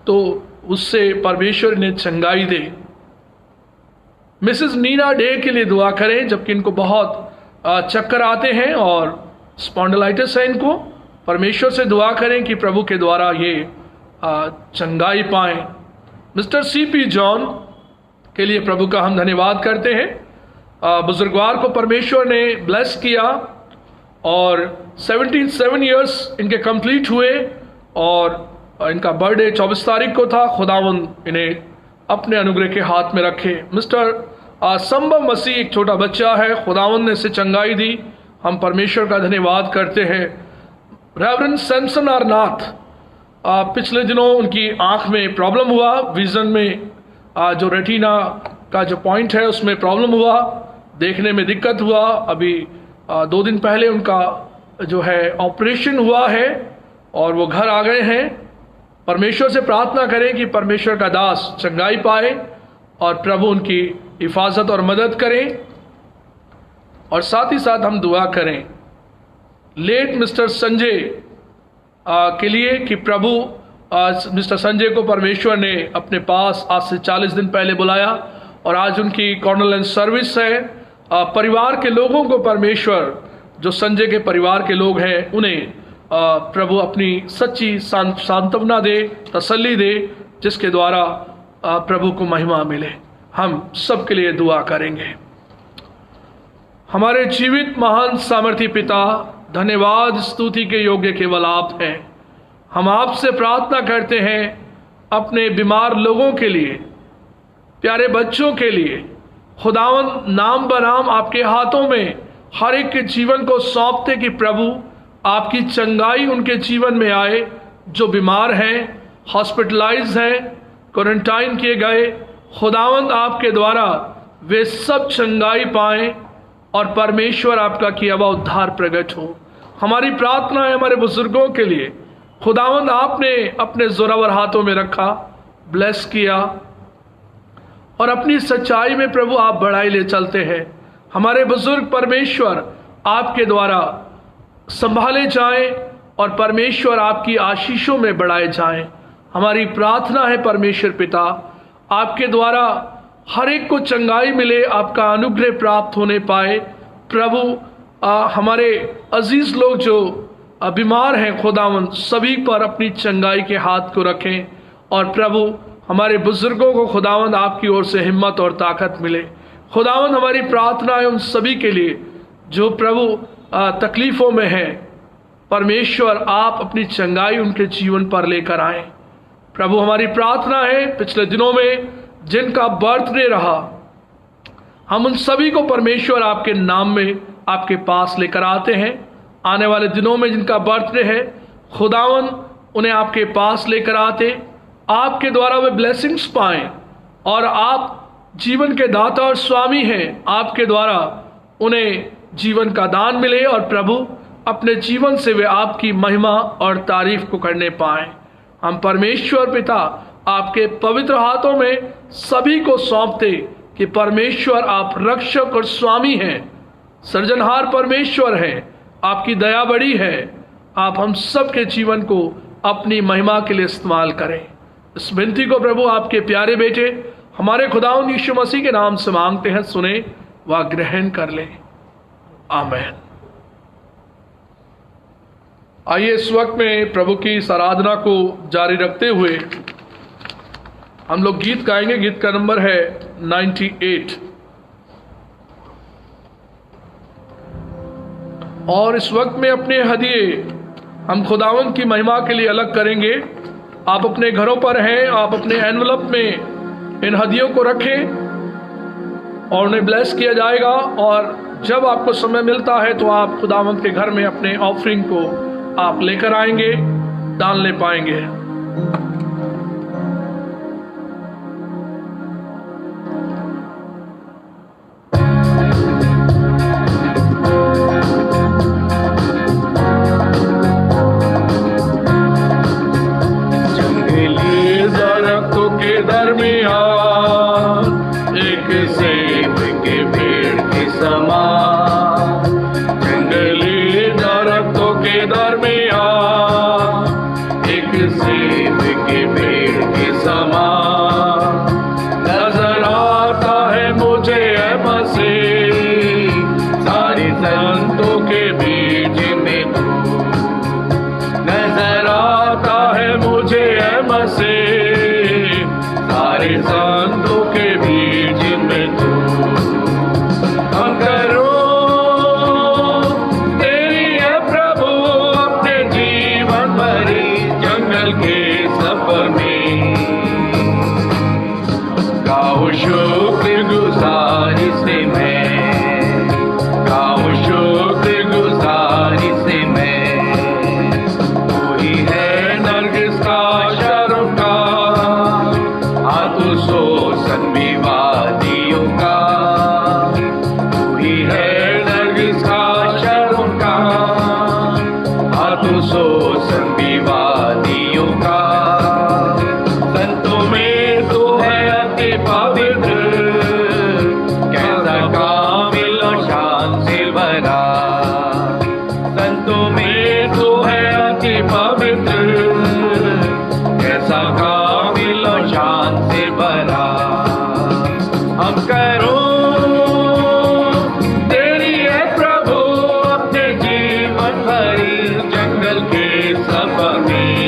तो उससे परमेश्वर इन्हें चंगाई दे। मिसेस नीना डे के लिए दुआ करें, जबकि इनको बहुत चक्कर आते हैं और स्पॉन्डिलाइटिस है इनको। परमेश्वर से दुआ करें कि प्रभु के द्वारा ये चंगाई पाएं। मिस्टर सीपी जॉन के लिए प्रभु का हम धन्यवाद करते हैं। बुजुर्गवार को परमेश्वर ने ब्लेस किया और 77 ईयर्स इनके कंप्लीट हुए और इनका बर्थडे 24 तारीख को था। खुदावंद इन्हें अपने अनुग्रह के हाथ में रखे। मिस्टर संभव मसीह एक छोटा बच्चा है, खुदावंद ने इसे चंगाई दी। हम परमेश्वर का धन्यवाद करते हैं। रेवरेंड सैमसन आर नाथ पिछले दिनों उनकी आँख में प्रॉब्लम हुआ, विजन में जो रेटिना का जो पॉइंट है उसमें प्रॉब्लम हुआ, देखने में दिक्कत हुआ। अभी 2 दिन पहले उनका जो है ऑपरेशन हुआ है और वो घर आ गए हैं। परमेश्वर से प्रार्थना करें कि परमेश्वर का दास चंगाई पाए और प्रभु उनकी हिफाजत और मदद करें। और साथ ही साथ हम दुआ करें लेट मिस्टर संजय के लिए कि प्रभु मिस्टर संजय को परमेश्वर ने अपने पास आज से 40 दिन पहले बुलाया और आज उनकी कॉन्डोलेंस सर्विस है। परिवार के लोगों को परमेश्वर, जो संजय के परिवार के लोग हैं, उन्हें प्रभु अपनी सच्ची सांत्वना दे, तसल्ली दे, जिसके द्वारा प्रभु को महिमा मिले। हम सब के लिए दुआ करेंगे। हमारे जीवित महान सामर्थी पिता, धन्यवाद स्तुति के योग्य केवल आप हैं। हम आपसे प्रार्थना करते हैं अपने बीमार लोगों के लिए, प्यारे बच्चों के लिए। खुदावन नाम बनाम आपके हाथों में हर एक के जीवन को सौंपते कि प्रभु आपकी चंगाई उनके जीवन में आए। जो बीमार हैं, हॉस्पिटलाइज हैं, क्वारंटाइन किए गए, खुदावंद आपके द्वारा वे सब चंगाई पाएं और परमेश्वर आपका किया हुआ उद्धार प्रकट हो। हमारी प्रार्थना है हमारे बुजुर्गों के लिए। खुदावंद आपने अपने जोरावर हाथों में रखा, ब्लेस किया और अपनी सच्चाई में प्रभु आप बढ़ाई ले चलते हैं। हमारे बुजुर्ग परमेश्वर आपके द्वारा संभाले जाएं और परमेश्वर आपकी आशीषों में बढ़ाए जाएं। हमारी प्रार्थना है परमेश्वर पिता, आपके द्वारा हर एक को चंगाई मिले, आपका अनुग्रह प्राप्त होने पाए। प्रभु हमारे अजीज लोग जो बीमार हैं, खुदावंद सभी पर अपनी चंगाई के हाथ को रखें और प्रभु हमारे बुजुर्गों को खुदावंद आपकी ओर से हिम्मत और ताकत मिले। खुदावंद हमारी प्रार्थना है उन सभी के लिए जो प्रभु तकलीफों में हैं। परमेश्वर आप अपनी चंगाई उनके जीवन पर लेकर आए। प्रभु हमारी प्रार्थना है पिछले दिनों में जिनका बर्थडे रहा, हम उन सभी को परमेश्वर आपके नाम में आपके पास लेकर आते हैं। आने वाले दिनों में जिनका बर्थडे है, खुदावन उन्हें आपके पास लेकर आते, आपके द्वारा वे ब्लेसिंग्स पाएं और आप जीवन के दाता और स्वामी हैं। आपके द्वारा उन्हें जीवन का दान मिले और प्रभु अपने जीवन से वे आपकी महिमा और तारीफ को करने पाएं। हम परमेश्वर पिता आपके पवित्र हाथों में सभी को सौंपते कि परमेश्वर आप रक्षक और स्वामी हैं, सृजनहार परमेश्वर हैं, आपकी दया बड़ी है। आप हम सब के जीवन को अपनी महिमा के लिए इस्तेमाल करें। इस विनती को प्रभु आपके प्यारे बेटे हमारे खुदावंद यीशु मसीह के नाम से मांगते हैं, सुने व ग्रहण कर लें। आमीन। आइए इस वक्त में प्रभु की इस आराधना को जारी रखते हुए हम लोग गीत गाएंगे। गीत का नंबर है 98। और इस वक्त में अपने हदिये हम खुदावंद की महिमा के लिए अलग करेंगे। आप अपने घरों पर हैं, आप अपने एनवलप में इन हदियों को रखें और उन्हें ब्लेस किया जाएगा। और जब आपको समय मिलता है तो आप खुदावंद के घर में अपने ऑफरिंग को आप लेकर आएंगे, दान ले पाएंगे। जंगली दरख्तों के दरमियान एक सेब के पेड़ के समान, जंगली दरख्तों के दरमियान एक सेब के पेड़ के समान नजर आता है मुझे ऐ मसीह, सारी संतों के बीच में तू नजर आता है मुझे ऐ मसीह, सारे संतों के बीच में तू। हम करो तेरी है प्रभु अपने जीवन भरी जंगल के सफर में, गाओ शुक्र गुजारी से मैं, गाओ शुक्र गुजारी से मैं। तू ही है नरगिस का भरा। हम करो तेरी है प्रभु अपने जीवन भरी जंगल के सफर में।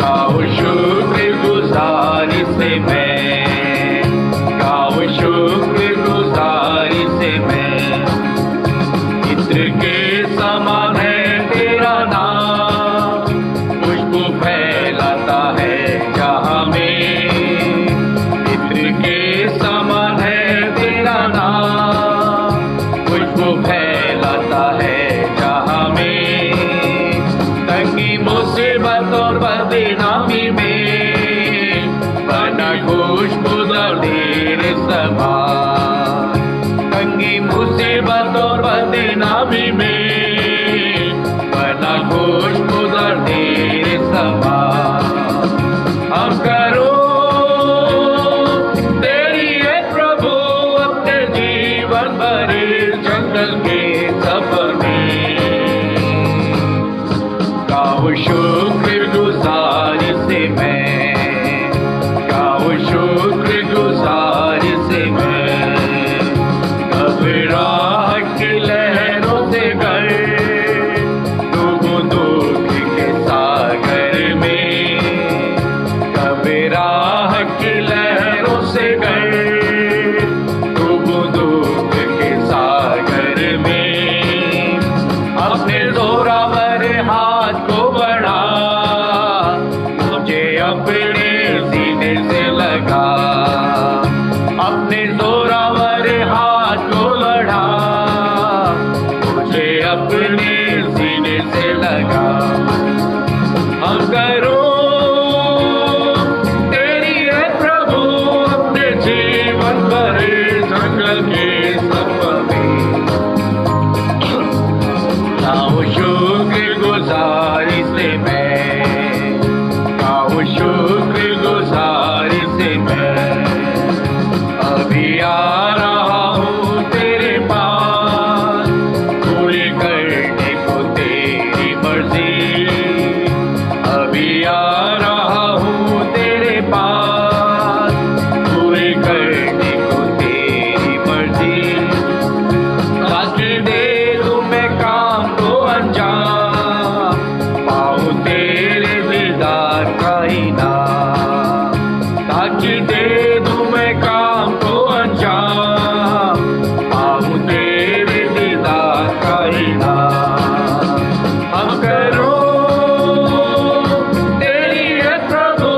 गाओ शुक्रगुजारी से मैं, गाओ शुक्रगुजारी से मैं। इत्र के समान है तेरा नाम, खुशबू फैलाता है जहाँ में। इत्र के समान है तेरा नाम, खुशबू फैलाता है जहाँ में। तंगी मुसीबत और बदनामी में बना खुशबूदार तेरे समान। तंगी मुसीबत और बदनामी में बना खुशबूदार तेरे समान। हम करो तेरी है प्रभु अपने जीवन भरे जंगल के सफर में। गाओ शुक्रगुजारी से मैं, गाओ शुक्रगुजारी से मैं। घबराहट की लहरों से गए डूबूं दुख के सागर में। घबराहट की लहरों से गए डूबूं दुख के सागर में। अपने जोरावर हाथ को बढ़ा, मुझे अपने सीने से लगा। अपने जोरावर हाथ को बढ़ा, मुझे अपने सीने से लगा। हम करो तेरी है प्रभु अपने जीवन भरे जंगल के सफर में। गाओ शुक्रगुजारी से मैं, गाओ शुक्रगुजारी से मैं। अभी आ रहा हूँ तेरे पास, पूरी करने को तेरी मर्जी। अभी आ रहा हूँ तेरे पास, पूरी करने को तेरी मर्जी। ताकि दे दूं मैं काम को अंजाम, पाऊं तेरे दीदार का इनाम। ताकि दे दूं मैं काम को अंजाम, पाऊं तेरे दीदार का इनाम। हम करो तेरी है प्रभु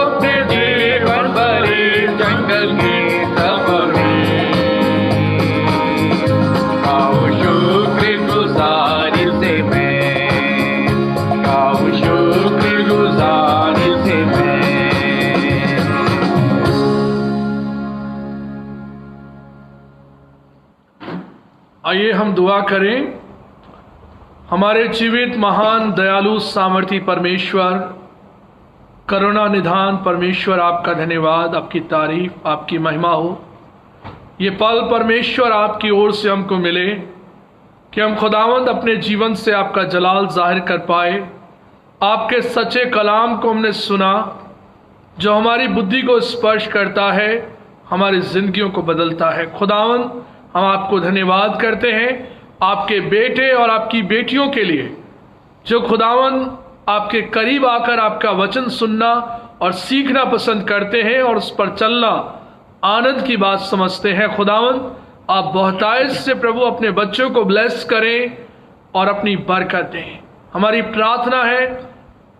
अपने जीवन भरे जंगल के सफर में। गाओ शुक्रगुजारी से मैं, गाओ शुक्रगुजारी से मैं। आइए हम दुआ करें। हमारे जीवित महान दयालु सामर्थी परमेश्वर, करुणा निधान परमेश्वर, आपका धन्यवाद, आपकी तारीफ, आपकी महिमा हो। ये पल परमेश्वर आपकी ओर से हमको मिले कि हम खुदावंद अपने जीवन से आपका जलाल जाहिर कर पाए। आपके सच्चे कलाम को हमने सुना जो हमारी बुद्धि को स्पर्श करता है, हमारी जिंदगियों को बदलता है। खुदावंद हम आपको धन्यवाद करते हैं आपके बेटे और आपकी बेटियों के लिए जो खुदावंद आपके करीब आकर आपका वचन सुनना और सीखना पसंद करते हैं और उस पर चलना आनंद की बात समझते हैं। खुदावंद आप बहुतायत से प्रभु अपने बच्चों को ब्लेस करें और अपनी बरकत दें। हमारी प्रार्थना है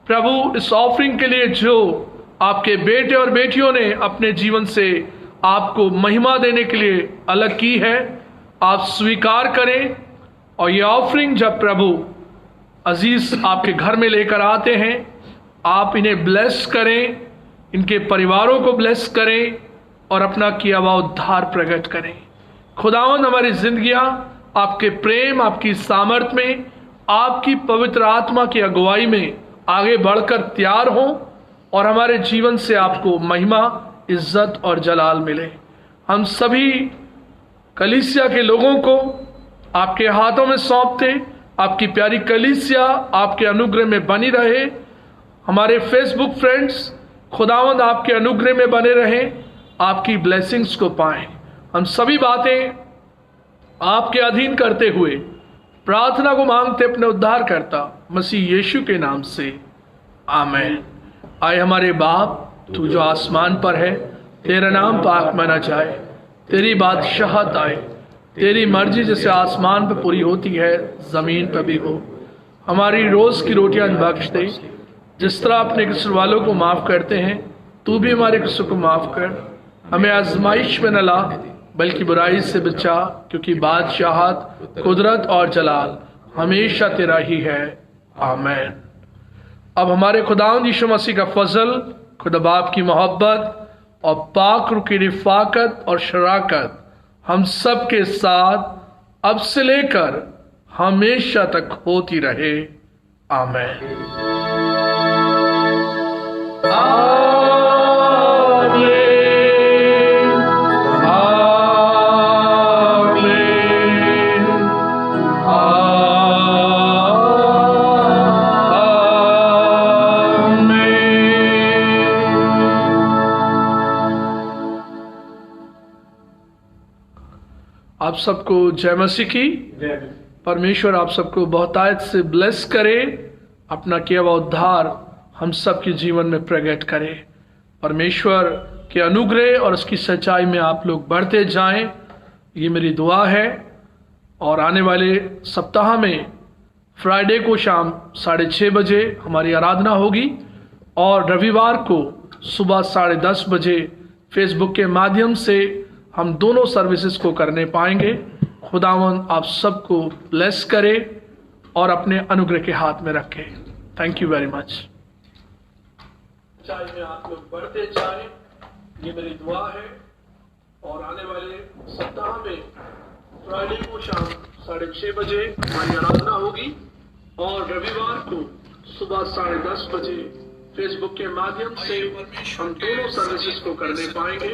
प्रभु इस ऑफरिंग के लिए जो आपके बेटे और बेटियों ने अपने जीवन से आपको महिमा देने के लिए अलग की है, आप स्वीकार करें। और ये ऑफरिंग जब प्रभु अजीज आपके घर में लेकर आते हैं, आप इन्हें ब्लेस करें, इनके परिवारों को ब्लेस करें और अपना किया हुआ उद्धार प्रकट करें। खुदावंद हमारी जिंदगियां आपके प्रेम, आपकी सामर्थ में, आपकी पवित्र आत्मा की अगुवाई में आगे बढ़कर तैयार हों और हमारे जीवन से आपको महिमा, इज्जत और जलाल मिले। हम सभी कलीसिया के लोगों को आपके हाथों में सौंपते, आपकी प्यारी कलीसिया आपके अनुग्रह में बनी रहे। हमारे फेसबुक फ्रेंड्स खुदावंद आपके अनुग्रह में बने रहें, आपकी ब्लेसिंग्स को पाएं। हम सभी बातें आपके अधीन करते हुए प्रार्थना को मांगते अपने उद्धारकर्ता मसीह यीशु के नाम से, आमीन। आए हमारे बाप, तू जो आसमान पर है, तेरा नाम पाक माना जाए, तेरी बादशाहत आए, तेरी मर्जी जैसे आसमान पर पूरी होती है जमीन पर भी हो। हमारी रोज की रोटियां बख्श दे, जिस तरह अपने किस्र वालों को माफ करते हैं, तू भी हमारे किस्र को माफ कर। हमें आजमाइश में न ला, बल्कि बुराई से बचा, क्योंकि बादशाहत, कुदरत और जलाल हमेशा तेरा ही है, आमीन। अब हमारे खुदावंद यीशु मसीह का फजल, खुदा बाप की मोहब्बत और पाक रूह की रिफाकत और शराकत हम सब के साथ अब से लेकर हमेशा तक होती रहे, आमीन। आप सबको जय मसीह की। परमेश्वर आप सबको बहुतायत से ब्लेस करे, अपना किया हुआ उद्धार हम सब के जीवन में प्रकट करे। परमेश्वर के अनुग्रह और उसकी सच्चाई में आप लोग बढ़ते जाएं, ये मेरी दुआ है। और आने वाले सप्ताह में फ्राइडे को शाम 6:30 बजे हमारी आराधना होगी और रविवार को सुबह 10:30 बजे फेसबुक के माध्यम से हम दोनों सर्विसेज को करने पाएंगे। खुदावंद आप सबको ब्लेस करे और अपने अनुग्रह के हाथ में रखे। Thank you very much. चाहे में आप लोग बढ़ते जाएं, ये मेरी दुआ है। और आने वाले सप्ताह में फ्राइडे को शाम 6:30 बजे हमारी आराधना होगी और रविवार को सुबह 10:30 बजे फेसबुक के माध्यम से हम दोनों सर्विसेज को करने पाएंगे।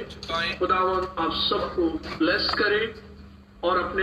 खुदावंद आप सबको ब्लेस करे और अपने